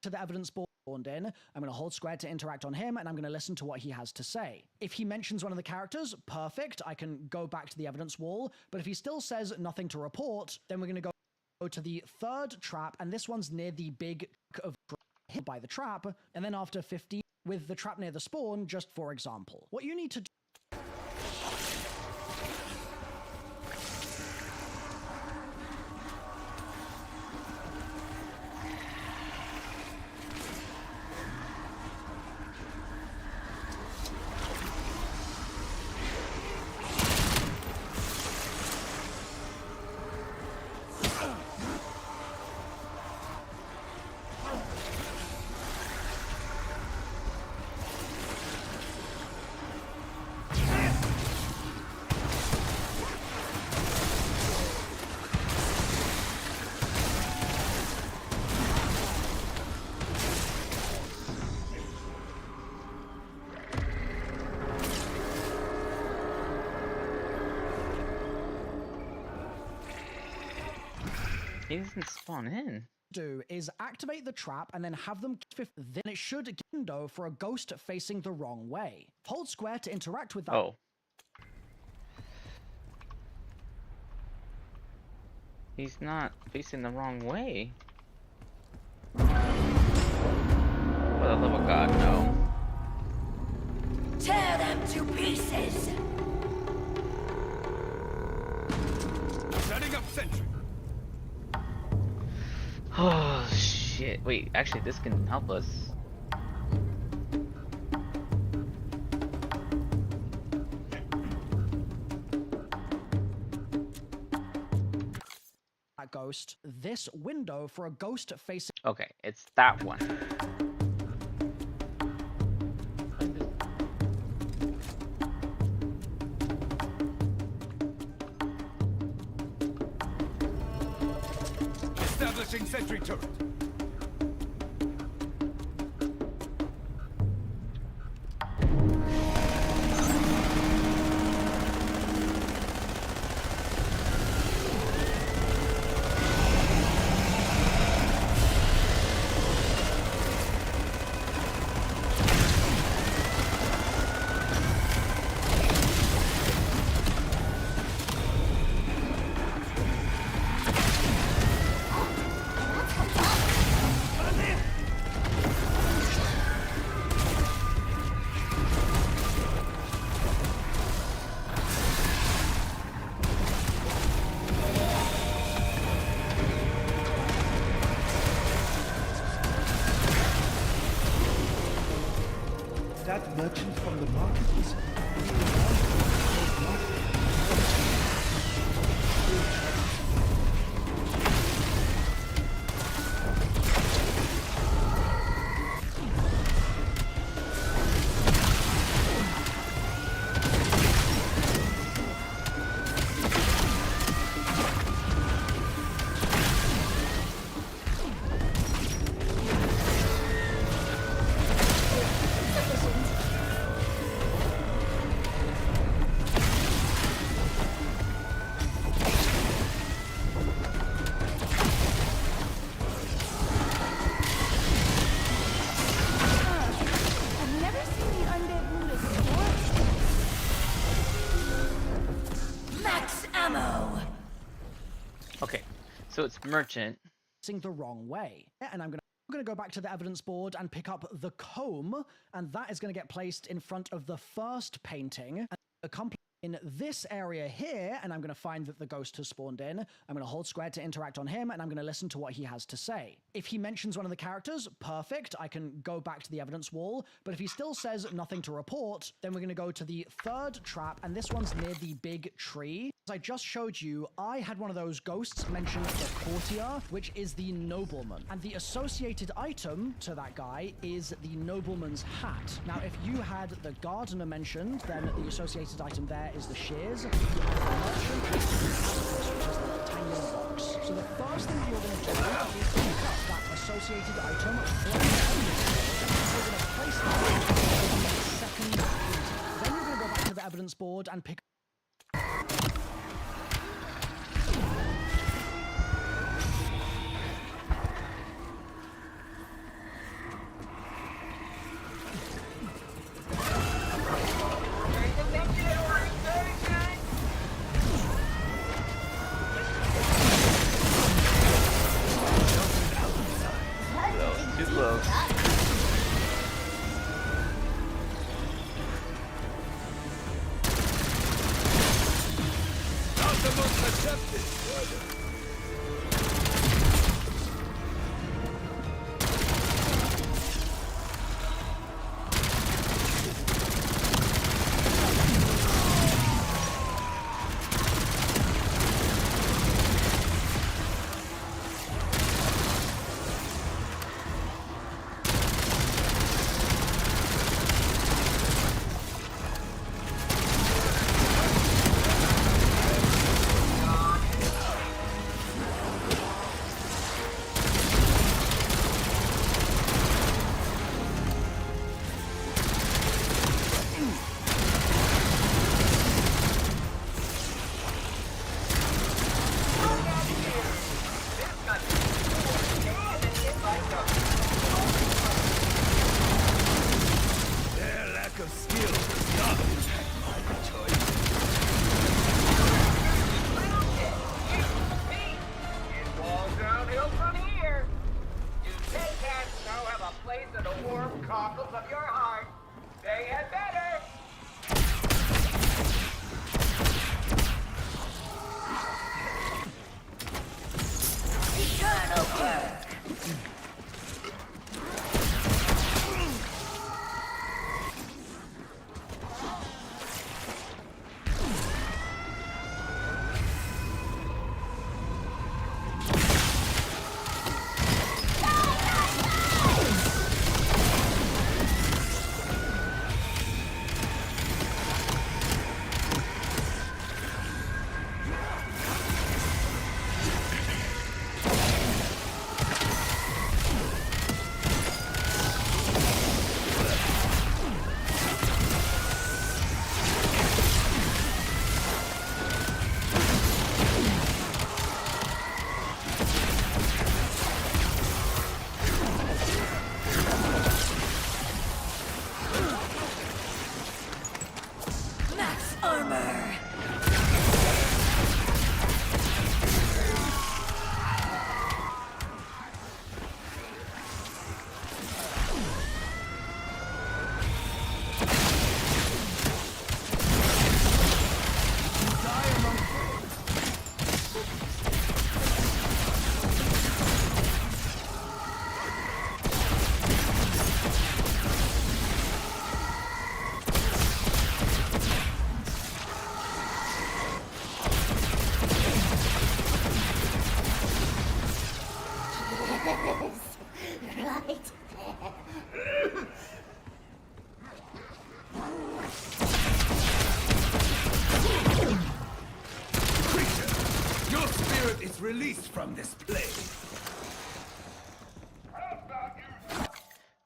To the evidence board in. I'm going to hold square to interact on him, and I'm going to listen to what he has to say. If he mentions one of the characters, perfect. I can go back to the evidence wall. But if he still says nothing to report, then we're going to go to the third trap, and this one's near the big of hit by the trap. And then after 50, with the trap near the spawn, just for example. What you need to do He doesn't spawn in. is activate the trap and then have them then it should get a window for a ghost facing the wrong way. Hold square to interact with that. Oh. He's not facing the wrong way. For the love of God, no. Tear them to pieces! Setting up sentry. Oh shit. Wait, actually this can help us. That ghost. This window for a ghost facing. Okay, it's that one. Establishing sentry turret. That merchant from the market is Okay, so it's merchant. The wrong way. And I'm going to go back to the evidence board and pick up the comb, and that is going to get placed in front of the first painting. And accomplished in this area here, and I'm going to find that the ghost has spawned in. I'm going to hold square to interact on him, and I'm going to listen to what he has to say. If he mentions one of the characters, perfect, I can go back to the evidence wall. But if he still says nothing to report, then we're going to go to the third trap, and this one's near the big tree. As I just showed you, I had one of those ghosts mention the courtier, which is the nobleman. And the associated item to that guy is the nobleman's hat. Now, if you had the gardener mentioned, then the associated item there is the shears. If you have the merchant, it's the octopus, which is the rectangular box. So the first thing that you're going to do is pick up that associated item from the evidence board, and we're going to place that on the second painting. Then you're going to go back to the evidence board and pick Too close. Not the most accepted. Released from this place.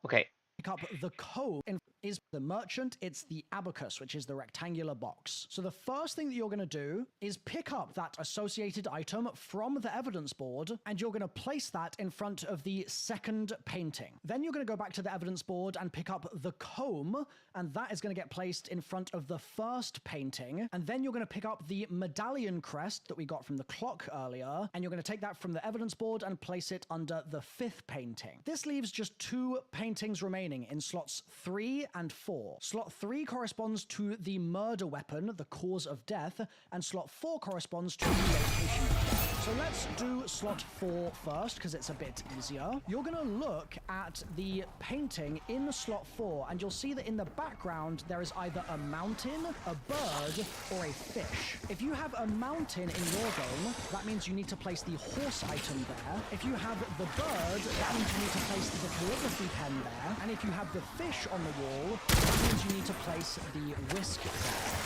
Okay. Pick up the code. is the merchant. It's the abacus, which is the rectangular box. So the first thing that you're going to do is pick up that associated item from the evidence board, and you're going to place that in front of the second painting. Then you're going to go back to the evidence board and pick up the comb, and that is going to get placed in front of the first painting. And then you're going to pick up the medallion crest that we got from the clock earlier, and you're going to take that from the evidence board and place it under the fifth painting. This leaves just 2 paintings remaining in slots 3 and 4. Slot 3 corresponds to the murder weapon, the cause of death, and slot 4 corresponds to the location of death. So let's do slot 4 first, because it's a bit easier. You're going to look at the painting in slot 4, and you'll see that in the background there is either a mountain, a bird, or a fish. If you have a mountain in your game, that means you need to place the horse item there. If you have the bird, that means you need to place the calligraphy pen there. And if you have the fish on the wall, that means you need to place the whisk there.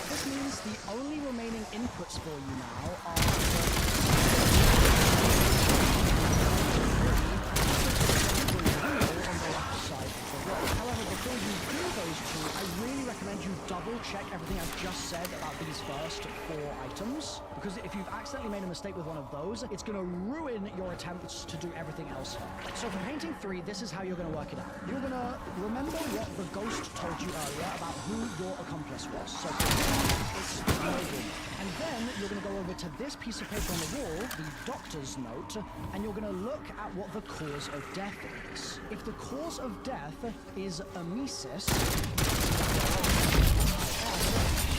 This means the only remaining inputs for you now are However, before you do those 2, I really recommend you double check everything I've just said about these first 4 items, because if you've accidentally made a mistake with one of those, it's going to ruin your attempts to do everything else here. So for painting 3, this is how you're going to work it out. You're going to remember what the ghost told you earlier about who your accomplice was. So it's Logan. And then you're going to go over to this piece of paper on the wall, the doctor's note, and you're going to look at what the cause of death is. If the cause of death is emesis,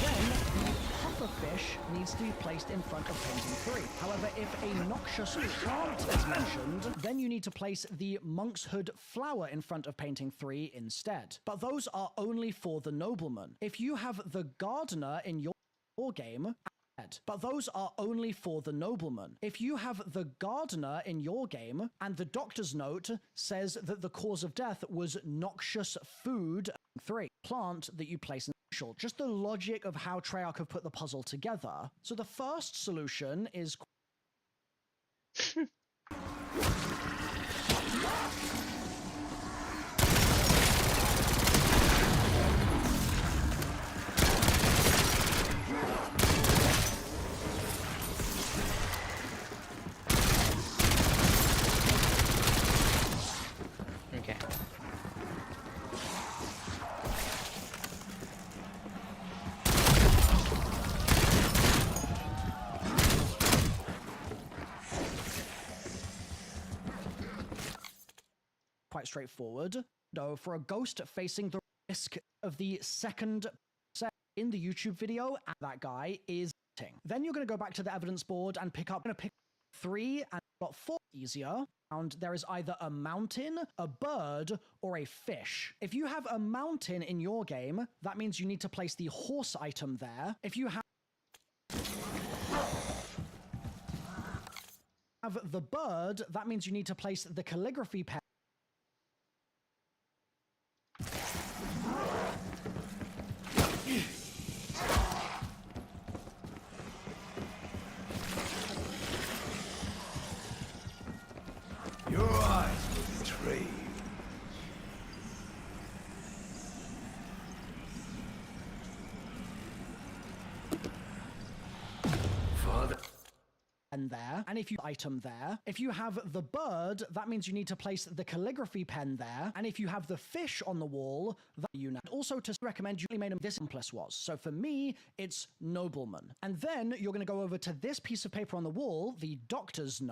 then the pufferfish needs to be placed in front of painting 3. However, if a noxious plant is mentioned, then you need to place the monk's hood flower in front of painting 3 instead. But those are only for the nobleman. If you have the gardener in your game, but those are only for the nobleman. If you have the gardener in your game, and the doctor's note says that the cause of death was noxious food, 3, plant that you place in the just the logic of how Treyarch have put the puzzle together. So the first solution is Okay. quite straightforward. No, for a ghost facing the risk of the second set in the YouTube video, and that guy is hitting. Then you're going to go back to the evidence board and pick 3 and slot 4 easier. And there is either a mountain, a bird, or a fish. If you have a mountain in your game, that means you need to place the horse item there. If you have the bird, that means you need to place the calligraphy pen. Your eyes will betray you. Father. And there, and if you item there, if you have the bird, that means you need to place the calligraphy pen there, and if you have the fish on the wall, that you know. Also to recommend you made this accomplice was. So for me, it's nobleman. And then you're going to go over to this piece of paper on the wall, the doctor's note.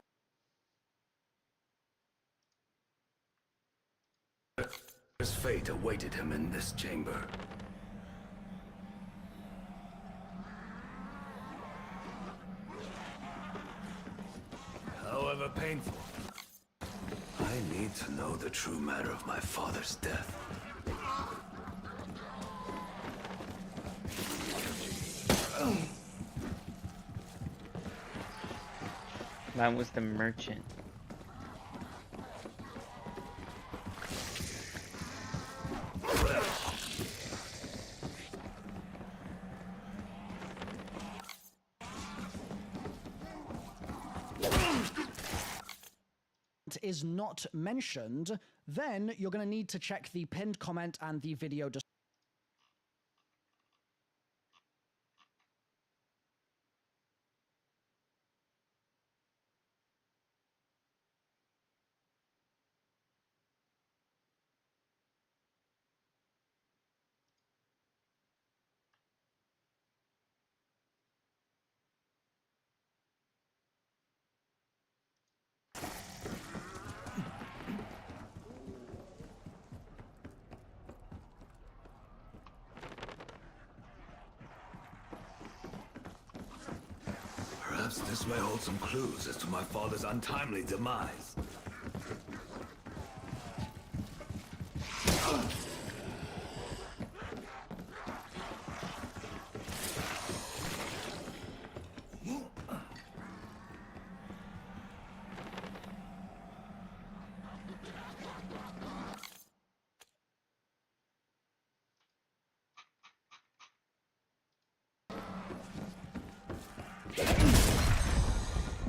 His fate awaited him in this chamber. However painful, I need to know the true matter of my father's death. That was the merchant. Is not mentioned, then you're going to need to check the pinned comment and the video description. may hold some clues as to my father's untimely demise.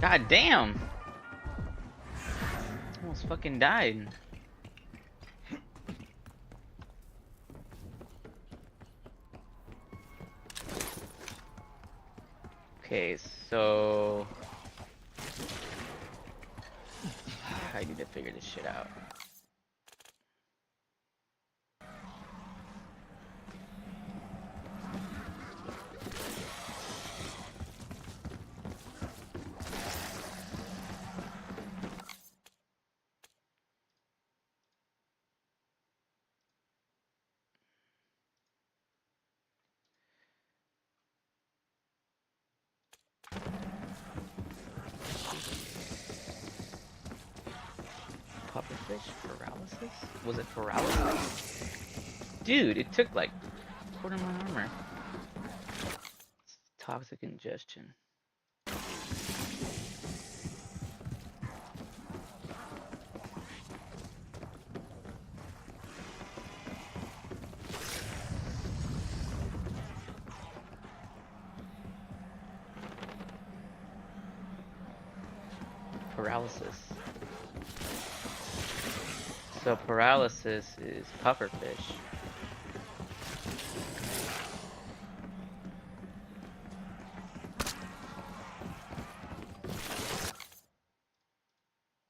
God damn! Almost fucking died. Okay, so I need to figure this shit out. Pufferfish paralysis? Was it paralysis? Dude, it took like a quarter of my armor. It's toxic ingestion. Paralysis. So paralysis is pufferfish.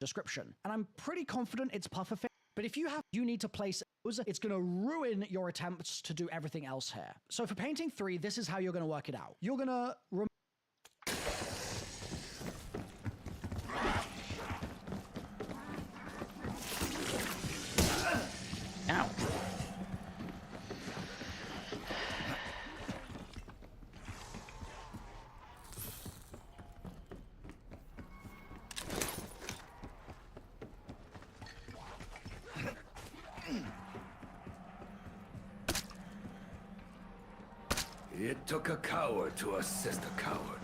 Description. And I'm pretty confident it's pufferfish. But if you need to place those, it's going to ruin your attempts to do everything else here. So for painting 3, this is how you're going to work it out. You're going to Ow. It took a coward to assist a coward.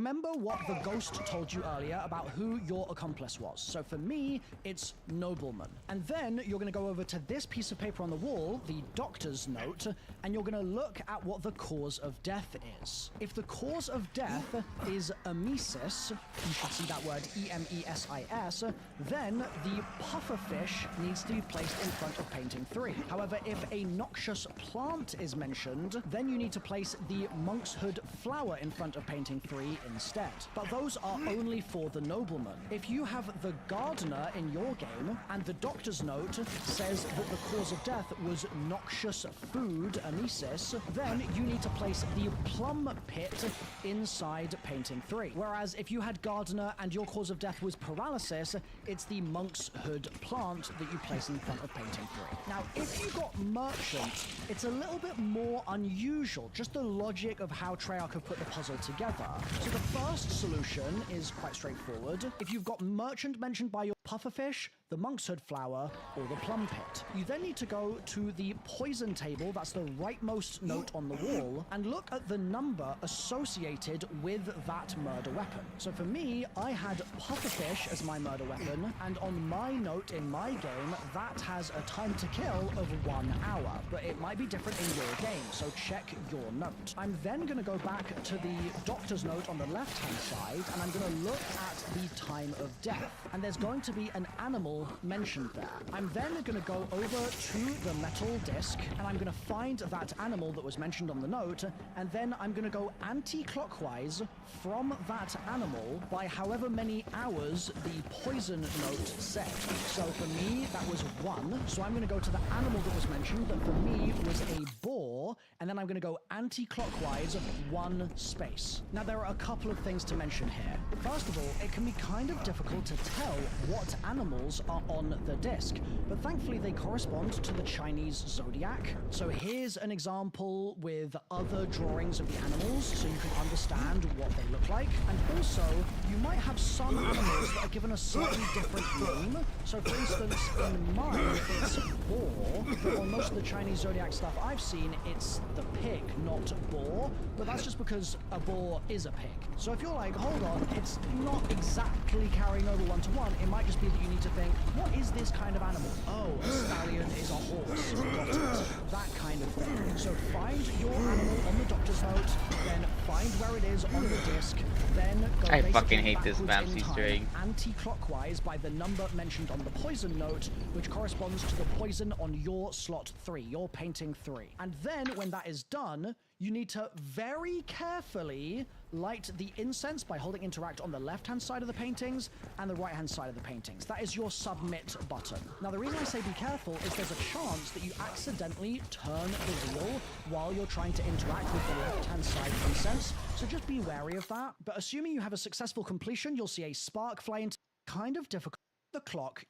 remember what the ghost told you earlier about who your accomplice was. So for me, it's nobleman. And then you're going to go over to this piece of paper on the wall, the doctor's note, and you're going to look at what the cause of death is. If the cause of death is emesis, you should see that word E-M-E-S-I-S, then the pufferfish needs to be placed in front of painting 3. However, if a noxious plant is mentioned, then you need to place the monk's hood flower in front of painting 3 instead. But those are only for the nobleman. If you have the gardener in your game, and the doctor's note says that the cause of death was noxious food, emesis, then you need to place the plum pit inside painting 3. Whereas if you had gardener and your cause of death was paralysis, it's the monk's hood plant that you place in front of painting 3. Now, if you got merchant, it's a little bit more unusual, just the logic of how Treyarch have put the puzzle together. So the first solution is quite straightforward. If you've got merchant mentioned by your pufferfish, the monk's hood flower, or the plum pit. You then need to go to the poison table, that's the rightmost note on the wall, and look at the number associated with that murder weapon. So for me, I had pufferfish as my murder weapon, and on my note in my game, that has a time to kill of 1 hour. But it might be different in your game, so check your note. I'm then going to go back to the doctor's note on the left-hand side, and I'm going to look at the time of death. And there's going to be an animal mentioned there. I'm then going to go over to the metal disc, and I'm going to find that animal that was mentioned on the note, and then I'm going to go anti-clockwise from that animal by however many hours the poison note said. So for me, that was 1. So I'm going to go to the animal that was mentioned, that for me was a boar, 4, and then I'm going to go anti-clockwise 1 space. Now, there are a couple of things to mention here. First of all, it can be kind of difficult to tell what animals are on the disc, but thankfully they correspond to the Chinese zodiac. So here's an example with other drawings of the animals, so you can understand what they look like. And also, you might have some animals that are given a slightly different name. So for instance, in mine, it's boar, but on most of the Chinese zodiac stuff I've seen, it's the pig, not boar. But that's just because a boar is a pig. So if you're like, hold on, it's not exactly carrying over 1-to-1, it might just be that you need to think, what is this kind of animal? Oh, a stallion is a horse. Got it. That kind of thing. So find your animal on the doctor's note, then find where it is on the disc, then go I fucking hate this backwards in Bamsi time, string. anti-clockwise by the number mentioned on the poison note, which corresponds to the poison on your slot 3, your painting 3. And then when that is done, you need to very carefully light the incense by holding interact on the left-hand side of the paintings and the right-hand side of the paintings. That is your submit button. Now, the reason I say be careful is there's a chance that you accidentally turn the wheel while you're trying to interact with the left-hand side incense, so just be wary of that. But assuming you have a successful completion, you'll see a spark fly into kind of difficult. The clock.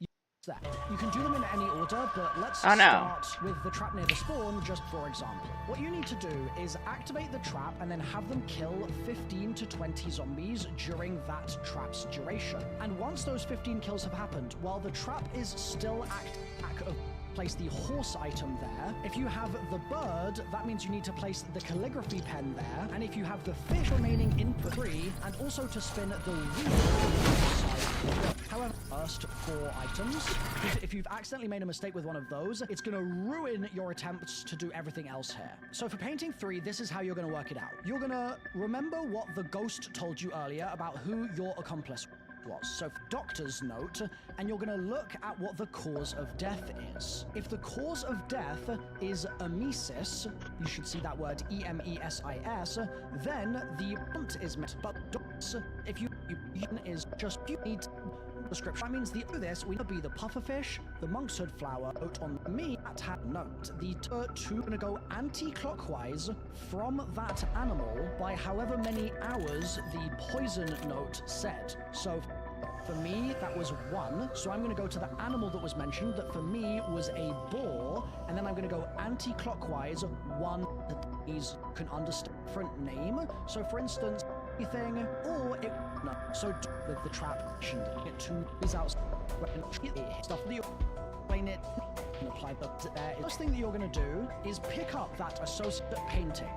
There. You can do them in any order, but let's start with the trap near the spawn, just for example. What you need to do is activate the trap and then have them kill 15 to 20 zombies during that trap's duration. And once those 15 kills have happened, while the trap is still active, place the horse item there. If you have the bird, that means you need to place the calligraphy pen there. And if you have the fish remaining input 3, and also to spin the wheel. However, first 4 items. If you've accidentally made a mistake with one of those, it's going to ruin your attempts to do everything else here. So for painting 3, this is how you're going to work it out. You're going to remember what the ghost told you earlier about who your accomplice was. So doctor's note, and you're going to look at what the cause of death is. If the cause of death is emesis, you should see that word E-M-E-S-I-S, then the prompt is met. But if you is just you need description. That means the this we be the pufferfish, the monk's hood flower, note on me at hand note. The two gonna go anti-clockwise from that animal by however many hours the poison note said. So for me, that was 1. So I'm going to go to the animal that was mentioned, that for me was a boar, and then I'm going to go anti-clockwise 1. These can understand different name. So for instance, anything, or it no. So with the trap, get 2 is out stuff that you explain it and apply the there. The first thing that you're going to do is pick up that associate painting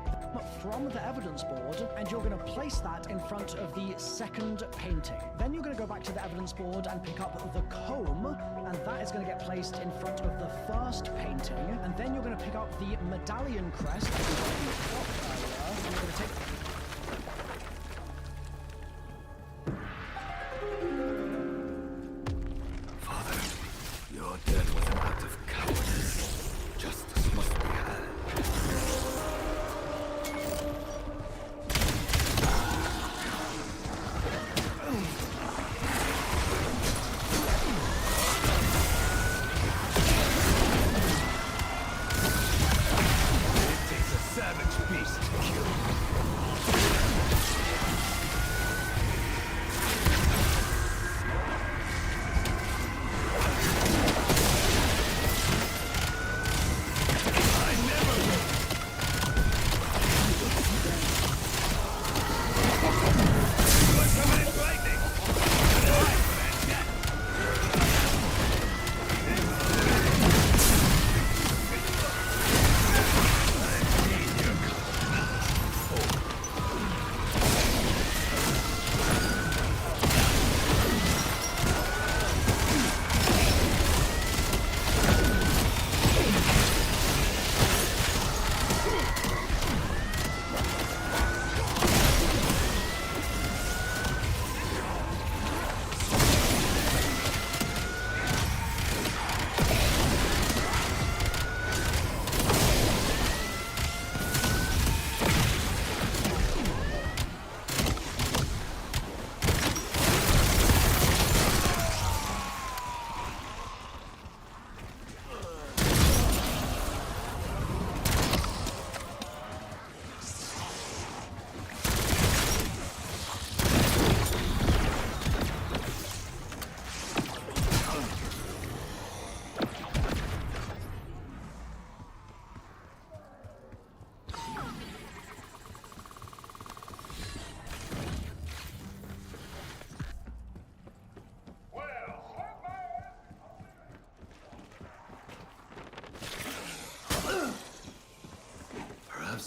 from the evidence board, and you're going to place that in front of the second painting. Then you're going to go back to the evidence board and pick up the comb, and that is going to get placed in front of the first painting. And then you're going to pick up the medallion crest that we dropped earlier, and you're going to take Your death was an act of cowardice. Justice must be had. It takes a savage beast to kill.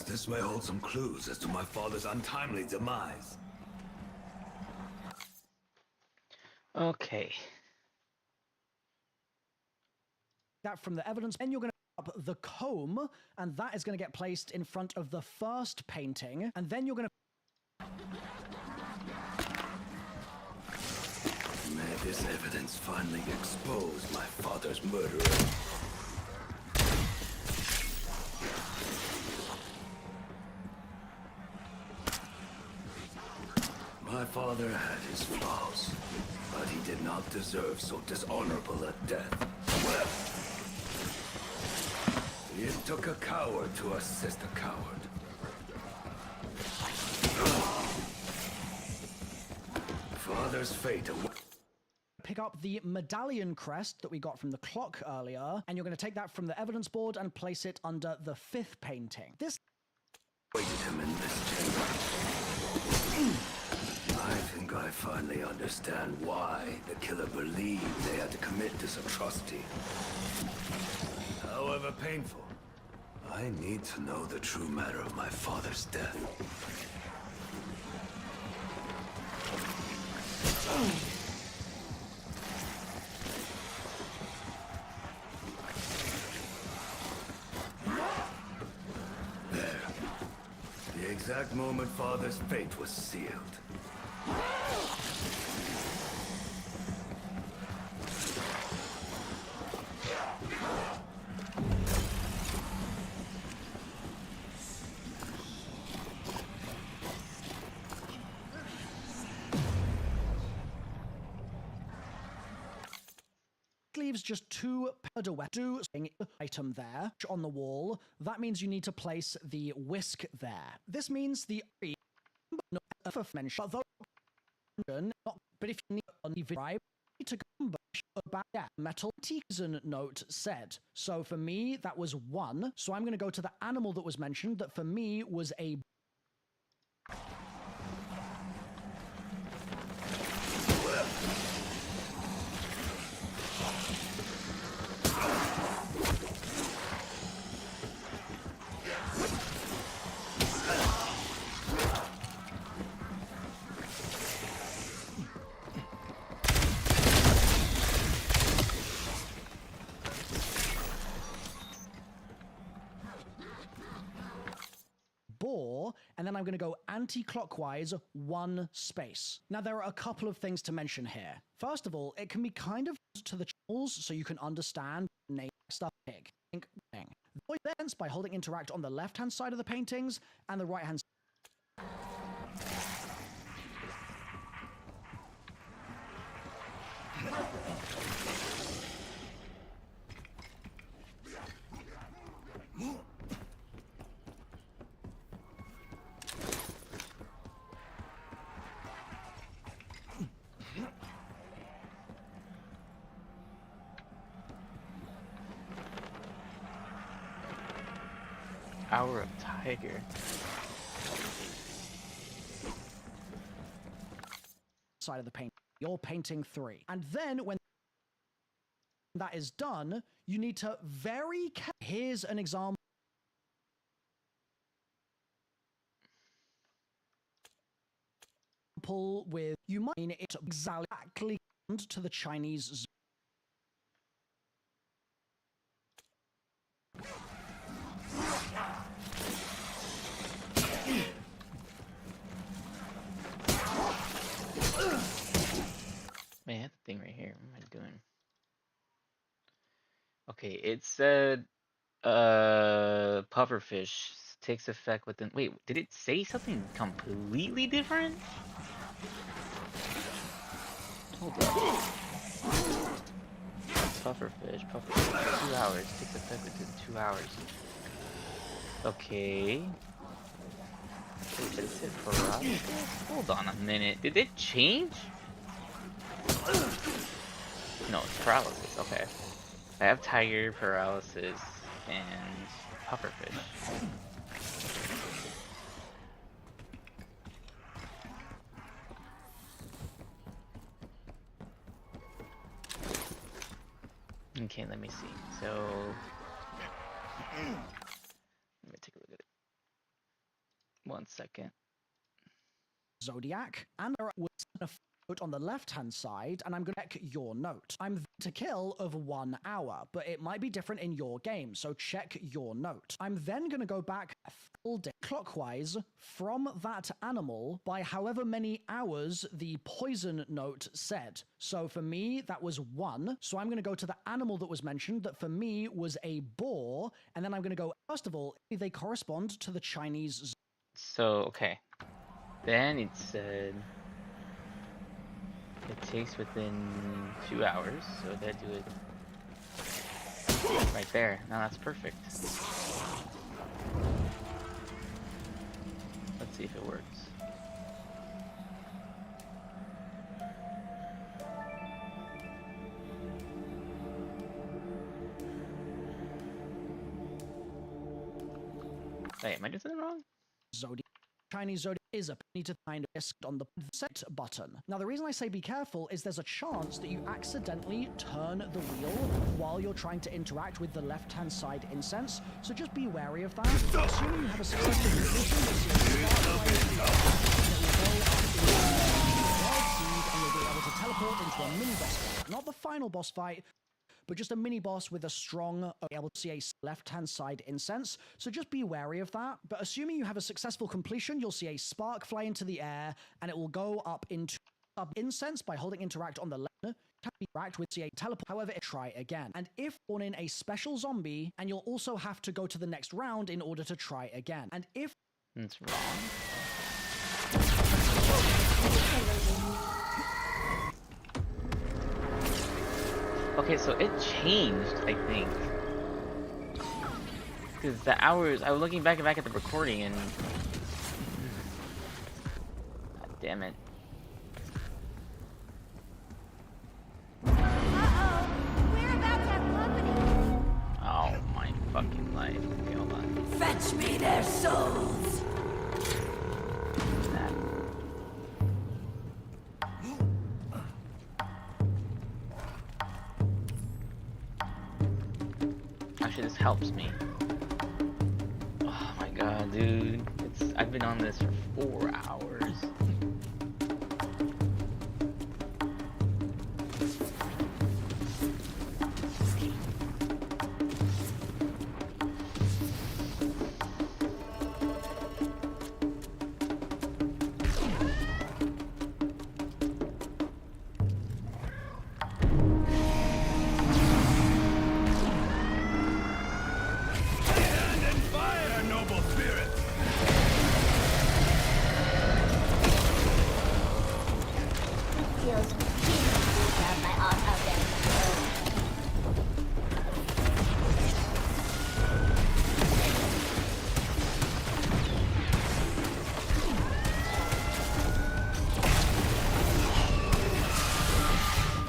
this may hold some clues as to my father's untimely demise. Okay. That from the evidence, then you're going to up the comb, and that is going to get placed in front of the first painting, and then you're going to May this evidence finally expose my father's murderer. My father had his flaws, but he did not deserve so dishonorable a death. It took a coward to assist a coward. Father's fate pick up the medallion crest that we got from the clock earlier, and you're going to take that from the evidence board and place it under the fifth painting. This waited him in this chamber. I think I finally understand why the killer believed they had to commit this atrocity. However painful, I need to know the true matter of my father's death. There. The exact moment father's fate was sealed. leaves just two item there on the wall. That means you need to place the whisk there. This means the but if you need a bribe to go about metal Teason note said. So for me, that was 1. So I'm going to go to the animal that was mentioned that for me was a boar, and then I'm going to go anti-clockwise 1 space. Now, there are a couple of things to mention here. First of all, it can be kind of to the channels so you can understand name stuff big. Voice sense by holding interact on the left-hand side of the paintings and the right-hand side. Hour of Tiger. Side of the paint. You're painting 3. And then when that is done, you need to very here's an example with you might mean it exactly to the Chinese. Man, that thing right here. What am I doing? Okay, it said pufferfish takes effect within. Wait, did it say something completely different? Hold on. Pufferfish, 2 hours. Takes effect within 2 hours. Okay. Wait, but it said paralysis? Hold on a minute. Did it change? No, it's paralysis. Okay. I have tiger, paralysis, and pufferfish. Okay, let me see. So, let me take a look at it. 1 second. Zodiac, and there was a note on the left-hand side, and I'm going to check your note. I'm to kill of 1 hour, but it might be different in your game, so check your note. I'm then going to go back full day clockwise from that animal by however many hours the poison note said. So for me, that was 1. So I'm going to go to the animal that was mentioned, that for me was a boar, and then I'm going to go, first of all, they correspond to the Chinese. So, okay. Then it said it takes within 2 hours, so they do it right there. Now that's perfect. Let's see if it works. Wait, am I doing something wrong? Zodiac. Chinese Zodiac is a need to find a disc on the set button. Now, the reason I say be careful is there's a chance that you accidentally turn the wheel while you're trying to interact with the left-hand side incense, so just be wary of that. Assuming you have a successful completion, you'll be able to teleport into a mini-boss fight. Not the final boss fight, but just a mini-boss with a strong, able to see a left-hand side incense, so just be wary of that. But assuming you have a successful completion, you'll see a spark fly into the air, and it will go up into incense by holding interact on the left. Can be interact with a teleport, however, try again. And if spawn in a special zombie, and you'll also have to go to the next round in order to try again. And if... It's wrong. Okay, so it changed, I think. Because the hours, I was looking back at the recording and... God damn it. Uh-oh, we're about to have company. Oh my fucking life. Okay, hold on. Fetch me their souls! That. Actually, this helps me. Oh my god, dude. I've been on this for 4 hours.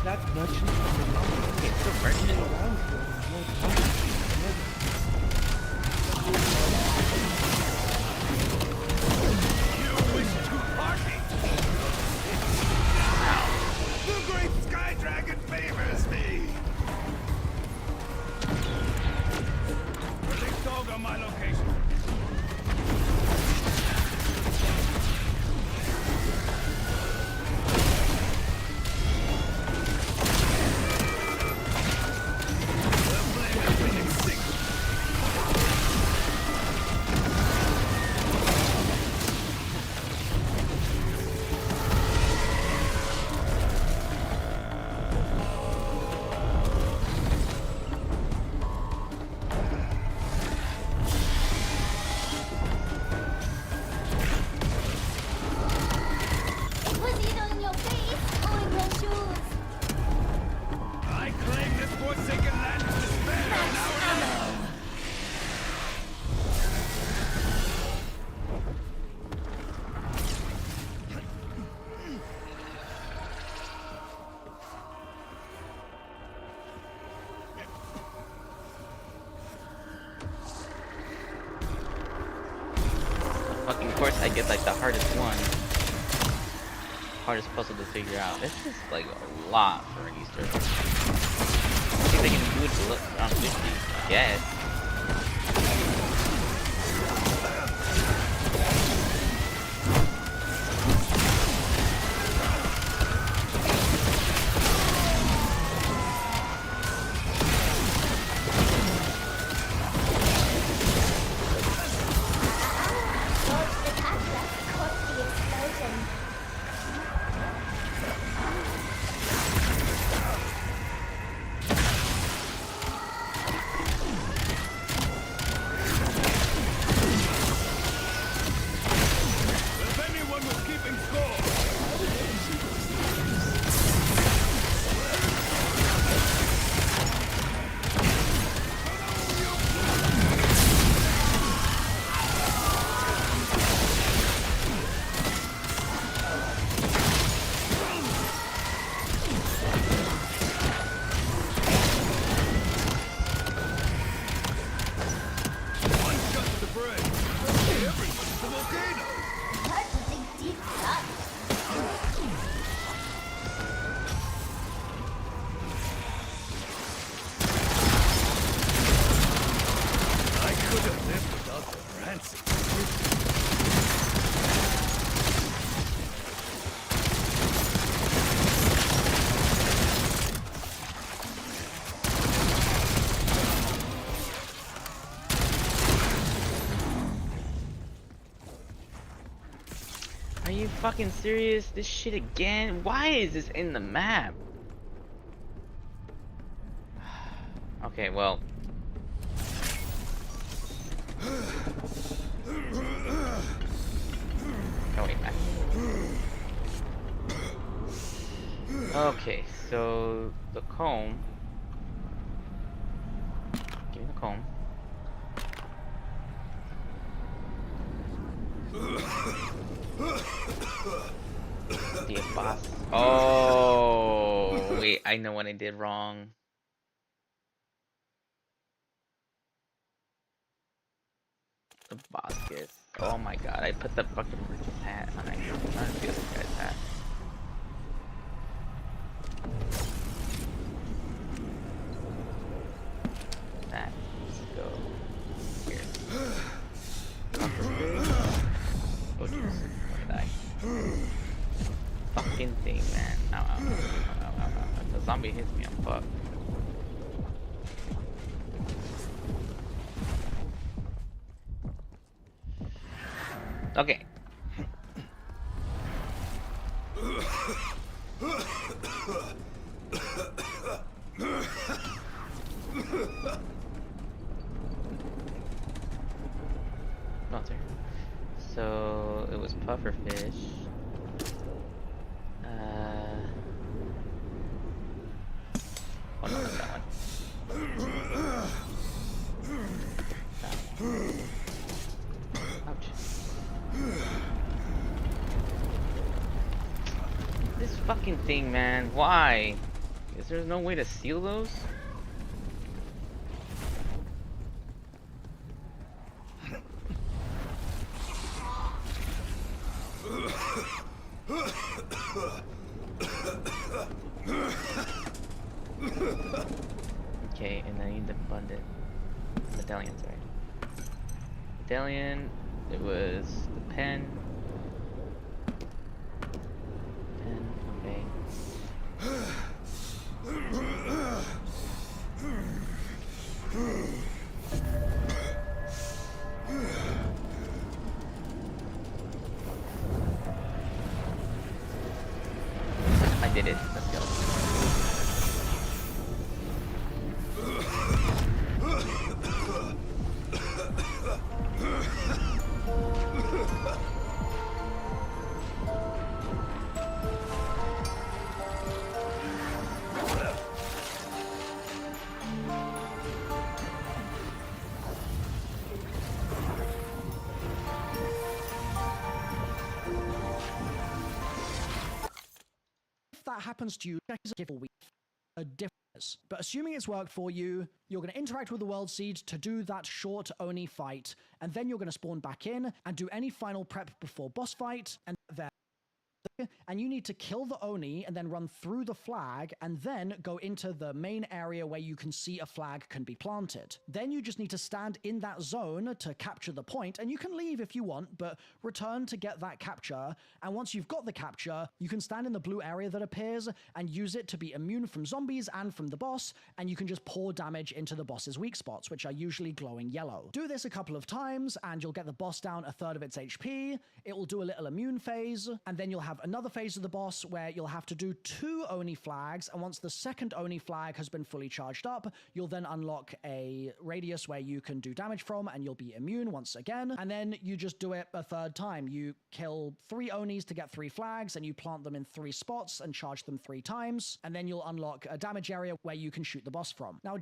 That merchant from the mountain. It's the merchant. Around here is more pumpkin. You wish to party? The great sky dragon favors me. Release dog on my location. It was either in your face or in your shoes. I claim this forsaken land to despair now. Fucking course I get like the hardest one. Hardest puzzle to figure out. This is like a lot for an Easter. I think they can do it around 50, I guess. fucking serious? This shit again? Why is this in the map? Okay, well. Oh, wait, back. Okay, so the comb. Give me the comb. The boss. Oh, wait, I know what I did wrong. The basket. Oh my god, I put the fucking merchant's hat on. I'm trying to steal this guy's hat. That needs to go here. Go to the die. Fucking thing, man. Ow, ow, ow, ow, ow, ow, ow. If the zombie hits me, I'm fucked. Okay. Filter. So it was pufferfish. Oh no, not that one. That one. Ouch. This fucking thing, man. Why? Is there no way to seal those? Okay, and I need the abundant medallion, sorry. Medallion, it was the pen. Pen, okay. I did it, let's go. If that happens to you, check is a giveaway. A difference. But assuming it's worked for you, you're going to interact with the World Seed to do that short Oni fight, and then you're going to spawn back in and do any final prep before boss fight, and then and you need to kill the Oni and then run through the flag and then go into the main area where you can see a flag can be planted. Then you just need to stand in that zone to capture the point, and you can leave if you want, but return to get that capture. And once you've got the capture, you can stand in the blue area that appears and use it to be immune from zombies and from the boss, and you can just pour damage into the boss's weak spots, which are usually glowing yellow. Do this a couple of times and you'll get the boss down a third of its HP. It will do a little immune phase, and then you'll have another phase of the boss where you'll have to do 2 Oni flags, and once the second Oni flag has been fully charged up, you'll then unlock a radius where you can do damage from, and you'll be immune once again, and then you just do it a third time. You kill 3 Onis to get 3 flags, and you plant them in 3 spots and charge them 3 times, and then you'll unlock a damage area where you can shoot the boss from. Now,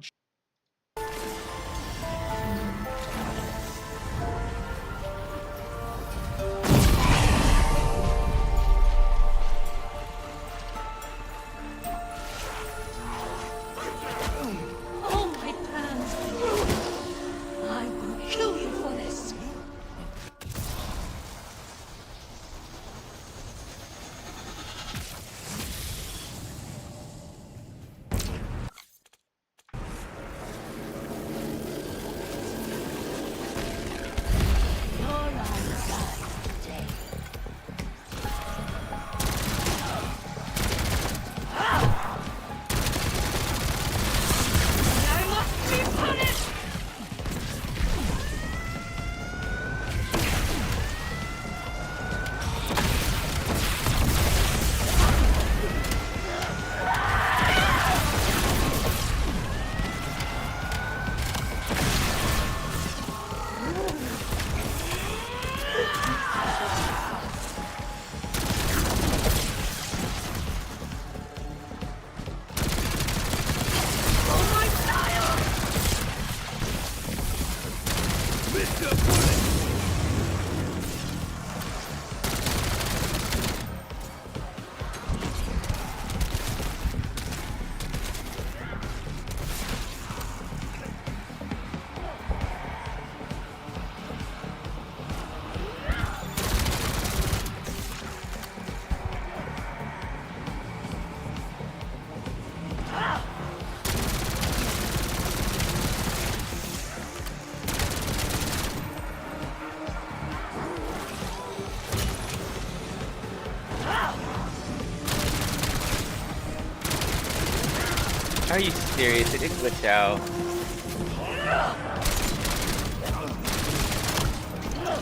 Oh, my plans! I will kill you for this! Are you serious? It didn't glitch out.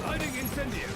Lighting incendiary.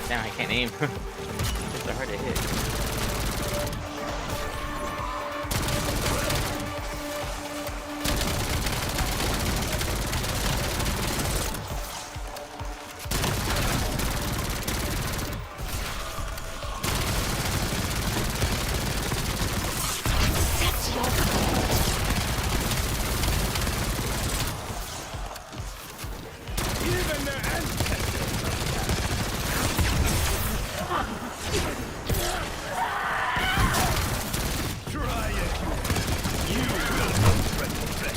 Now I can't aim. It's so hard to hit. Even their ancestors. Try it. You will not regret it.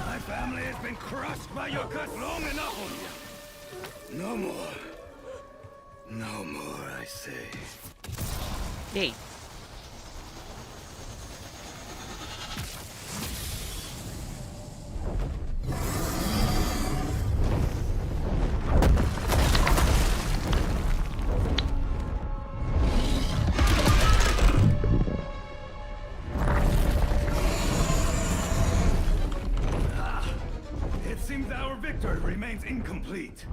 My family has been crushed by your guts long enough. No more. No more, I say. Hey. It seems our victory remains incomplete.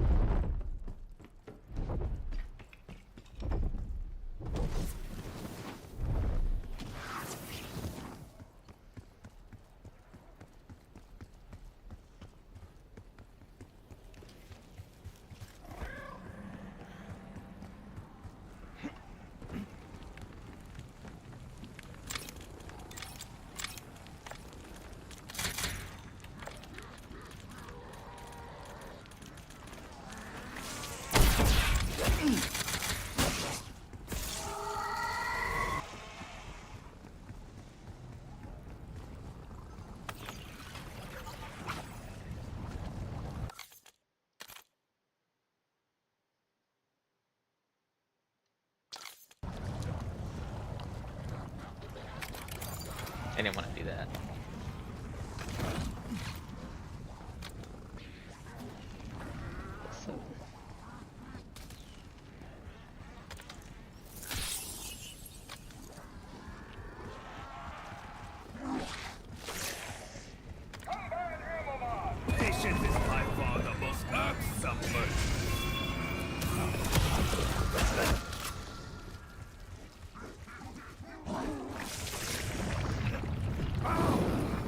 I didn't want to do that. So. Patience is by far the most irksome virtue.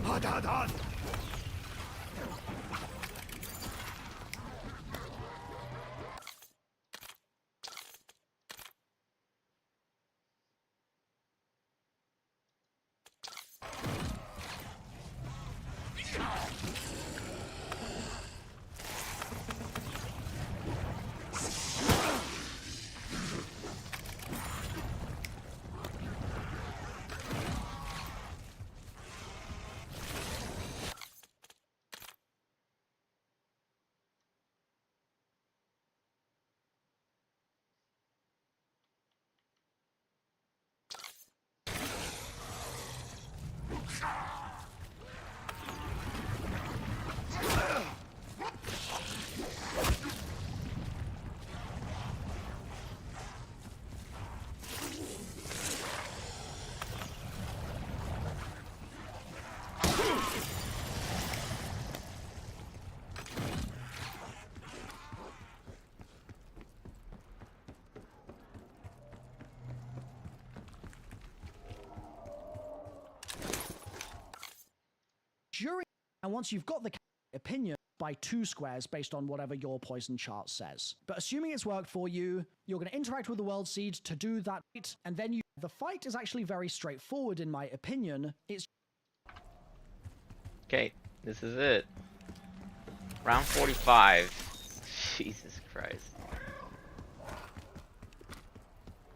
Hot, hot, hot! During, and once you've got the opinion by 2 squares based on whatever your poison chart says. But assuming it's worked for you, you're going to interact with the world seed to do that, and then the fight is actually very straightforward in my opinion. It's Okay, this is it. Round 45. Jesus Christ.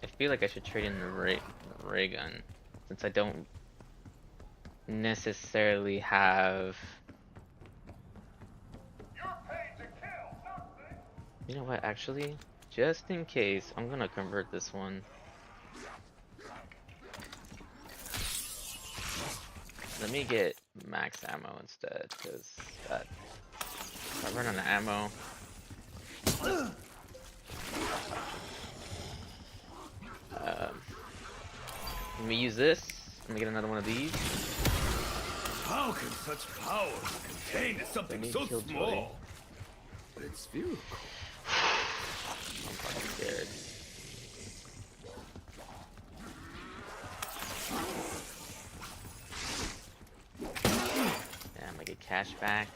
I feel like I should trade in the ray gun, since I don't necessarily have... You know what, actually, just in case, I'm gonna convert this one. Let me get max ammo instead, because if I run out of ammo... let me use this. Let me get another one of these. How can such power be contained in something so small? But it's beautiful. I'm fucking scared. Yeah, I'm gonna get cash back.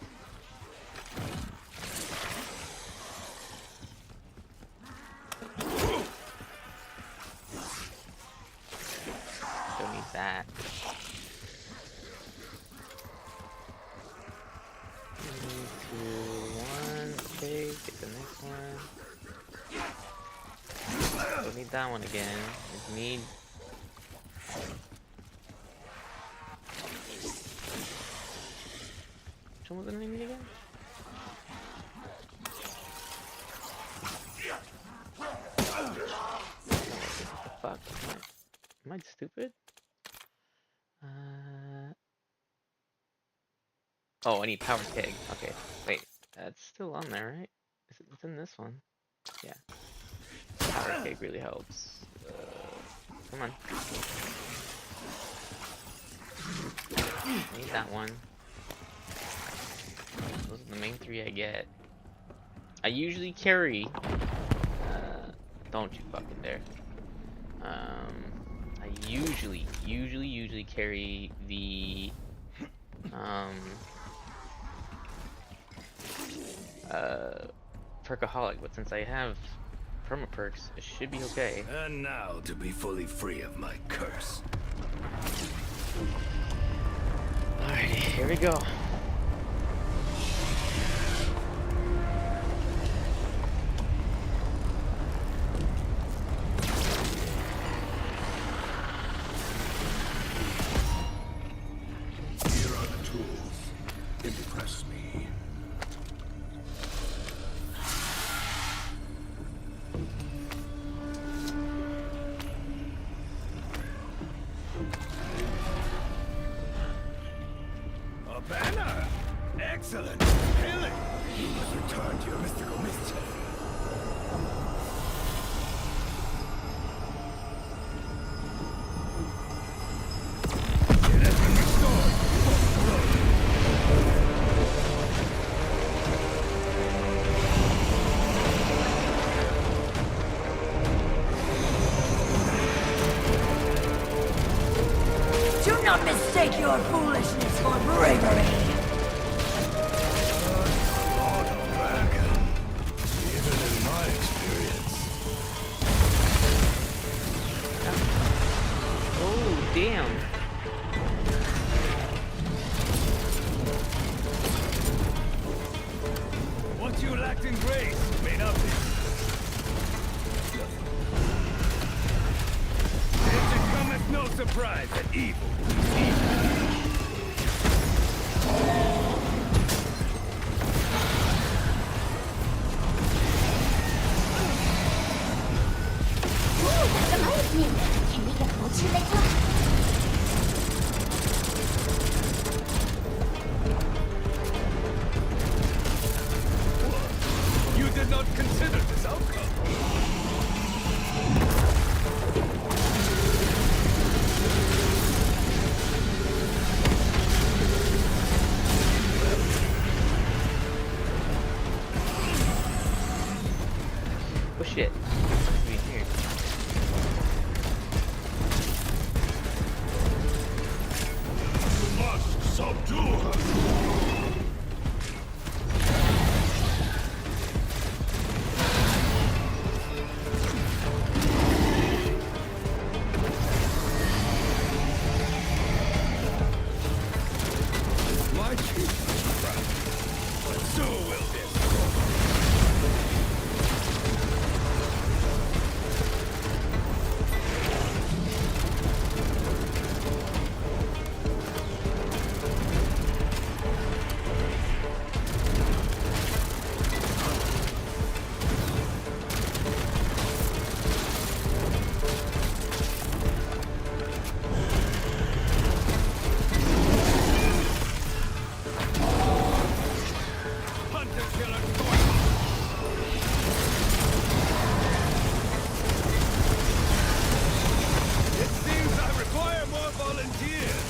Don't need that. 3, 2, 1. Okay, get the next one. Don't need that one again. I need... Which one was I need again? What the fuck? Am I stupid? Oh, I need power keg. Okay, wait. That's still on there, right? It's in this one. Yeah. Power keg really helps. Come on. Need that one. Those are the main 3 I get. I usually carry... don't you fucking dare. I usually carry the... Perkaholic, but since I have perma-perks, it should be okay. And now to be fully free of my curse. Alrighty, here we go. your foolishness for bravery. Lord of Dragon. Even in my experience. Oh, damn. What you lacked in grace may not be. It should come as no surprise that evil is evil. Can we get closer later? You did not consider this outcome. Oh shit. What's in here? You must subdue her. My chief is proud, but so will this. Hunter killer Thor. It seems I require more volunteers.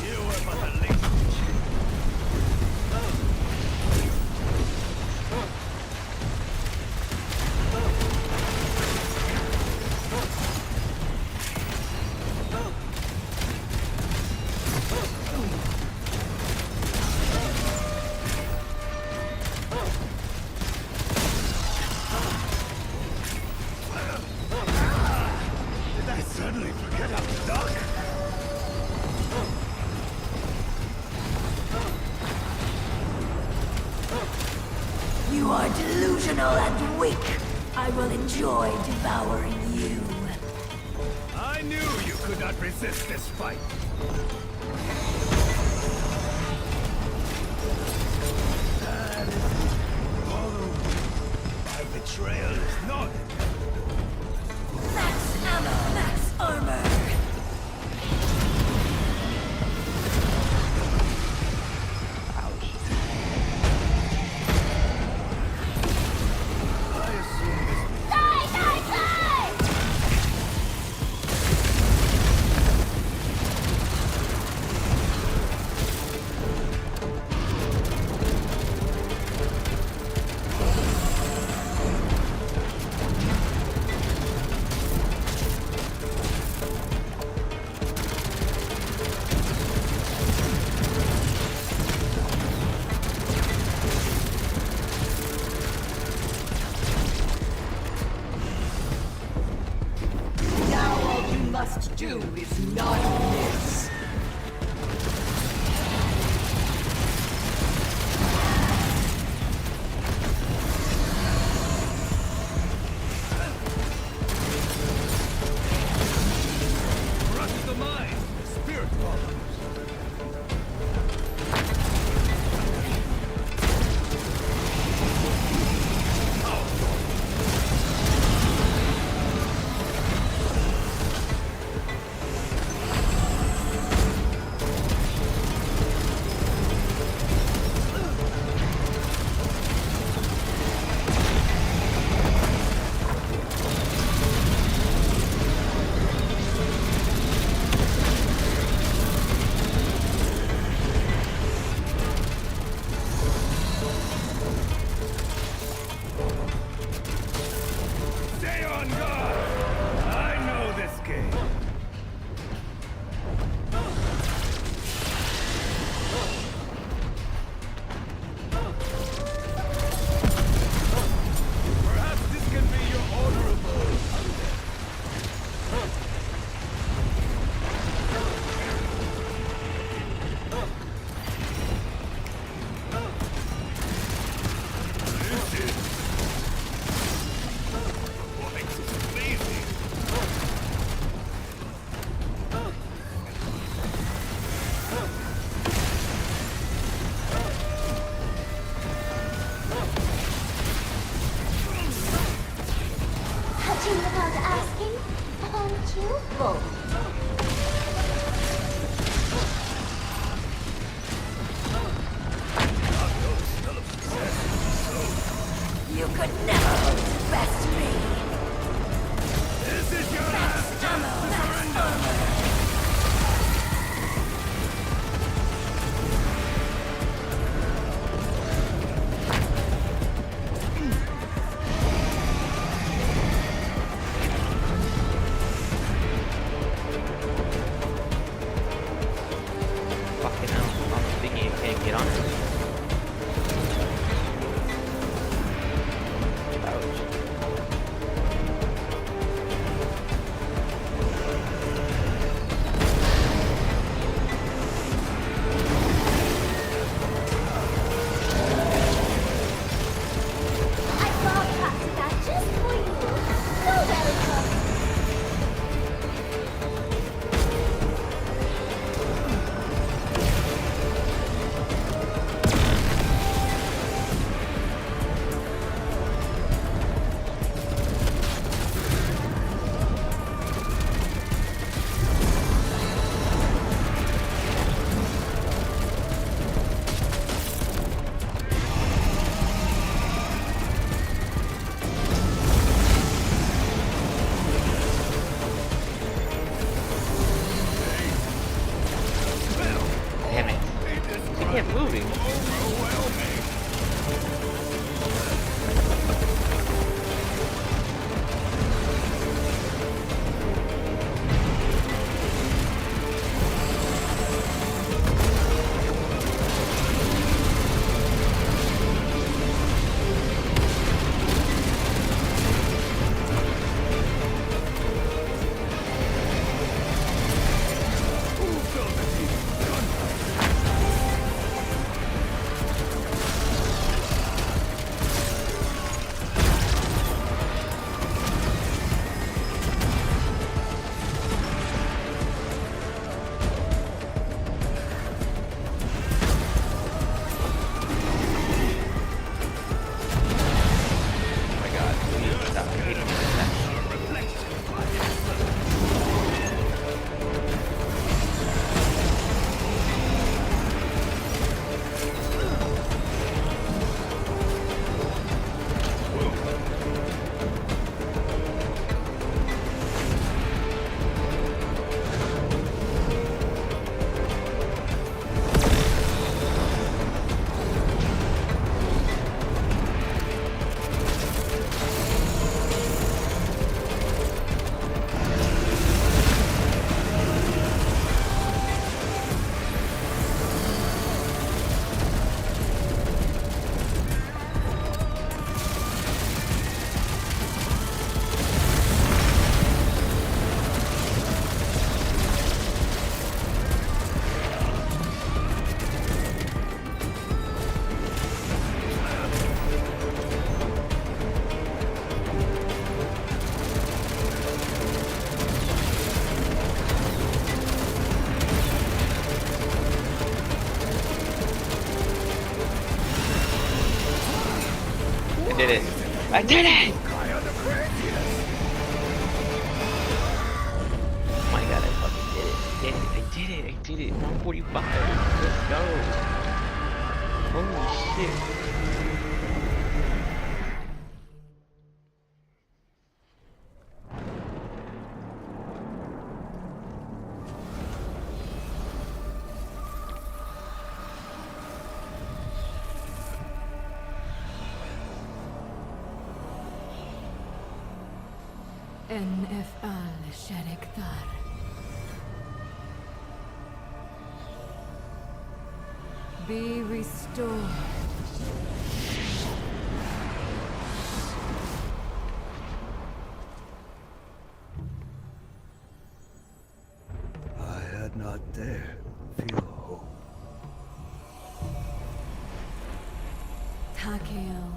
You were but the least. Did I suddenly forget how to duck? You are delusional and weak. I will enjoy devouring you. I knew you could not resist this fight. That is it. Follow me. My betrayal is not. Max ammo, max armor. I assume this means Die, die, die! Now all you must do is not miss. rush the mind, the spirit follows. Yeah, moving. I did it. I did it! Oh my god, I fucking did it. I did it. I did it. 145. Let's go. Holy shit. NFL Shariktar. Be restored. I had not dared feel hope. Takeo,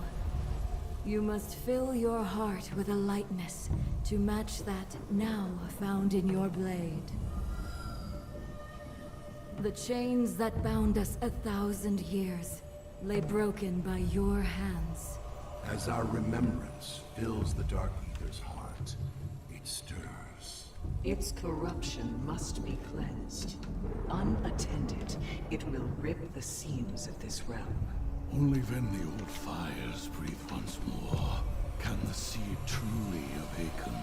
you must fill your heart with a lightness to match that now found in your blade. The chains that bound us 1,000 years lay broken by your hands. As our remembrance fills the Dark Eater's heart, it stirs. Its corruption must be cleansed. Unattended, it will rip the seams of this realm. Only when the old fires breathe once more can the seed truly awaken.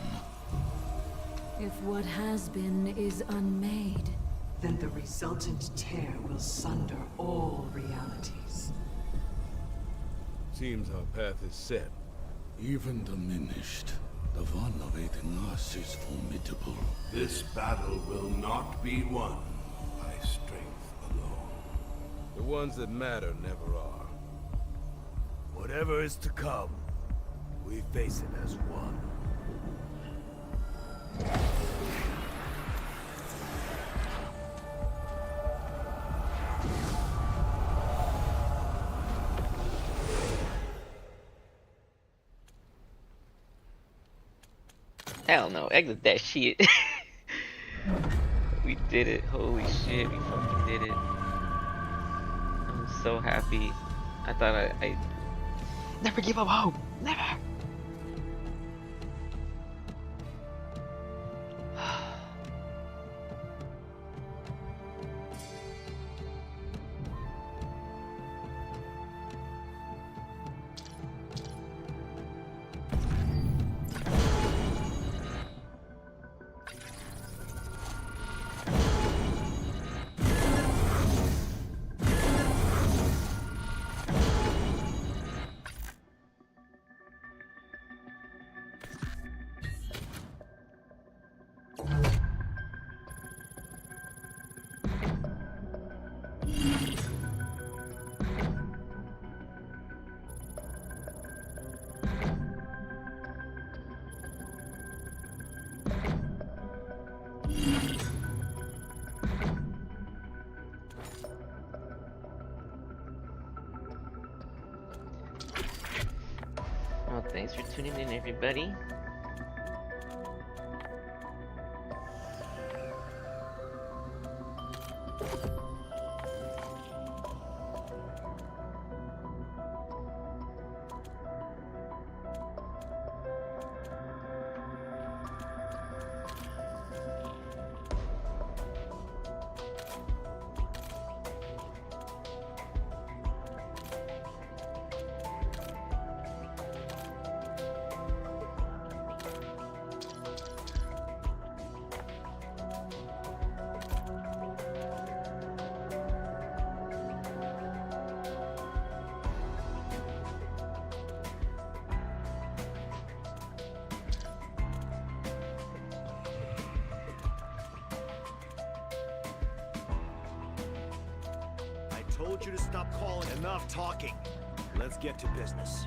If what has been is unmade, Then the resultant tear will sunder all realities. Seems our path is set. Even diminished, the one awaiting us is formidable. This battle will not be won by strength alone. The ones that matter never are. Whatever is to come, we face it as one. Hell no, exit that shit. We did it. Holy shit, we fucking did it. I'm so happy. I thought I never give up hope. Never. Thanks for tuning in, everybody. I told you to stop calling. Enough talking. Let's get to business.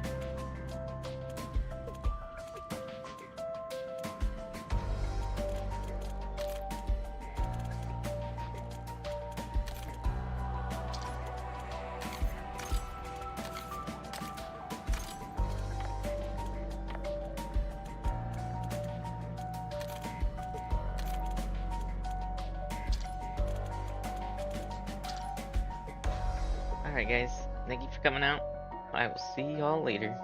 Alright guys, thank you for coming out. I will see y'all later.